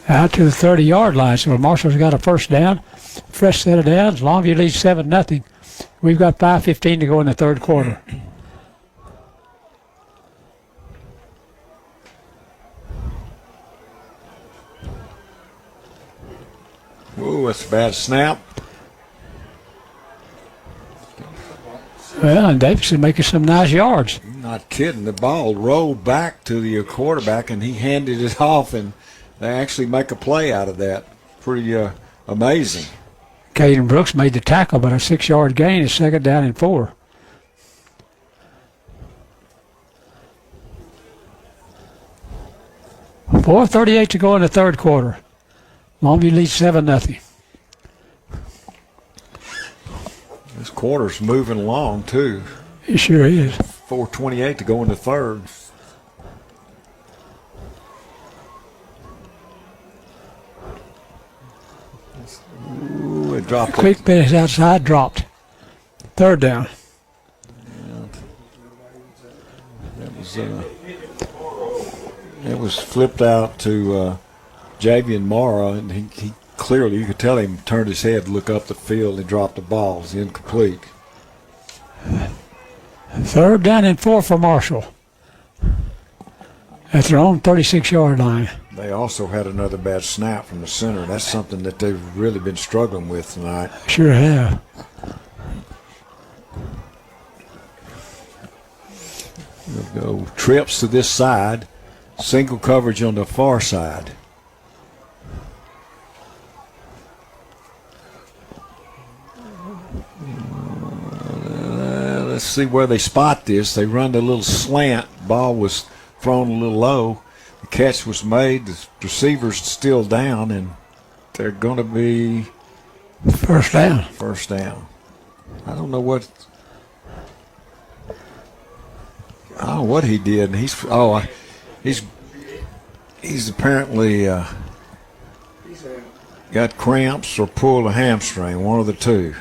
Z: Out to the 30-yard line. So Marshall's got a first down. Fresh set of downs. Longview leads 7-0. We've got 5:15 to go in the third quarter.
O: Ooh, that's a bad snap.
Z: Well, and Davis is making some nice yards.
O: You're not kidding. The ball rolled back to the quarterback, and he handed it off, and they actually make a play out of that. Pretty amazing.
Z: Caden Brooks made the tackle, but a 6-yard gain is second down and 4. $4:38 to go in the third quarter. Longview leads 7-0.
O: This quarter's moving along, too.
Z: It sure is.
O: 4:28 to go in the third. Ooh, it dropped.
Z: Quick pass outside, dropped. Third down.
O: It was flipped out to Javian Mara, and he clearly, you could tell him, turned his head to look up the field and dropped the ball. It was incomplete.
Z: Third down and 4 for Marshall. At their own 36-yard line.
O: They also had another bad snap from the center. That's something that they've really been struggling with tonight.
Z: Sure have.
O: We'll go trips to this side, single coverage on the far side. Let's see where they spot this. They run the little slant. Ball was thrown a little low. The catch was made. The receiver's still down, and they're going to be
Z: first down.
O: First down. I don't know what he did. And he's apparently got cramps or pulled a hamstring. One of the two.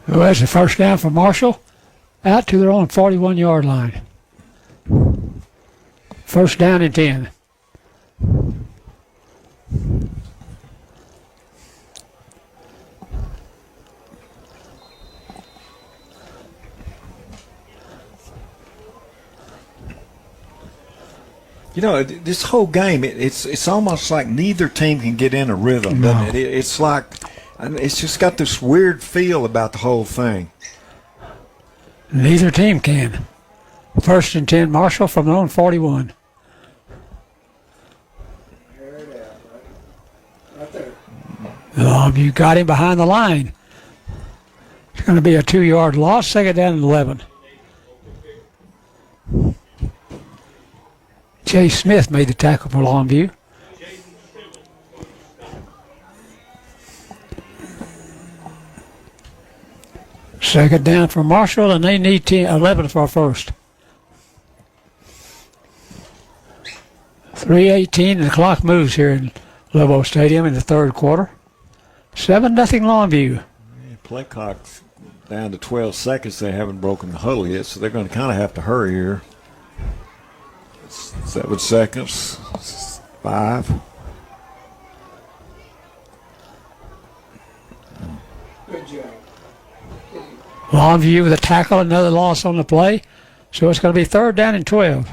Z: Well, that's a first down for Marshall. Out to their own 41-yard line. First down and 10.
O: You know, this whole game, it's almost like neither team can get in a rhythm, doesn't it? It's like, it's just got this weird feel about the whole thing.
Z: Neither team can. First and 10, Marshall from their own 41. You got him behind the line. It's going to be a 2-yard loss, second down and 11. Jay Smith made the tackle for Longview. Second down for Marshall, and they need 11 for first. 3:18, and the clock moves here in Lobo Stadium in the third quarter. 7-0 Longview.
O: Play clock's down to 12 seconds. They haven't broken the huddle yet, so they're going to kind of have to hurry here. 7 seconds. 5.
Z: Good job. Longview with a tackle, another loss on the play. So it's going to be third down and 12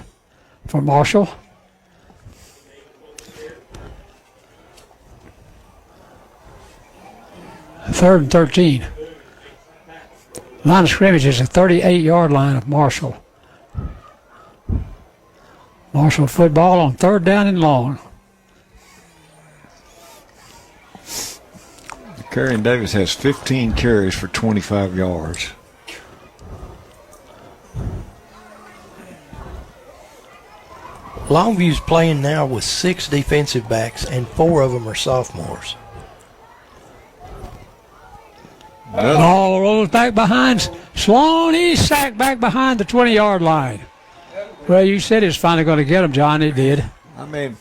Z: for Marshall. Third and 13. Line of scrimmage is the 38-yard line of Marshall. Marshall football on 3rd down and long.
O: Carrion Davis has 15 carries for 25 yards.
M: Longview's playing now with 6 defensive backs, and 4 of them are sophomores.
Z: Ball rolls back behind. Sloan, he's sacked back behind the 20-yard line. Well, you said it's finally going to get him, John. It did.
O: I mean,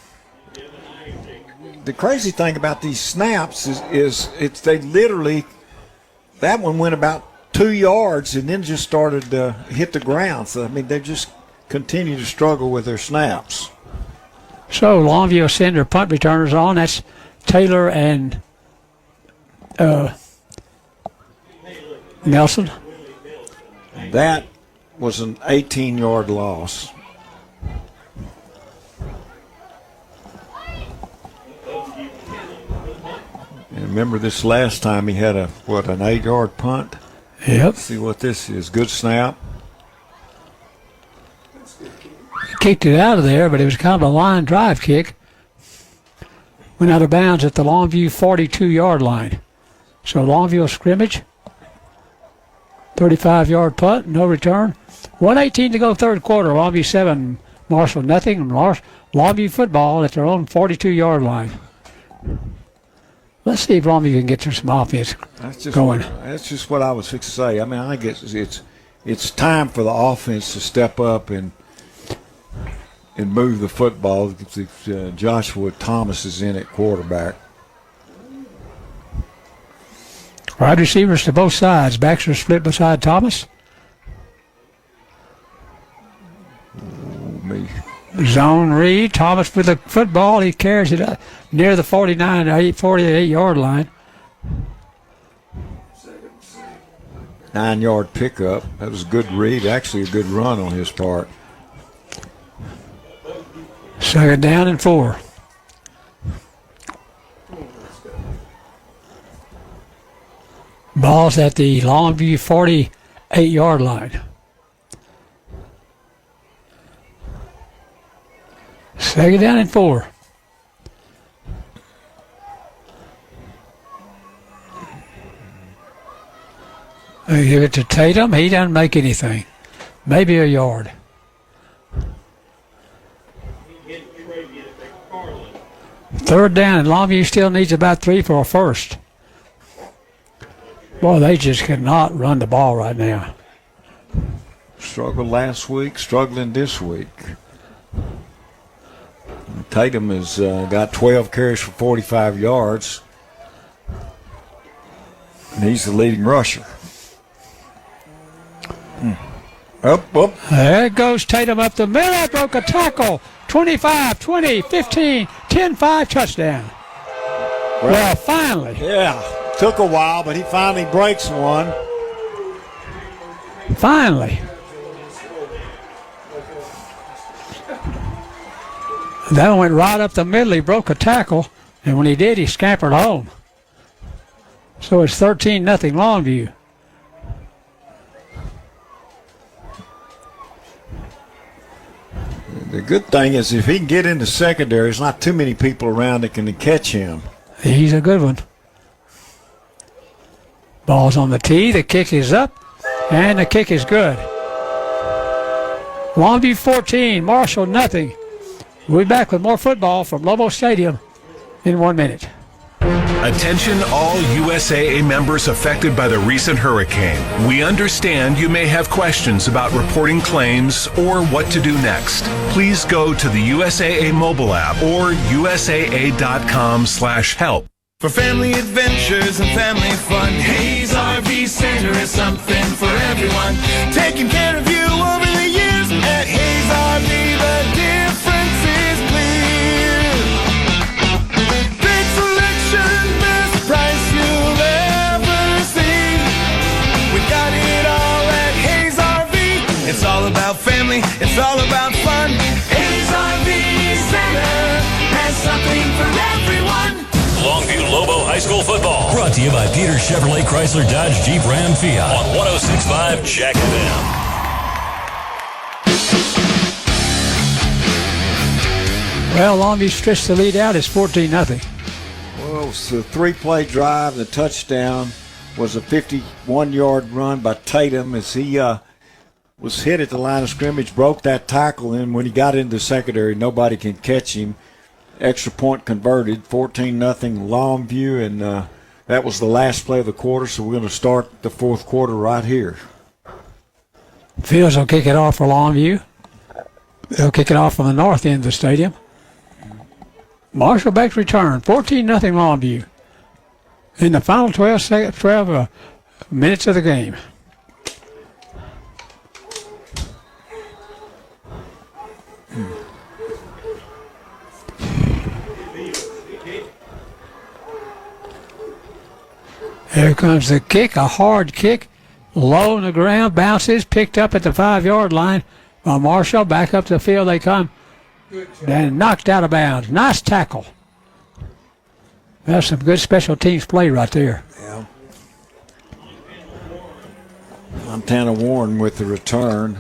O: the crazy thing about these snaps is they literally, that one went about 2 yards and then just started to hit the ground. So, I mean, they just continue to struggle with their snaps.
Z: So Longview will send their punt returners on. That's Taylor and Nelson.
O: That was an 18-yard loss. And remember this last time he had an 8-yard punt?
Z: Yep.
O: Let's see what this is. Good snap.
Z: He kicked it out of there, but it was kind of a line drive kick. Went out of bounds at the Longview 42-yard line. So Longview scrimmage. 35-yard punt, no return. 1:18 to go, 3rd quarter. Longview 7, Marshall nothing. Longview football at their own 42-yard line. Let's see if Longview can get to some offense going.
O: That's just what I was fixing to say. I mean, I think it's time for the offense to step up and move the football. Joshua Thomas is in at quarterback.
Z: Wide receivers to both sides. Backs are split beside Thomas. Zone read. Thomas with the football. He carries it up near the 48-yard line.
O: 9-yard pickup. That was a good read. Actually a good run on his part.
Z: 2nd down and 4. Ball's at the Longview 48-yard line. 2nd down and 4. They give it to Tatum. He doesn't make anything. Maybe a yard. Third down, and Longview still needs about 3 for a first. Boy, they just cannot run the ball right now.
O: Struggled last week, struggling this week. Tatum has got 12 carries for 45 yards. And he's the leading rusher. Up.
Z: There goes Tatum up the middle. Broke a tackle. 25, 20, 15, 10-5 touchdown. Well, finally.
O: Yeah, took a while, but he finally breaks one.
Z: Finally. That one went right up the middle. He broke a tackle, and when he did, he scampered home. So it's 13-0 Longview.
O: The good thing is if he can get into secondary, there's not too many people around that can catch him.
Z: He's a good one. Ball's on the tee. The kick is up, and the kick is good. Longview 14, Marshall nothing. We'll be back with more football from Lobo Stadium in 1 minute.
B: Attention all USAA members affected by the recent hurricane. We understand you may have questions about reporting claims or what to do next. Please go to the USAA mobile app or usaa.com/help.
E: For family adventures and family fun, Hayes RV Center is something for everyone. Taking care of you over the years at Hayes RV, the difference is clear. Big selection, best price you'll ever see. We got it all at Hayes RV. It's all about family, it's all about fun. Hayes RV Center has something for everyone.
V: Longview Lobo High School Football. Brought to you by Peter Chevrolet Chrysler Dodge Jeep Ram Fiat on 106.5 Jack FM.
Z: Well, Longview stretched the lead out. It's 14-0.
O: Well, it's a three-play drive. The touchdown was a 51-yard run by Tatum as he was hit at the line of scrimmage, broke that tackle, and when he got into the secondary, nobody can catch him. Extra point converted, 14-0 Longview, and that was the last play of the quarter, so we're going to start the fourth quarter right here.
Z: Fields will kick it off for Longview. They'll kick it off from the north end of the stadium. Marshall back return, 14-0 Longview. In the final 12 minutes of the game. Here comes the kick, a hard kick, low on the ground, bounces, picked up at the 5-yard line. While Marshall back up to the field they come, and knocked out of bounds. Nice tackle. That's some good special teams play right there.
O: Yeah. Montana Warren with the return.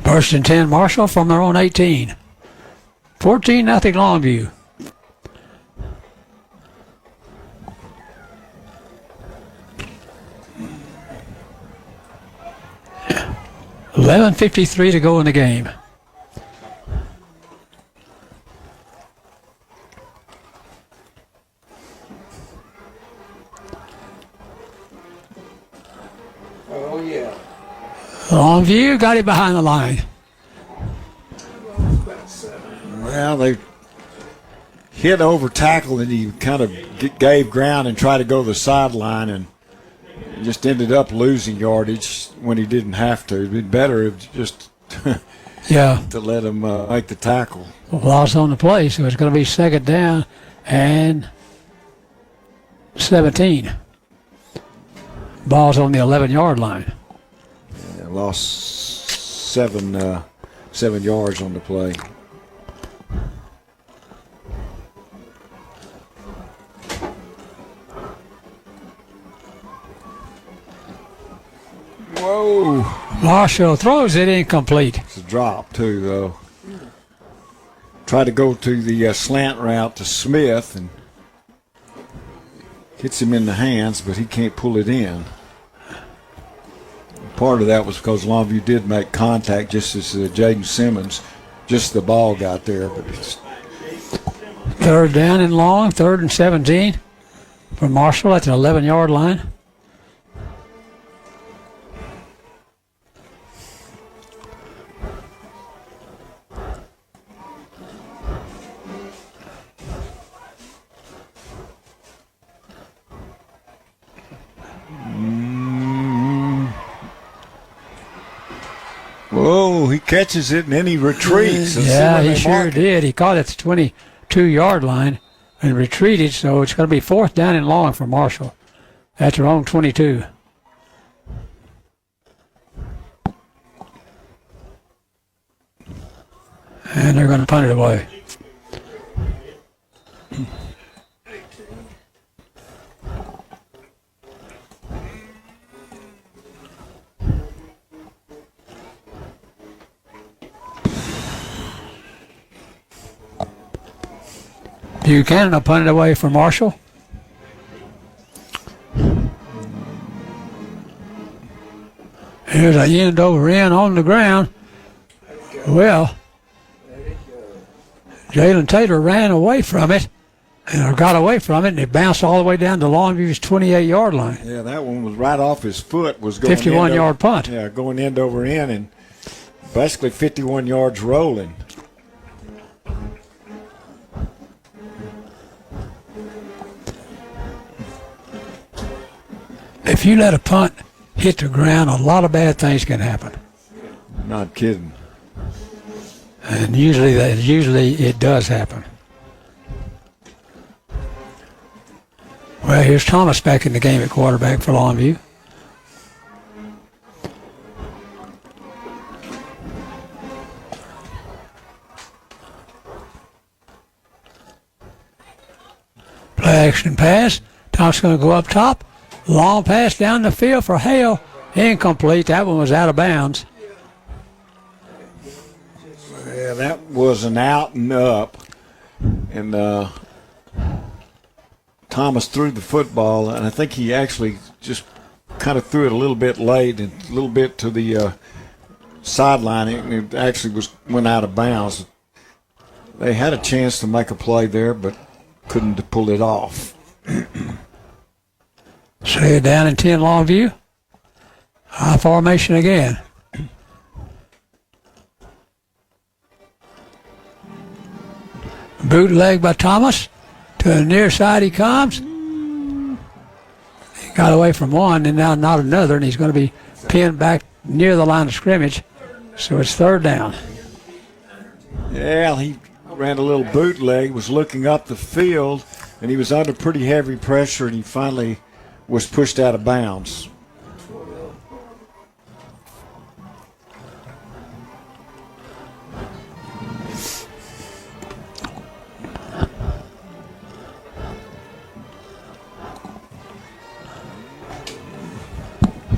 Z: First and 10 Marshall from their own 18. 14-0 Longview. $11:53 to go in the game.
O: Oh, yeah.
Z: Longview got it behind the line.
O: Well, they hit over tackle and he kind of gave ground and tried to go to the sideline and just ended up losing yardage when he didn't have to. It'd be better if just to let him make the tackle.
Z: Loss on the play, so it's going to be second down and 17. Ball's on the 11-yard line.
O: Yeah, lost 7 yards on the play. Whoa.
Z: Marshall throws it incomplete.
O: It's a drop, too, though. Tried to go to the slant route to Smith and hits him in the hands, but he can't pull it in. Part of that was because Longview did make contact just as Jaden Simmons, just the ball got there. But it's
Z: third down and long, 3rd and 17 for Marshall at the 11-yard line.
O: Whoa, he catches it and then he retreats.
Z: Yeah, he sure did. He caught it at the 22-yard line and retreated, so it's going to be 4th down and long for Marshall at their own 22. And they're going to punt it away. Buchanan will punt it away for Marshall. Here's a end over end on the ground. Well, Jalen Taylor ran away from it, or got away from it, and it bounced all the way down to Longview's 28-yard line.
O: Yeah, that one was right off his foot. Was going
Z: 51-yard punt.
O: Yeah, going end over end, and basically 51 yards rolling.
Z: If you let a punt hit the ground, a lot of bad things can happen.
O: Not kidding.
Z: And usually it does happen. Well, here's Thomas back in the game at quarterback for Longview. Play action pass. Thomas going to go up top. Long pass down the field for Hale. Incomplete. That one was out of bounds.
O: Yeah, that was an out and up. And Thomas threw the football, and I think he actually just kind of threw it a little bit late and a little bit to the sideline. It actually went out of bounds. They had a chance to make a play there, but couldn't pull it off.
Z: So you're down in 10 Longview. High formation again. Bootleg by Thomas. To the near side he comes. He got away from one and now not another, and he's going to be pinned back near the line of scrimmage. So it's third down.
O: Yeah, he ran a little bootleg, was looking up the field, and he was under pretty heavy pressure, and he finally was pushed out of bounds.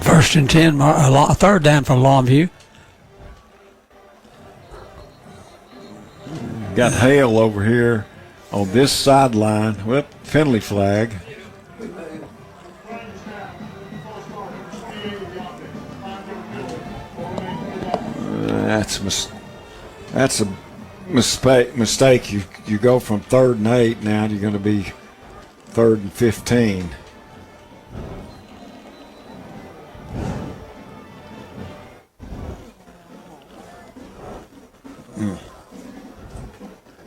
Z: First and 10, third down from Longview.
O: Got Hale over here on this sideline. Whoop, penalty flag. That's a mistake. You go from 3rd and 8 now. You're going to be 3rd and 15.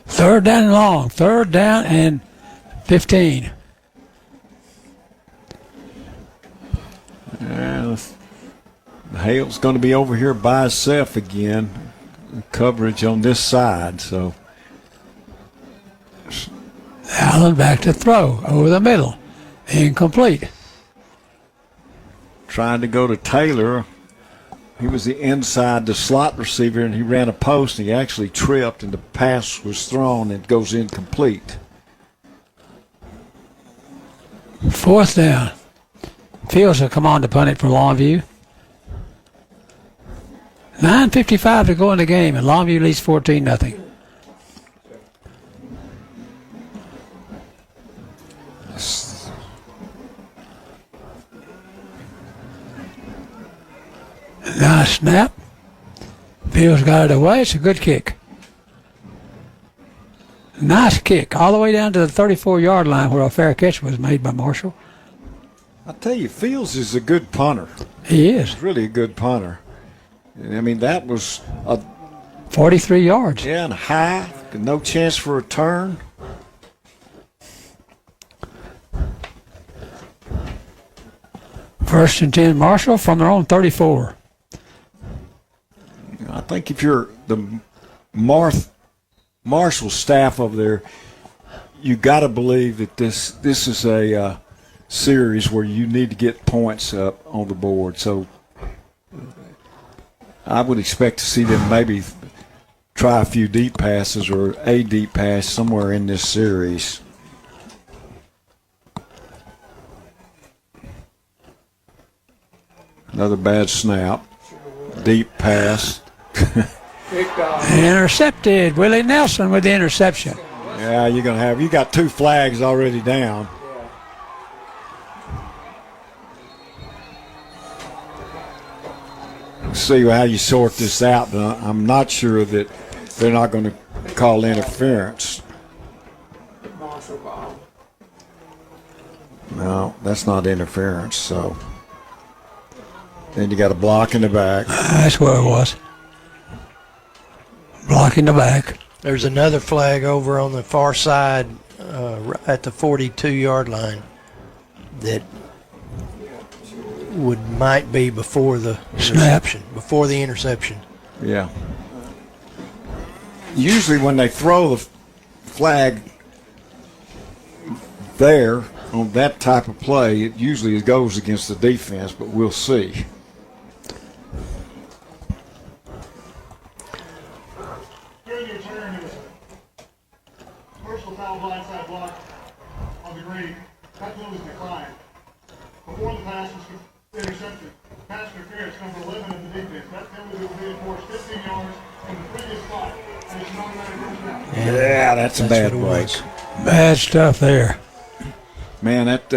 Z: Third down and long. Third down and 15.
O: Hale's going to be over here by himself again. Coverage on this side, so.
Z: Allen back to throw over the middle. Incomplete.
O: Trying to go to Taylor. He was the inside, the slot receiver, and he ran a post, and he actually tripped, and the pass was thrown, and it goes incomplete.
Z: Fourth down. Fields will come on to punt it for Longview. 9:55 to go in the game, and Longview leads 14-0. Nice snap. Fields got it away. It's a good kick. Nice kick all the way down to the 34-yard line where a fair catch was made by Marshall.
O: I tell you, Fields is a good punter.
Z: He is.
O: He's really a good punter. I mean, that was a
Z: 43 yards.
O: Yeah, and high. No chance for a turn.
Z: First and 10 Marshall from their own 34.
O: I think if you're the Marshall staff over there, you got to believe that this is a series where you need to get points up on the board. So I would expect to see them maybe try a few deep passes or a deep pass somewhere in this series. Another bad snap. Deep pass.
Z: Intercepted. Willie Nelson with the interception.
O: Yeah, you got 2 flags already down. See how you sort this out, but I'm not sure that they're not going to call interference. No, that's not interference, so. Then you got a block in the back.
Z: That's where it was. Blocking the back.
M: There's another flag over on the far side at the 42-yard line that might be before the interception. Before the interception.
O: Yeah. Usually when they throw the flag there on that type of play, it usually goes against the defense, but we'll see.
F: intercepted. Pass interference, number 11 in the defense. That penalty will be enforced 15 yards from the previous spot. And it's an automatic first down.
O: Yeah, that's a bad break.
Z: Bad stuff there.
O: Man, that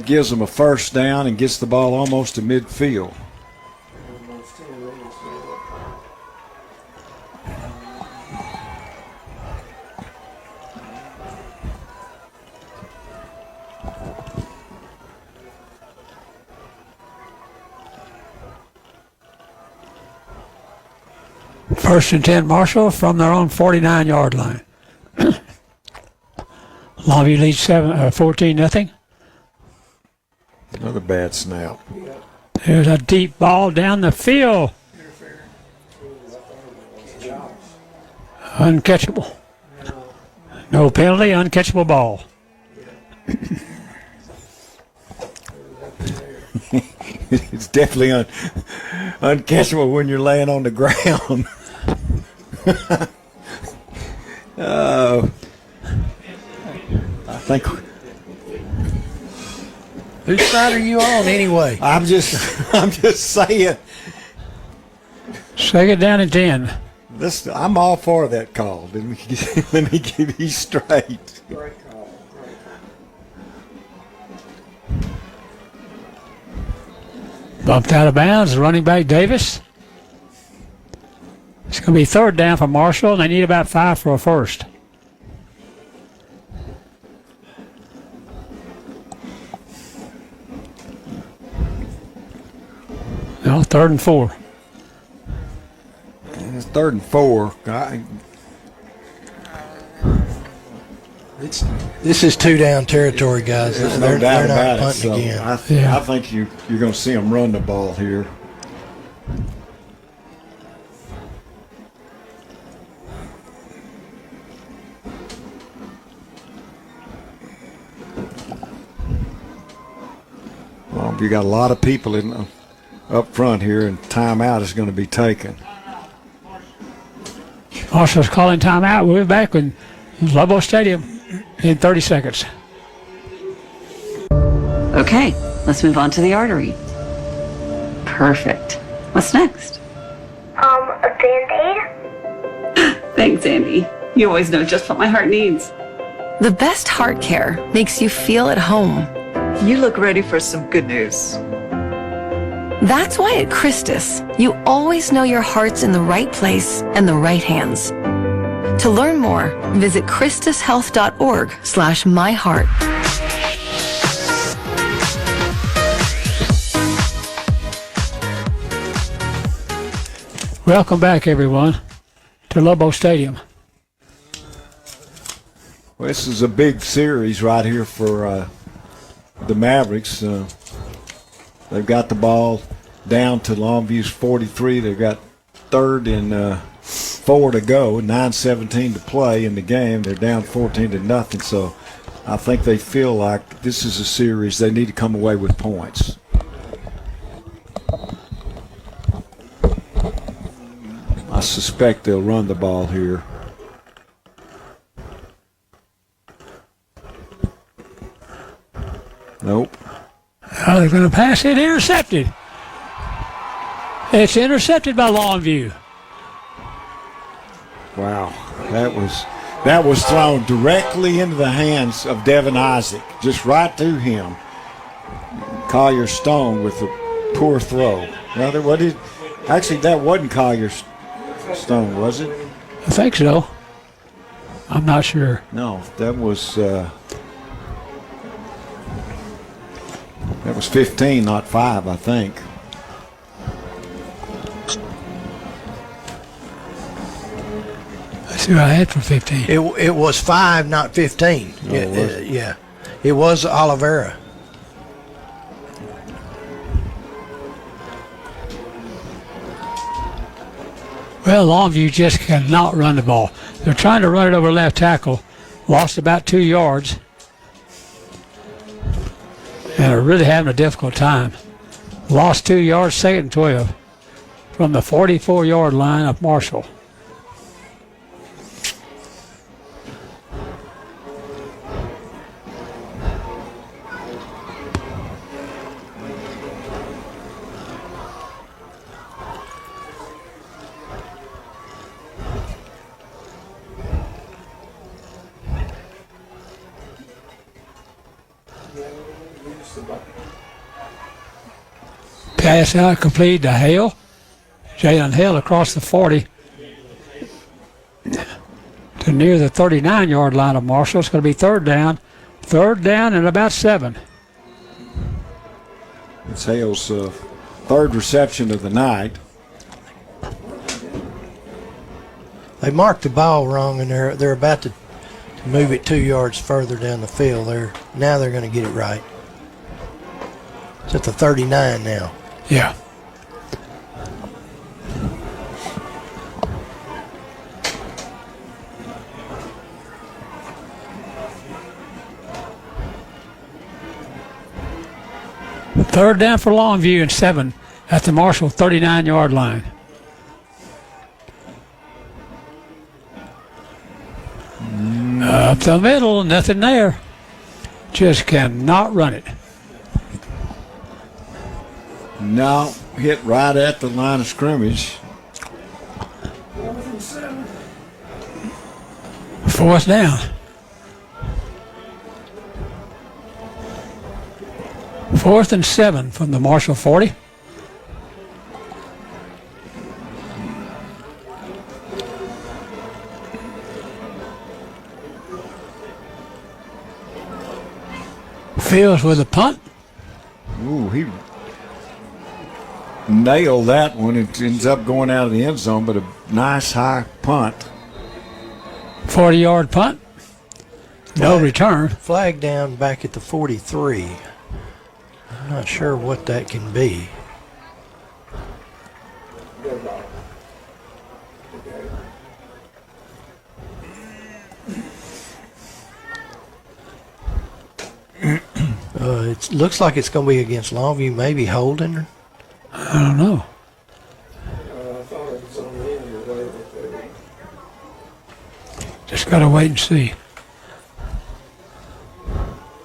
O: gives them a first down and gets the ball almost to midfield.
Z: First and 10, Marshall from their own 49-yard line. Longview leads 14-0.
O: Another bad snap.
Z: There's a deep ball down the field. Uncatchable. No penalty, uncatchable ball.
O: It's definitely uncatchable when you're laying on the ground. I think.
M: Whose side are you on anyway?
O: I'm just saying.
Z: Shake it down at 10.
O: I'm all for that call. Let me give you straight.
Z: Bumped out of bounds, running back Davis. It's going to be third down for Marshall, and they need about 5 for a first. No, 3rd and 4.
O: It's 3rd and 4.
M: This is 2-down territory, guys.
O: There's
M: They're
O: no doubt
M: not
O: about it.
M: punting
O: So
M: again.
O: I think you're going to see them run the ball here. Well, you got a lot of people up front here, and timeout is going to be taken.
Z: Marshall's calling timeout. We'll be back in Lobo Stadium in 30 seconds.
H: Okay, let's move on to the artery. Perfect. What's next?
P: A Band-Aid?
H: Thanks, Andy. You always know just what my heart needs.
U: The best heart care makes you feel at home.
W: You look ready for some good news.
U: That's why at Christus, you always know your heart's in the right place and the right hands. To learn more, visit christushealth.org/myheart.
Z: Welcome back, everyone, to Lobo Stadium.
O: Well, this is a big series right here for the Mavericks. They've got the ball down to Longview's 43. They've got 3rd and 4 to go, 9:17 to play in the game. They're down 14-0. So I think they feel like this is a series they need to come away with points. I suspect they'll run the ball here. Nope.
Z: Oh, they're going to pass it. Intercepted. It's intercepted by Longview.
O: Wow, that was thrown directly into the hands of Devin Isaac, just right to him. Collier Stone with a poor throw. Now, that wasn't Collier Stone, was it?
Z: I think so. I'm not sure.
O: No, that was 15, not 5, I think.
Z: That's who I had for 15.
M: It was 5, not 15.
O: Oh,
M: yeah. It was Oliveira.
Z: Well, Longview just cannot run the ball. They're trying to run it over left tackle. Lost about 2 yards. And are really having a difficult time. Lost 2 yards, 2nd and 12 from the 44-yard line of Marshall. Pass out, complete to Hale. Jalen Hale across the 40 to near the 39-yard line of Marshall. It's going to be third down. Third down and about 7.
O: It's Hale's third reception of the night.
M: They marked the ball wrong, and they're about to move it 2 yards further down the field. Now they're going to get it right. It's at the 39 now.
Z: Yeah. Third down for Longview and 7 at the Marshall 39-yard line. Up the middle, nothing there. Just cannot run it.
O: No, hit right at the line of scrimmage.
Z: Fourth down. Fourth and 7 from the Marshall 40. Fields with a punt.
O: Ooh, he nailed that one. It ends up going out of the end zone, but a nice high punt.
Z: 40-yard punt. No return.
M: Flag down back at the 43. I'm not sure what that can be. It looks like it's going to be against Longview, maybe holding.
Z: I don't know. Just got to wait and see.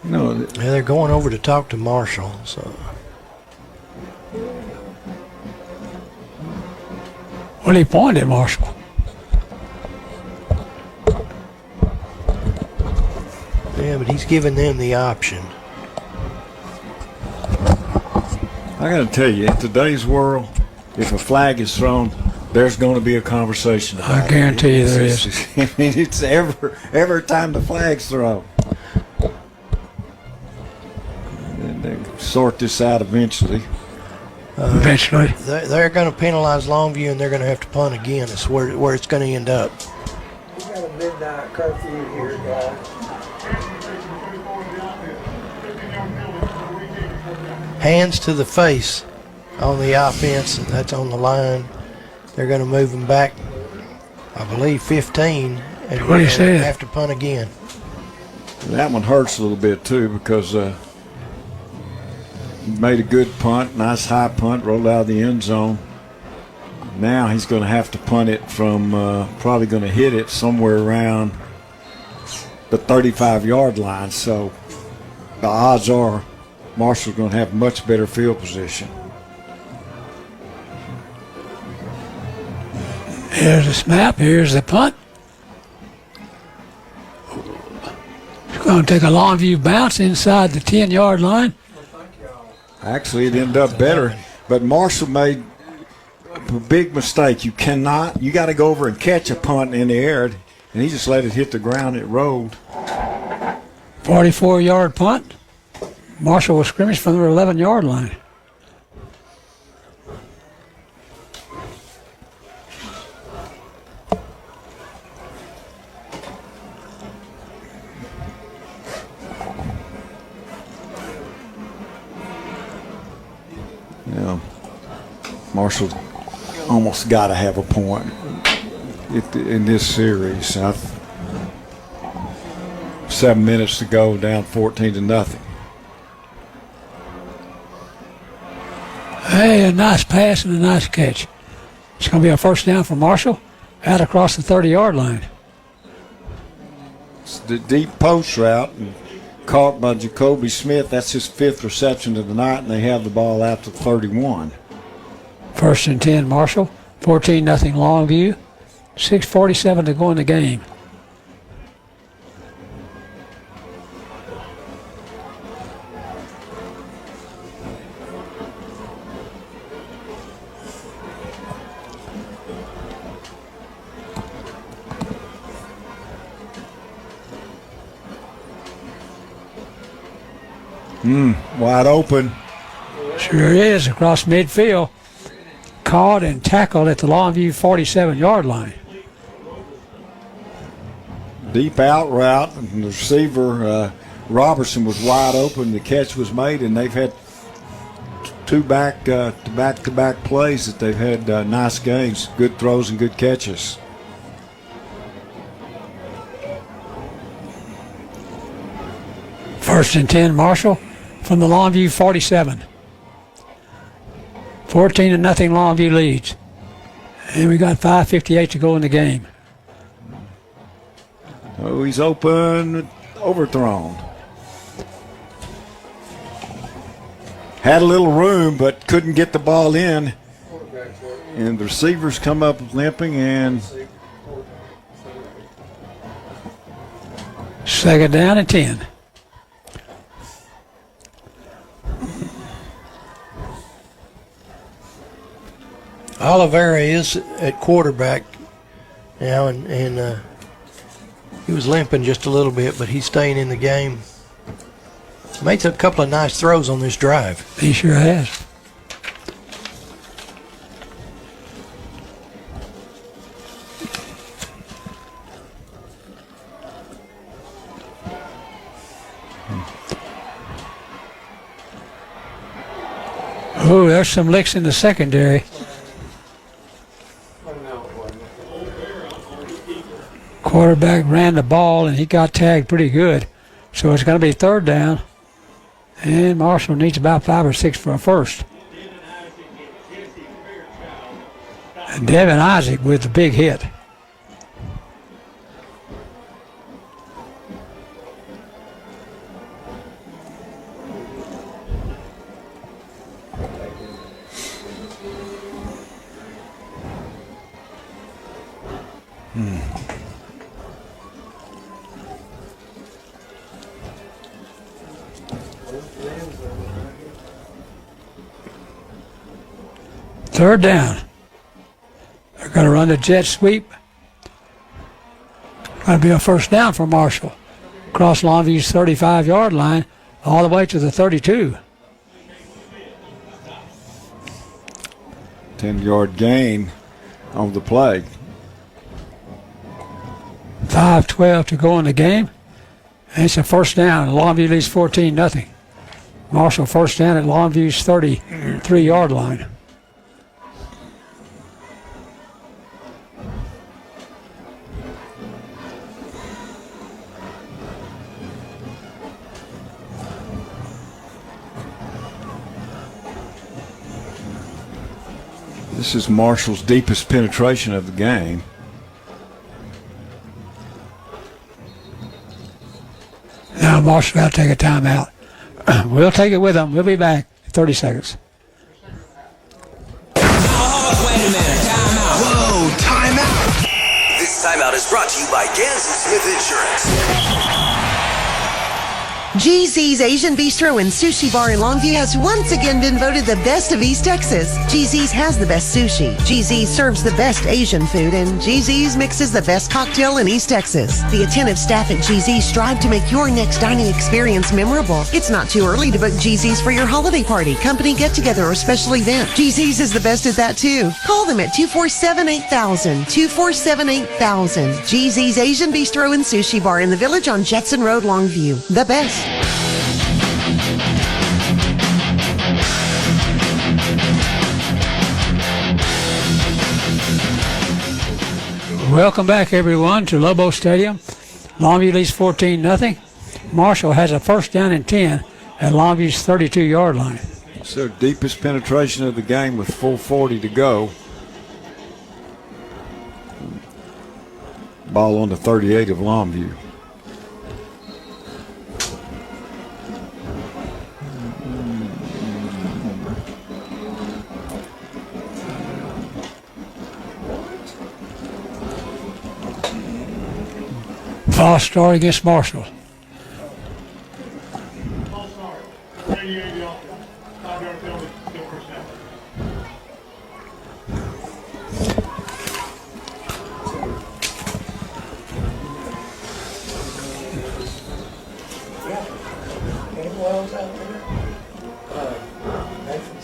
O: No,
M: yeah, they're going over to talk to Marshall. So,
Z: well, he pointed at Marshall.
M: Yeah, but he's giving them the option.
O: I got to tell you, in today's world, if a flag is thrown, there's going to be a conversation about it.
Z: I guarantee you there is.
O: I mean, it's every time the flag's thrown. And they sort this out eventually.
Z: Eventually.
M: They're going to penalize Longview, and they're going to have to punt again. It's where it's going to end up.
A: We got a midnight curfew here, guys.
M: Hands to the face on the offense, and that's on the line. They're going to move them back, I believe, 15, and
Z: what he said.
M: Have to punt again.
O: That one hurts a little bit too because he made a good punt, nice high punt, rolled out of the end zone. Now he's going to have to punt it from probably going to hit it somewhere around the 35-yard line. So the odds are Marshall's going to have much better field position.
Z: Here's the snap. Here's the punt. It's going to take a Longview bounce inside the 10-yard line.
O: Actually, it ended up better, but Marshall made a big mistake. You got to go over and catch a punt in the air, and he just let it hit the ground. It rolled.
Z: 44-yard punt. Marshall was scrimmaged from their 11-yard line.
O: Yeah, Marshall almost got to have a point in this series. 7 minutes to go, down 14-0.
Z: Hey, a nice pass and a nice catch. It's going to be a first down for Marshall out across the 30-yard line.
O: It's the deep post route and caught by Jacoby Smith. That's his 5th reception of the night, and they have the ball out to 31.
Z: First and 10, Marshall. 14-0 Longview. 6:47 to go in the game.
O: Wide open.
Z: Sure is, across midfield. Caught and tackled at the Longview 47-yard line.
O: Deep out route, and the receiver, Robertson, was wide open. The catch was made, and they've had two back-to-back plays that they've had nice gains, good throws and good catches.
Z: First and 10, Marshall from the Longview 47. 14-0 Longview leads. And we got 5:58 to go in the game.
O: Oh, he's open, overthrown. Had a little room, but couldn't get the ball in. And the receivers come up limping, and
Z: second down and 10.
M: Oliveira is at quarterback now, and he was limping just a little bit, but he's staying in the game. Made a couple of nice throws on this drive.
Z: He sure has. Oh, there's some licks in the secondary. Quarterback ran the ball, and he got tagged pretty good. So it's going to be third down. And Marshall needs about 5 or 6 for a first. And Devin Isaac with the big hit. Third down. They're going to run the jet sweep. Going to be a first down for Marshall. Across Longview's 35-yard line all the way to the 32.
O: 10-yard gain on the play.
Z: 5:12 to go in the game. And it's a first down. Longview leads 14-0. Marshall first down at Longview's 33-yard line.
O: This is Marshall's deepest penetration of the game.
Z: Now Marshall got to take a timeout. We'll take it with them. We'll be back in 30 seconds.
G: Whoa, timeout. This timeout is brought to you by Gans & Smith Insurance.
K: GZ's Asian Bistro and Sushi Bar in Longview has once again been voted the best of East Texas. GZ's has the best sushi. GZ's serves the best Asian food, and GZ's mixes the best cocktail in East Texas. The attentive staff at GZ's strive to make your next dining experience memorable. It's not too early to book GZ's for your holiday party, company get-together, or special event. GZ's is the best at that, too. Call them at 247-8000, 247-8000. GZ's Asian Bistro and Sushi Bar in the Village on Jetson Road, Longview. The best.
Z: Welcome back, everyone, to Lobo Stadium. Longview leads 14-0. Marshall has a first down and 10 at Longview's 32-yard line.
O: It's their deepest penetration of the game with 4:40 to go. Ball on the 38 of Longview.
Z: False start against Marshall.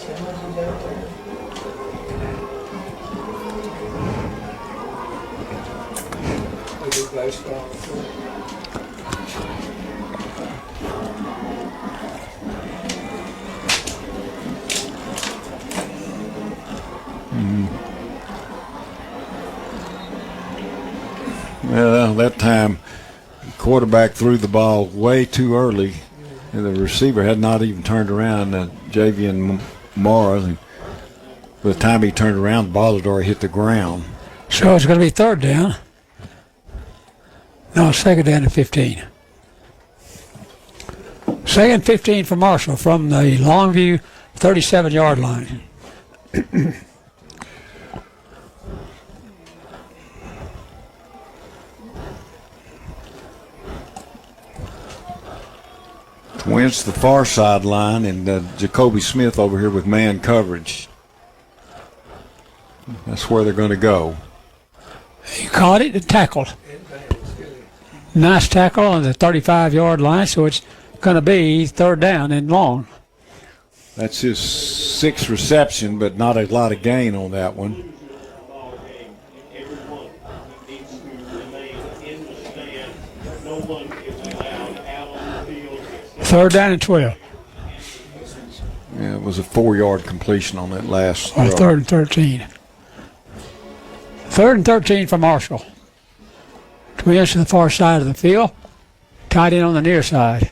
A: We do baseball.
O: Well, that time, the quarterback threw the ball way too early, and the receiver had not even turned around, Javian Mara. And by the time he turned around, the ball had already hit the ground.
Z: So it's going to be third down. No, second down and 15. Second 15 for Marshall from the Longview 37-yard line.
O: Wentz the far sideline, and Jacoby Smith over here with man coverage. That's where they're going to go.
Z: He caught it and tackled. Nice tackle on the 35-yard line, so it's going to be third down and long.
O: That's his sixth reception, but not a lot of gain on that one.
Z: Third down and 12.
O: Yeah, it was a 4-yard completion on that last throw.
Z: Third and 13. Third and 13 for Marshall. Twins to the far side of the field. Tight end on the near side.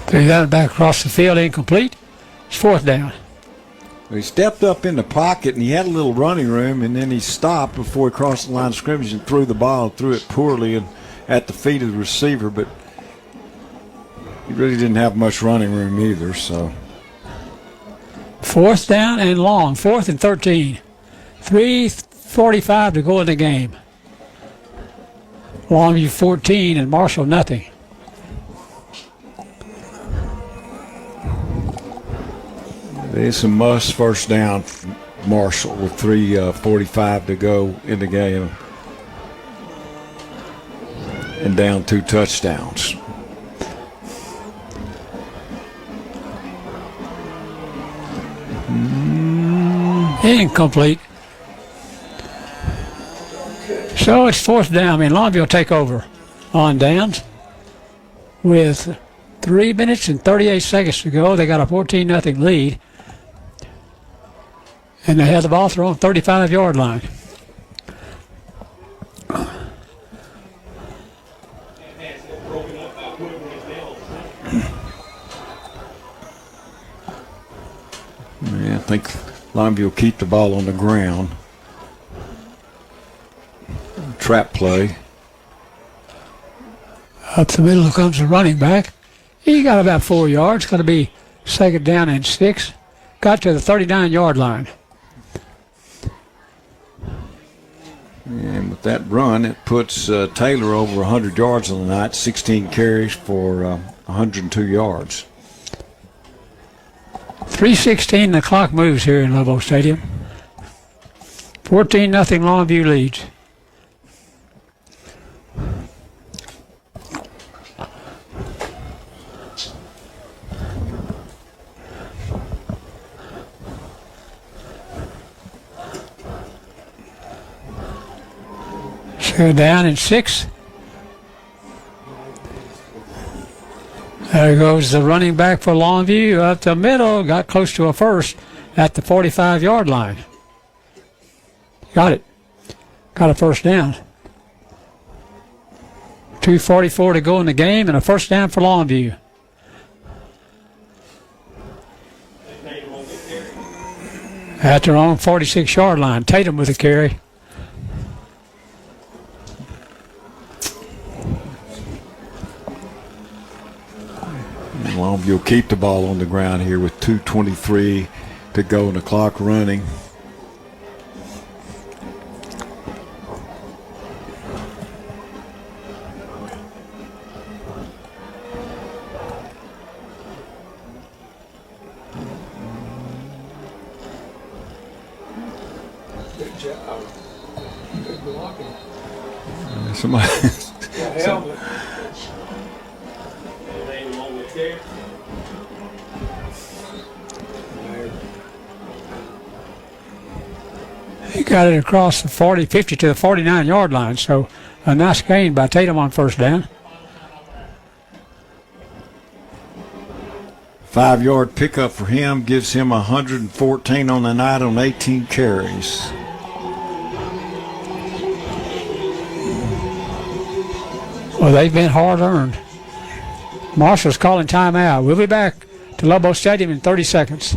Z: Threw that back across the field, incomplete. It's fourth down.
O: He stepped up in the pocket, and he had a little running room, and then he stopped before he crossed the line of scrimmage and threw the ball, threw it poorly and at the feet of the receiver, but he really didn't have much running room either. So
Z: fourth down and long, 4th and 13. 3:45 to go in the game. Longview 14 and Marshall nothing.
O: It's a must first down for Marshall with 3:45 to go in the game. And down 2 touchdowns.
Z: Incomplete. So it's fourth down. I mean, Longview will take over on downs with 3 minutes and 38 seconds to go. They got a 14-0 lead. And they have the ball thrown 35-yard line.
O: Yeah, I think Longview will keep the ball on the ground. Trap play.
Z: Up the middle comes the running back. He got about 4 yards. Going to be second down and 6. Got to the 39-yard line.
O: And with that run, it puts Taylor over 100 yards on the night, 16 carries for 102 yards.
Z: 3:16, the clock moves here in Lobo Stadium. 14-0 Longview leads. So down in 6. There goes the running back for Longview up the middle. Got close to a first at the 45-yard line. Got it. Got a first down. 2:44 to go in the game and a first down for Longview. At their own 46-yard line. Tatum with a carry.
O: Longview will keep the ball on the ground here with 2:23 to go and the clock running.
A: Good job. Good blocking.
O: Somebody.
Z: He got it across the 50 to the 49-yard line, so a nice gain by Tatum on first down.
O: 5-yard pickup for him gives him 114 on the night on 18 carries.
Z: Well, they've been hard earned. Marshall's calling timeout. We'll be back to Lobo Stadium in 30 seconds.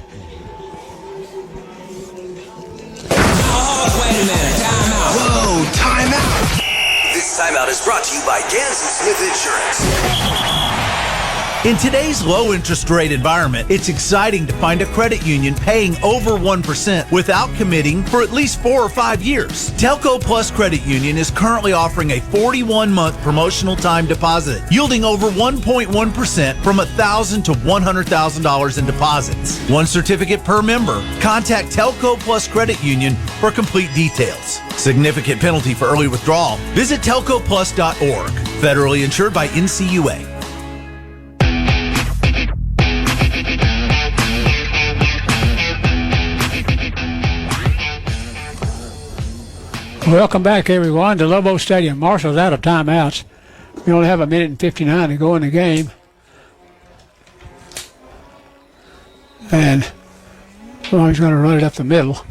G: Whoa, timeout. This timeout is brought to you by Gansey Smith Insurance.
C: In today's low interest rate environment, it's exciting to find a credit union paying over 1% without committing for at least 4 or 5 years. Telco Plus Credit Union is currently offering a 41-month promotional time deposit, yielding over 1.1% from $1,000 to $100,000 in deposits. One certificate per member. Contact Telco Plus Credit Union for complete details. Significant penalty for early withdrawal. Visit telcoplus.org. Federally insured by NCUA.
Z: Welcome back, everyone, to Lobo Stadium. Marshall's out of timeouts. We only have 1:59 to go in the game. And well, he's going to run it up the middle.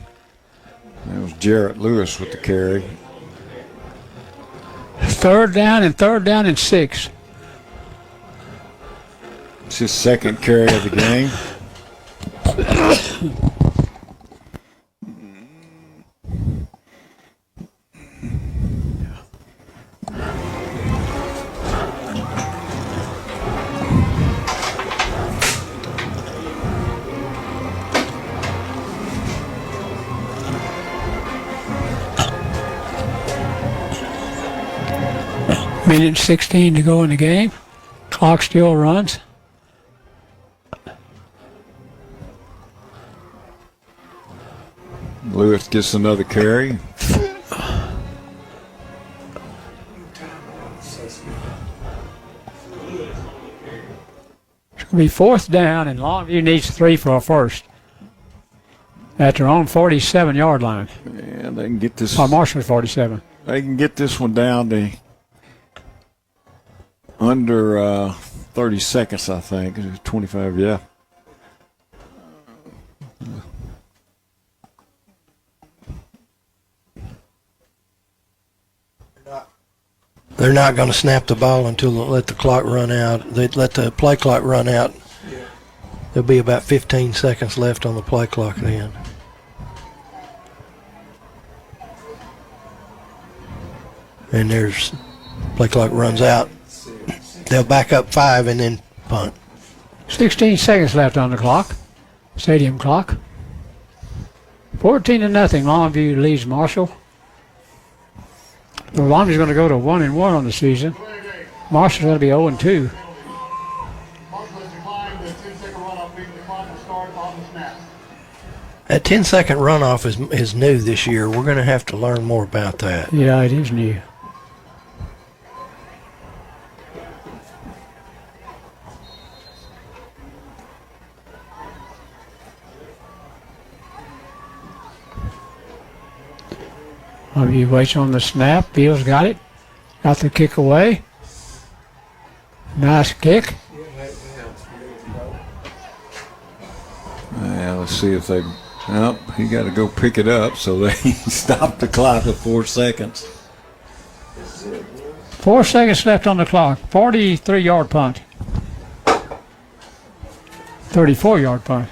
O: That was Jarrett Lewis with the carry.
Z: Third down and 6.
O: It's his second carry of the game.
Z: Minute 16 to go in the game. Clock still runs.
O: Lewis gets another carry.
Z: It's going to be 4th down, and Longview needs 3 for a first at their own 47-yard line.
O: Yeah, they can get this.
Z: Marshall's 47.
O: They can get this one down to under 30 seconds, I think. 25, yeah.
M: They're not going to snap the ball until they let the clock run out. They let the play clock run out. There'll be about 15 seconds left on the play clock then. And there's play clock runs out. They'll back up 5 and then punt.
Z: 16 seconds left on the clock. Stadium clock. 14-0. Longview leads Marshall. Well, Longview's going to go to 1-1 on the season. Marshall's going to be 0-2.
M: That 10-second runoff is new this year. We're going to have to learn more about that.
Z: Yeah, it is new. He waits on the snap. Beals got it. Got the kick away. Nice kick.
O: Yeah, let's see if they. Nope, he got to go pick it up, so they stopped the clock at 4 seconds.
Z: 4 seconds left on the clock. 43-yard punt. 34-yard punt.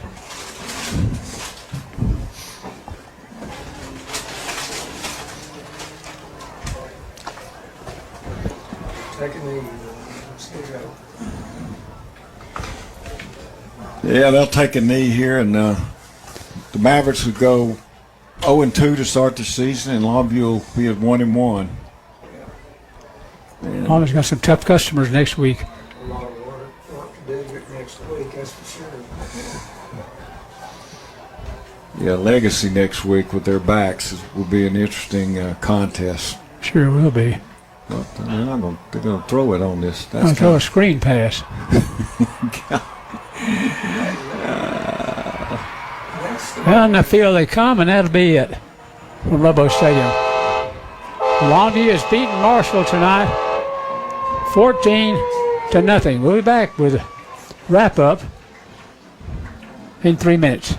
O: Yeah, they'll take a knee here, and the Mavericks would go 0-2 to start the season, and Longview will be at 1-1.
Z: Longview's got some tough customers next week.
A: A lot of work to do next week, that's for sure.
O: Yeah, Legacy next week with their backs will be an interesting contest.
Z: Sure will be.
O: Well, they're going to throw it on this.
Z: I'll throw a screen pass. On the field they come, and that'll be it from Lobo Stadium. Longview has beaten Marshall tonight, 14-0. We'll be back with a wrap-up in 3 minutes.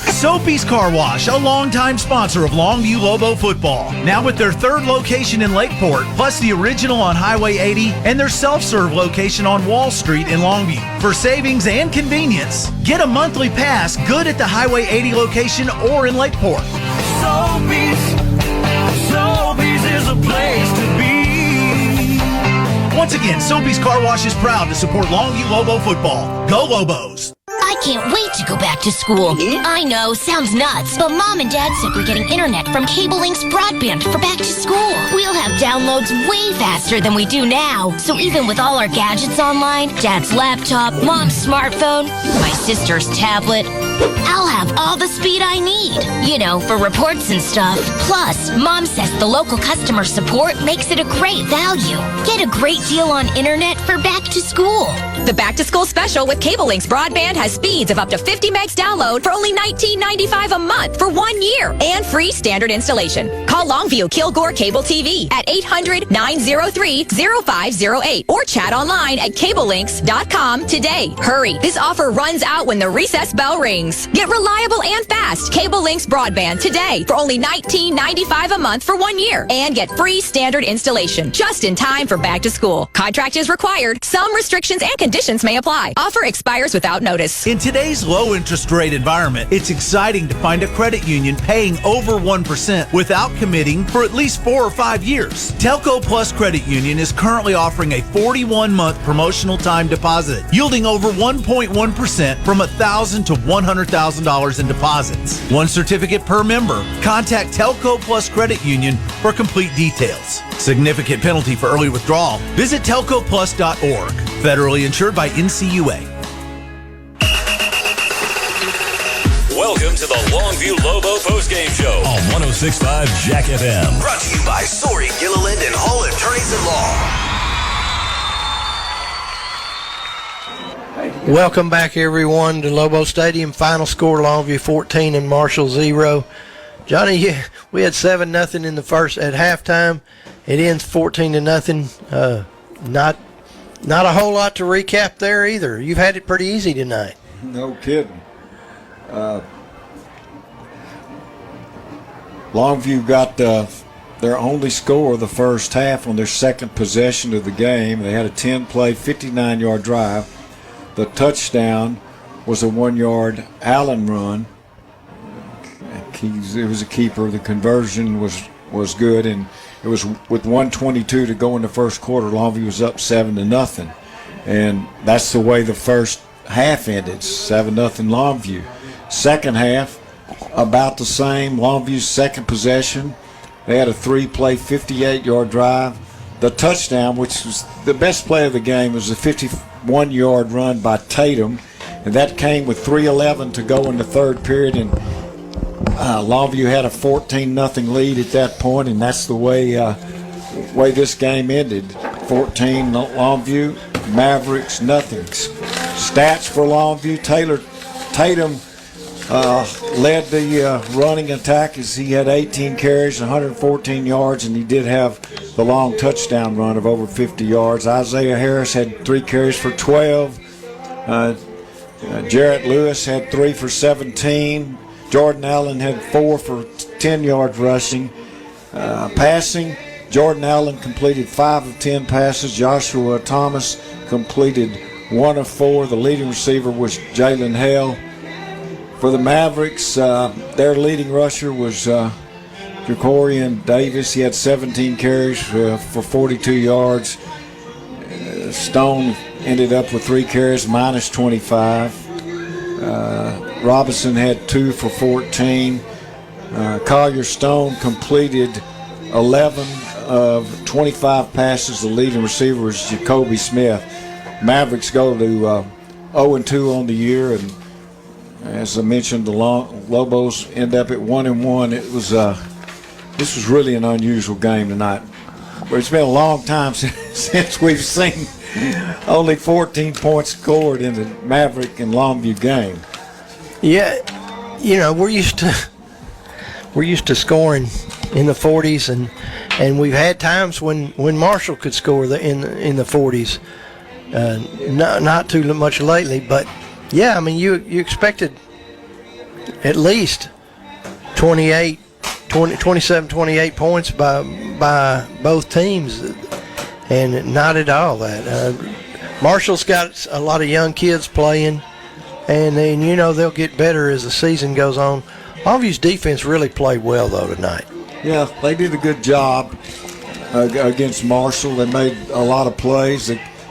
C: Sophie's Car Wash, a longtime sponsor of Longview Lobo football. Now with their third location in Lakeport, plus the original on Highway 80 and their self-serve location on Wall Street in Longview. For savings and convenience, get a monthly pass good at the Highway 80 location or in Lakeport.
E: Sobeys is a place to be.
C: Once again, Sophie's Car Wash is proud to support Longview Lobo football. Go Lobos!
I: I can't wait to go back to school. I know, sounds nuts, but Mom and Dad said we're getting internet from Cable Link's broadband for back to school. We'll have downloads way faster than we do now. So even with all our gadgets online, Dad's laptop, Mom's smartphone, my sister's tablet, I'll have all the speed I need, you know, for reports and stuff. Plus, Mom says the local customer support makes it a great value. Get a great deal on internet for back to school.
J: The back to school special with Cable Link's broadband has speeds of up to 50 megs download for only $19.95 a month for 1 year and free standard installation. Call Longview Kilgore Cable TV at 800-903-0508 or chat online at cablelinks.com today. Hurry, this offer runs out when the recess bell rings. Get reliable and fast Cable Links broadband today for only $19.95 a month for 1 year and get free standard installation just in time for back to school. Contract is required. Some restrictions and conditions may apply. Offer expires without notice.
C: In today's low interest rate environment, it's exciting to find a credit union paying over 1% without committing for at least 4 or 5 years. Telco Plus Credit Union is currently offering a 41-month promotional time deposit, yielding over 1.1% from $1,000 to $100,000 in deposits. 1 certificate per member. Contact Telco Plus Credit Union for complete details. Significant penalty for early withdrawal. Visit telcoplus.org. Federally insured by NCUA.
V: Welcome to the Longview Lobo postgame show on 106.5 Jack FM.
G: Brought to you by Story, Gilliland, and Hall Attorneys at Law.
M: Welcome back, everyone, to Lobo Stadium. Final score, Longview 14 and Marshall 0. Johnny, we had 7-0 in the first at halftime. It ends 14-0. Not a whole lot to recap there either. You've had it pretty easy tonight.
O: No kidding. Longview got their only score of the first half on their second possession of the game. They had a 10-play, 59-yard drive. The touchdown was a 1-yard Allen run. It was a keeper. The conversion was good, and it was with 1:22 to go in the first quarter. Longview was up 7-0, and that's the way the first half ended. 7-0 Longview. Second half, about the same. Longview's second possession, they had a 3-play, 58-yard drive. The touchdown, which was the best play of the game, was a 51-yard run by Tatum, and that came with 3:11 to go in the third period. And Longview had a 14-0 lead at that point, and that's the way this game ended. 14 Longview, Mavericks nothing. Stats for Longview: Tatum led the running attack as he had 18 carries, 114 yards, and he did have the long touchdown run of over 50 yards. Isaiah Harris had 3 carries for 12. Jarrett Lewis had 3 for 17. Jordan Allen had 4 for 10 yards rushing. Passing, Jordan Allen completed 5 of 10 passes. Joshua Thomas completed 1 of 4. The leading receiver was Jalen Hale. For the Mavericks, their leading rusher was Jacorian Davis. He had 17 carries for 42 yards. Stone ended up with 3 carries, minus 25. Robinson had 2 for 14. Collier Stone completed 11 of 25 passes. The leading receiver was Jacoby Smith. Mavericks go to 0-2 on the year, and as I mentioned, the Lobos end up at 1-1. It was this was really an unusual game tonight. But it's been a long time since we've seen only 14 points scored in the Mavericks and Longview game.
M: Yeah, we're used to scoring in the 40s, and we've had times when Marshall could score in the 40s. Not too much lately, but yeah, I mean you expected at least 27, 28 points by both teams, and not at all that. Marshall's got a lot of young kids playing, and then they'll get better as the season goes on. Longview's defense really played well though tonight.
O: Yeah, they did a good job against Marshall. They made a lot of plays.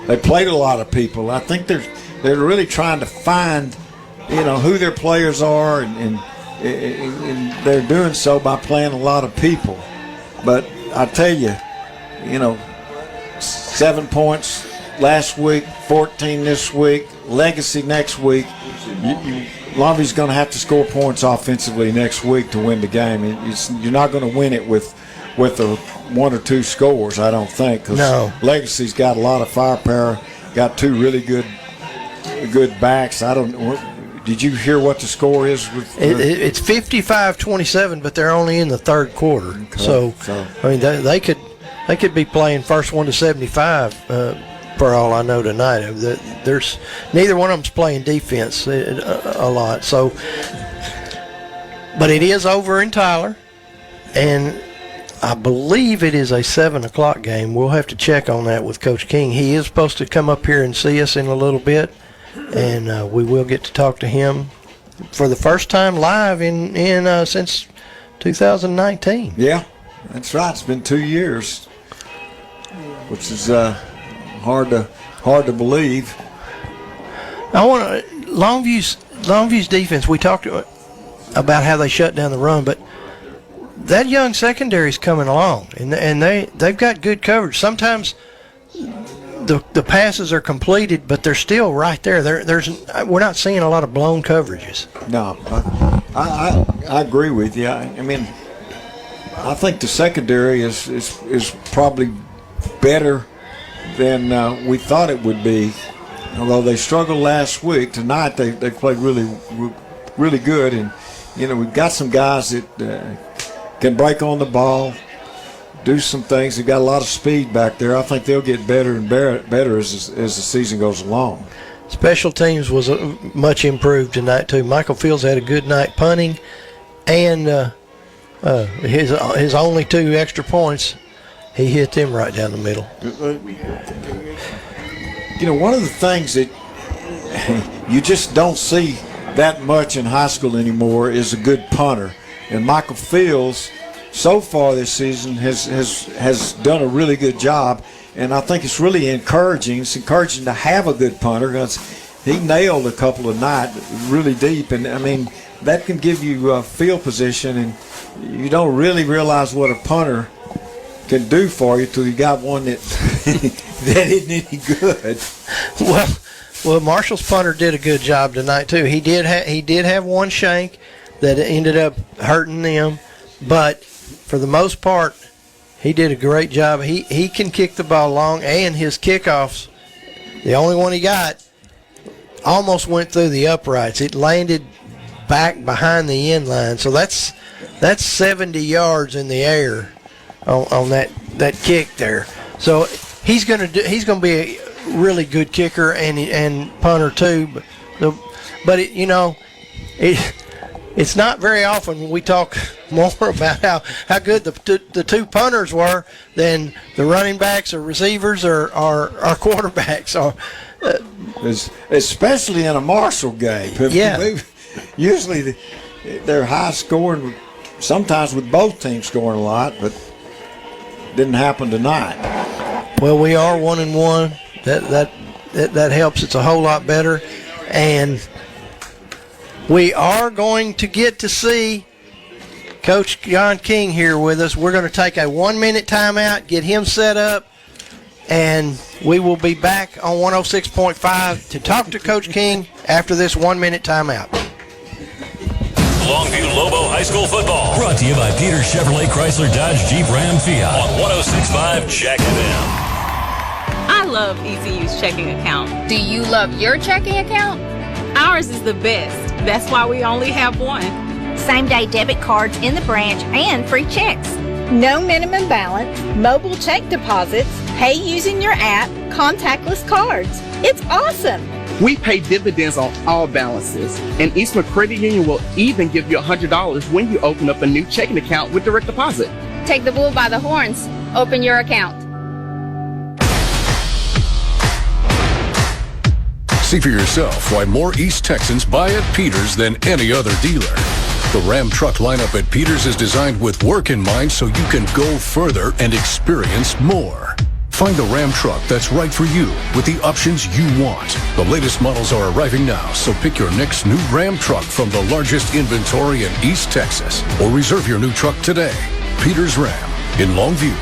O: They played a lot of people. I think they're really trying to find who their players are, and they're doing so by playing a lot of people. But I tell you, 7 points last week, 14 this week, legacy next week. Longview's going to have to score points offensively next week to win the game. You're not going to win it with the 1 or 2 scores, I don't think.
M: No.
O: Legacy's got a lot of firepower, got 2 really good backs. Did you hear what the score is?
M: It's 55-27, but they're only in the third quarter. Okay. So I mean, they could be playing first one to 75 for all I know tonight. There's neither one of them's playing defense a lot. So, but it is over in Tyler, and I believe it is a 7 o'clock game. We'll have to check on that with Coach King. He is supposed to come up here and see us in a little bit, and we will get to talk to him for the first time live in since 2019.
O: Yeah, that's right. It's been 2 years, which is hard to believe.
M: I want Longview's defense. We talked about how they shut down the run, but that young secondary's coming along, and they've got good coverage. Sometimes the passes are completed, but they're still right there. We're not seeing a lot of blown coverages.
O: No, I agree with you. I mean, I think the secondary is probably better than we thought it would be. Although they struggled last week, tonight they played really good, and we've got some guys that can break on the ball, do some things. They've got a lot of speed back there. I think they'll get better and better as the season goes along.
M: Special teams was much improved tonight too. Michael Fields had a good night punting, and his only 2 extra points, he hit them right down the middle.
O: One of the things that you just don't see that much in high school anymore is a good punter. And Michael Fields, so far this season, has done a really good job. And I think it's really encouraging. It's encouraging to have a good punter, because he nailed a couple of night really deep. And, I mean, that can give you field position, and you don't really realize what a punter can do for you till you got one that that isn't any good.
M: Well, Marshall's punter did a good job tonight too. He did have one shank that ended up hurting them, but for the most part, he did a great job. He can kick the ball long, and his kickoffs, the only one he got, almost went through the uprights. It landed back behind the end line, so that's 70 yards in the air on that kick there. So he's going to be a really good kicker and punter too. But it's not very often when we talk more about how good the 2 punters were than the running backs or receivers or quarterbacks are.
O: Especially in a Marshall game.
M: Yeah.
O: Usually they're high scoring, sometimes with both teams scoring a lot, but didn't happen tonight.
M: Well, we are 1-1. That helps. It's a whole lot better, and we are going to get to see Coach John King here with us. We're going to take a 1-minute timeout, get him set up, and we will be back on 106.5 to talk to Coach King after this 1-minute timeout.
V: Longview Lobo High School football. Brought to you by Peter Chevrolet Chrysler Dodge Jeep Ram Fiat on 106.5 Jack FM.
D: I love ECU's checking account. Do you love your checking account? Ours is the best. That's why we only have one.
N: Same-day debit cards in the branch and free checks. No minimum balance, mobile check deposits, pay using your app, contactless cards. It's awesome.
Y: We pay dividends on all balances, and Eastman Credit Union will even give you $100 when you open up a new checking account with direct deposit.
D: Take the bull by the horns. Open your account.
L: See for yourself why more East Texans buy at Peters than any other dealer. The Ram truck lineup at Peters is designed with work in mind so you can go further and experience more. Find the Ram truck that's right for you with the options you want. The latest models are arriving now, so pick your next new Ram truck from the largest inventory in East Texas or reserve your new truck today. Peters Ram in Longview.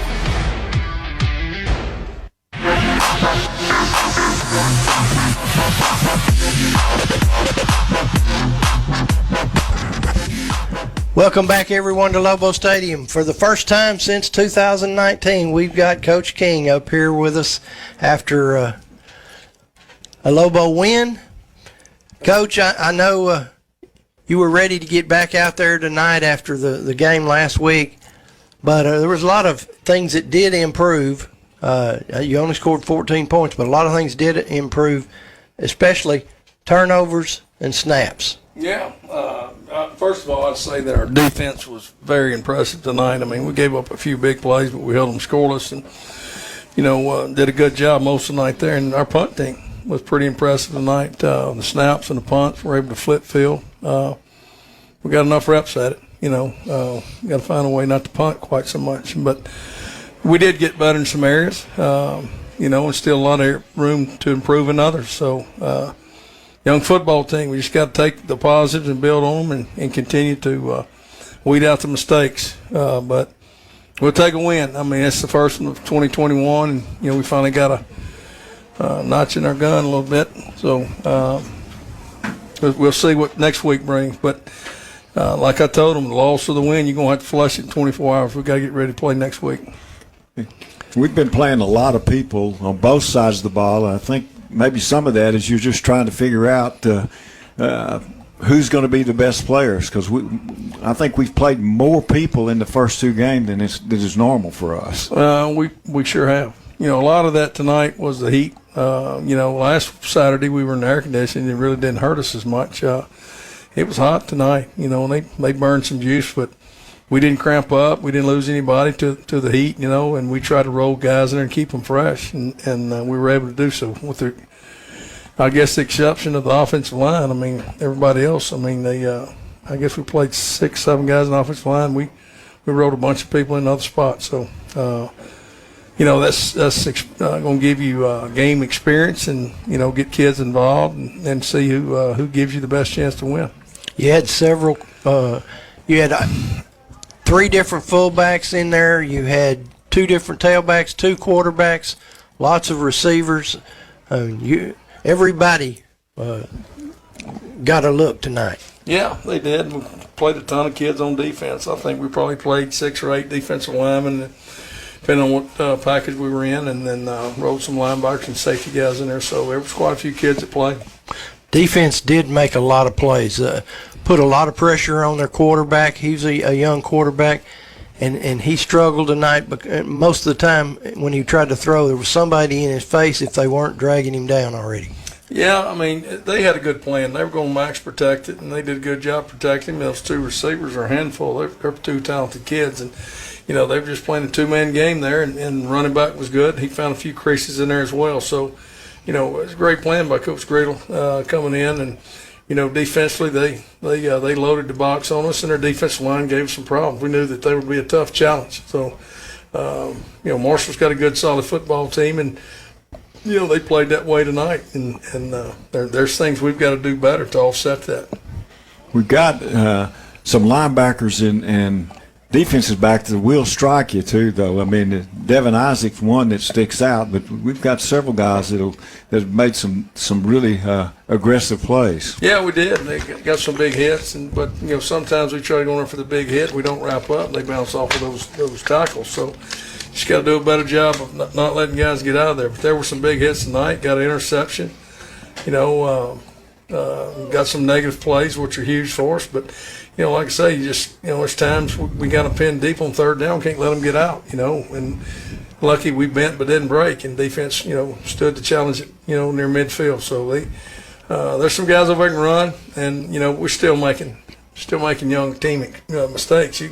M: Welcome back, everyone, to Lobo Stadium. For the first time since 2019, we've got Coach King up here with us after a Lobo win. Coach, I know you were ready to get back out there tonight after the game last week, but there was a lot of things that did improve. You only scored 14 points, but a lot of things did improve, especially turnovers and snaps.
Q: Yeah. First of all, I'd say that our defense was very impressive tonight. I mean, we gave up a few big plays, but we held them scoreless and, did a good job most of the night there. And our punt team was pretty impressive tonight. The snaps and the punts were able to flip field. We got enough reps at it. We got to find a way not to punt quite so much. But we did get better in some areas, and still a lot of room to improve in others. So, young football team, we just got to take the positives and build on them and continue to weed out the mistakes. But we'll take a win. I mean, it's the first one of 2021, and, we finally got a notch in our gun a little bit. So we'll see what next week brings. But like I told them, the loss or the win, you're going to have to flush it in 24 hours. We've got to get ready to play next week.
O: We've been playing a lot of people on both sides of the ball, and I think maybe some of that is you're just trying to figure out who's going to be the best players, because I think we've played more people in the first two games than is normal for us.
Q: We sure have. A lot of that tonight was the heat. Last Saturday we were in air conditioning. It really didn't hurt us as much. It was hot tonight, and they burned some juice, but we didn't cramp up. We didn't lose anybody to the heat, and we tried to roll guys in there and keep them fresh, and we were able to do so with the exception of the offensive line. I mean, everybody else, I guess we played 6-7 guys in the offensive line. We rolled a bunch of people in other spots. So, that's going to give you game experience and, get kids involved and see who gives you the best chance to win.
M: You had several you had 3 different fullbacks in there. You had 2 different tailbacks, 2 quarterbacks, lots of receivers. Everybody got a look tonight.
Q: Yeah, they did. We played a ton of kids on defense. I think we probably played 6 or 8 defensive linemen, depending on what package we were in, and then rolled some linebackers and safety guys in there. So there was quite a few kids that played. Defense
M: did make a lot of plays. Put a lot of pressure on their quarterback. He's a young quarterback, and he struggled tonight. But most of the time when he tried to throw, there was somebody in his face if they weren't dragging him down already.
Q: Yeah, I mean, they had a good plan. They were going to max protect it, and they did a good job protecting him. Those 2 receivers are a handful. They're 2 talented kids, and, they were just playing a 2-man game there, and running back was good. He found a few creases in there as well. So, it was a great plan by Coach Gradle coming in, and, defensively they loaded the box on us, and their defensive line gave us some problems. We knew that they would be a tough challenge. So, Marshall's got a good, solid football team, and, they played that way tonight, and there's things we've got to do better to offset that.
O: We've got some linebackers and defensive back that will strike you too, though. I mean, Devin Isaac's one that sticks out, but we've got several guys that have made some really aggressive plays.
Q: Yeah, we did. They got some big hits, but sometimes we try to go in for the big hit. We don't wrap up. And they bounce off of those tackles. So just got to do a better job of not letting guys get out of there. But there were some big hits tonight. Got an interception. Got some negative plays, which are huge for us. But like I say, there's times we got to pin deep on third down. Can't let them get out. And lucky we bent but didn't break, and defense stood the challenge near midfield. So there's some guys over there can run, and we're still making young team mistakes.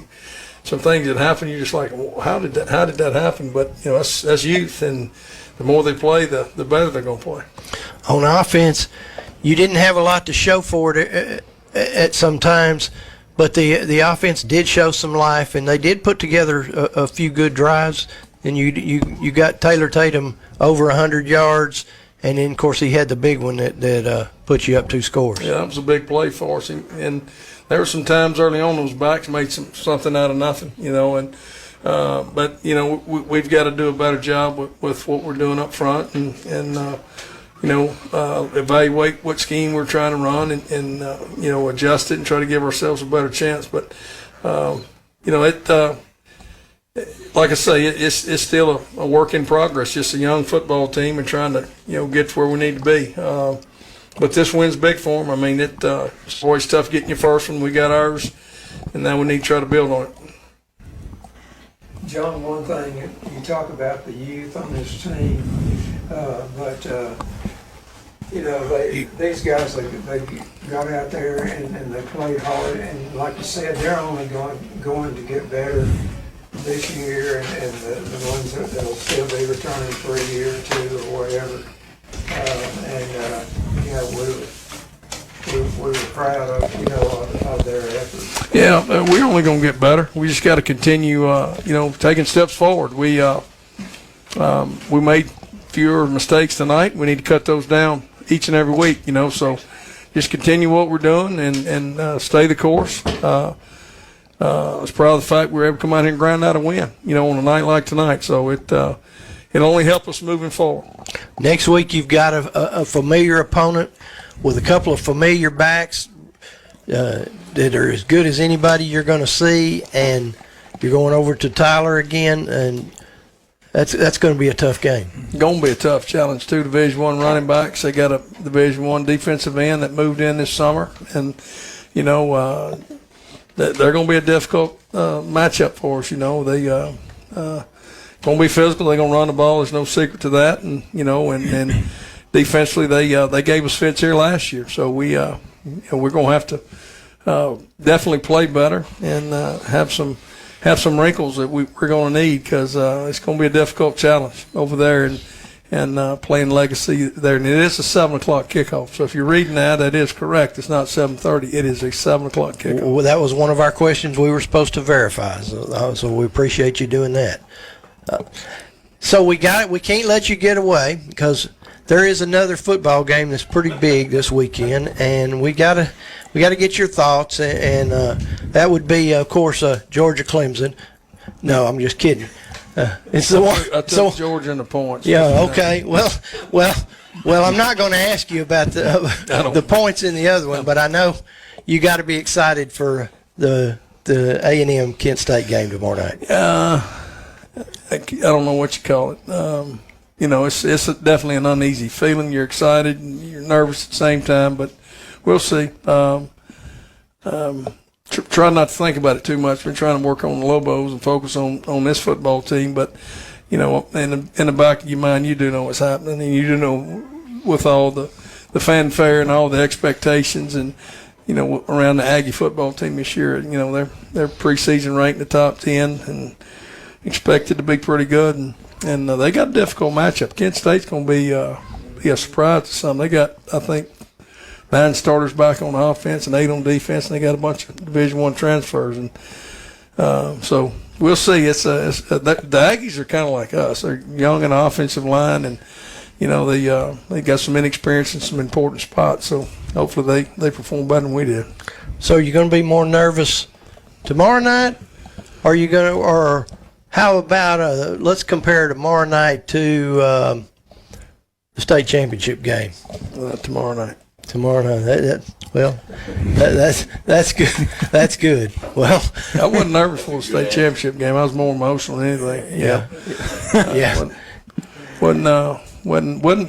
Q: Some things that happen, you're just like, well, how did that happen? But that's youth, and the more they play, the better they're going to play.
M: On offense, you didn't have a lot to show for it at some times, but the offense did show some life, and they did put together a few good drives. And you got Taylor Tatum over 100 yards, and then of course he had the big one that put you up 2 scores.
Q: Yeah, that was a big play for us, and there were some times early on those backs made something out of nothing, but we've got to do a better job with what we're doing up front, and evaluate what scheme we're trying to run, and adjust it and try to give ourselves a better chance. But like I say, it's still a work in progress. Just a young football team and trying to get to where we need to be. But this win's big for them. I mean, it's always tough getting your first one. We got ours, and now we need to try to build on it.
A: John, one thing, you talk about the youth on this team, but these guys, they got out there and they played hard, and like you said, they're only going to get better this year, and the ones that'll still be returning for a year or two or whatever. We were proud of their efforts.
Q: Yeah, we're only going to get better. We just got to continue, taking steps forward. We made fewer mistakes tonight. We need to cut those down each and every week. So just continue what we're doing and stay the course. I was proud of the fact we were able to come out here and grind out a win, on a night like tonight. So it'll only help us moving forward.
M: Next week you've got a familiar opponent with a couple of familiar backs that are as good as anybody you're going to see, and you're going over to Tyler again, and that's going to be a tough game. Going
Q: to be a tough challenge. 2 Division I running backs. They got a Division I defensive end that moved in this summer, and they're going to be a difficult matchup for us. They going to be physical. They're going to run the ball. There's no secret to that, and defensively they gave us fits here last year, so we're going to have to definitely play better and have some wrinkles that we're going to need, because it's going to be a difficult challenge over there and playing Legacy there. And it is a 7:00 kickoff. So if you're reading that is correct. It's not 7:30. It is a 7:00 kickoff.
M: Well, that was one of our questions we were supposed to verify. So we appreciate you doing that. So we got it. We can't let you get away, because there is another football game that's pretty big this weekend, and we gotta get your thoughts, and that would be, of course, Georgia Clemson. No, I'm just kidding. It's the one.
Q: I took Georgia in the points.
M: Yeah. Okay. Well. I'm not going to ask you about the points in the other one, but I know you got to be excited for the A&M Kent State game tomorrow night.
Q: I don't know what you call it. It's definitely an uneasy feeling. You're excited and you're nervous at the same time, but we'll see. Try not to think about it too much. Been trying to work on the Lobos and focus on this football team, but in the back of your mind, you do know what's happening, and you do know with all the fanfare and all the expectations, and around the Aggie football team this year. They're preseason ranked in the top 10 and expected to be pretty good, and they got a difficult matchup. Kent State's going to be a surprise to some. They got, I think, 9 starters back on offense and 8 on defense, and they got a bunch of Division I transfers, and so we'll see. The Aggies are kind of like us. They're young in the offensive line, and they got some inexperience in some important spots. So hopefully they perform better than we did.
M: So you're going to be more nervous tomorrow night are you going to, or how about, let's compare tomorrow night to the state championship game?
Q: Tomorrow night.
M: Tomorrow night. That's good. That's good. Well,
Q: I wasn't nervous for the state championship game. I was more emotional than anything.
M: Yeah.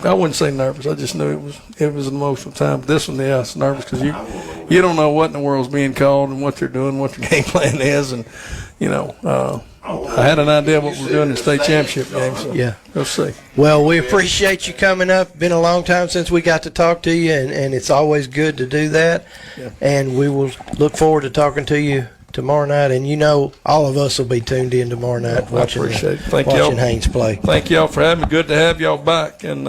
Q: I wouldn't say nervous. I just knew it was an emotional time. But this one, I was nervous because you don't know what in the world's being called and what they're doing, what their game plan is, and I had an idea what we're doing in the state championship game. So
M: yeah,
Q: we'll see.
M: Well, we appreciate you coming up. Been a long time since we got to talk to you, and it's always good to do that.
Q: Yeah.
M: And we will look forward to talking to you tomorrow night. And all of us will be tuned in tomorrow night watching Haynes play.
Q: Thank y'all for having me. Good to have y'all back, and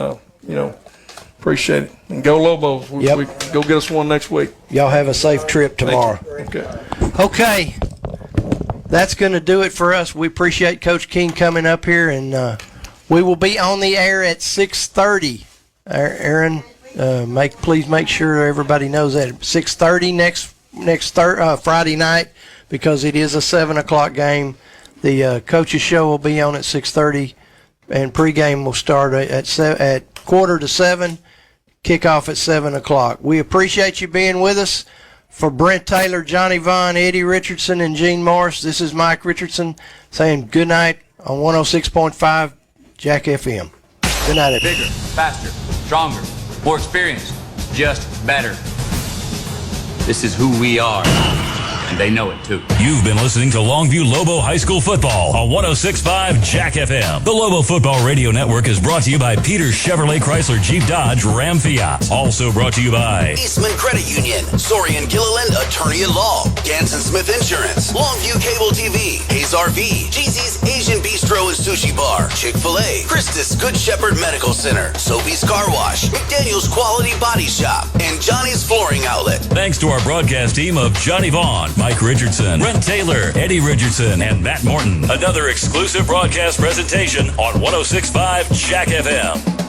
Q: appreciate it. And go Lobos. We go get us one next week.
M: Y'all have a safe trip tomorrow. Okay. That's going to do it for us. We appreciate Coach King coming up here, and we will be on the air at 6:30. Aaron, please make sure everybody knows that 6:30 next Friday night, because it is a 7 o'clock game. The coaches show will be on at 6:30, and pregame will start at 6:45. Kickoff at 7 o'clock. We appreciate you being with us. For Brent Taylor, Johnny Vaughn, Eddie Richardson, and Gene Morris, this is Mike Richardson saying good night on 106.5 Jack FM. Good night, everybody.
B: Bigger, faster, stronger, more experienced, just better. This is who we are, and they know it too.
V: You've been listening to Longview Lobo High School Football on 106.5 Jack FM. The Lobo Football Radio Network is brought to you by Peters Chevrolet Chrysler Jeep Dodge Ram Fiat. Also brought to you by
G: Eastman Credit Union, Sorian Gilliland Attorney at Law, Ganson Smith Insurance, Longview Cable TV, Hayes RV, Jeezy's Asian Bistro and Sushi Bar, Chick-fil-A, Christus Good Shepherd Medical Center, Sophie's Car Wash, McDaniel's Quality Body Shop, and Johnny's Flooring Outlet.
V: Thanks to our broadcast team of Johnny Vaughn, Mike Richardson, Brent Taylor, Eddie Richardson, and Matt Morton. Another exclusive broadcast presentation on 106.5 Jack FM.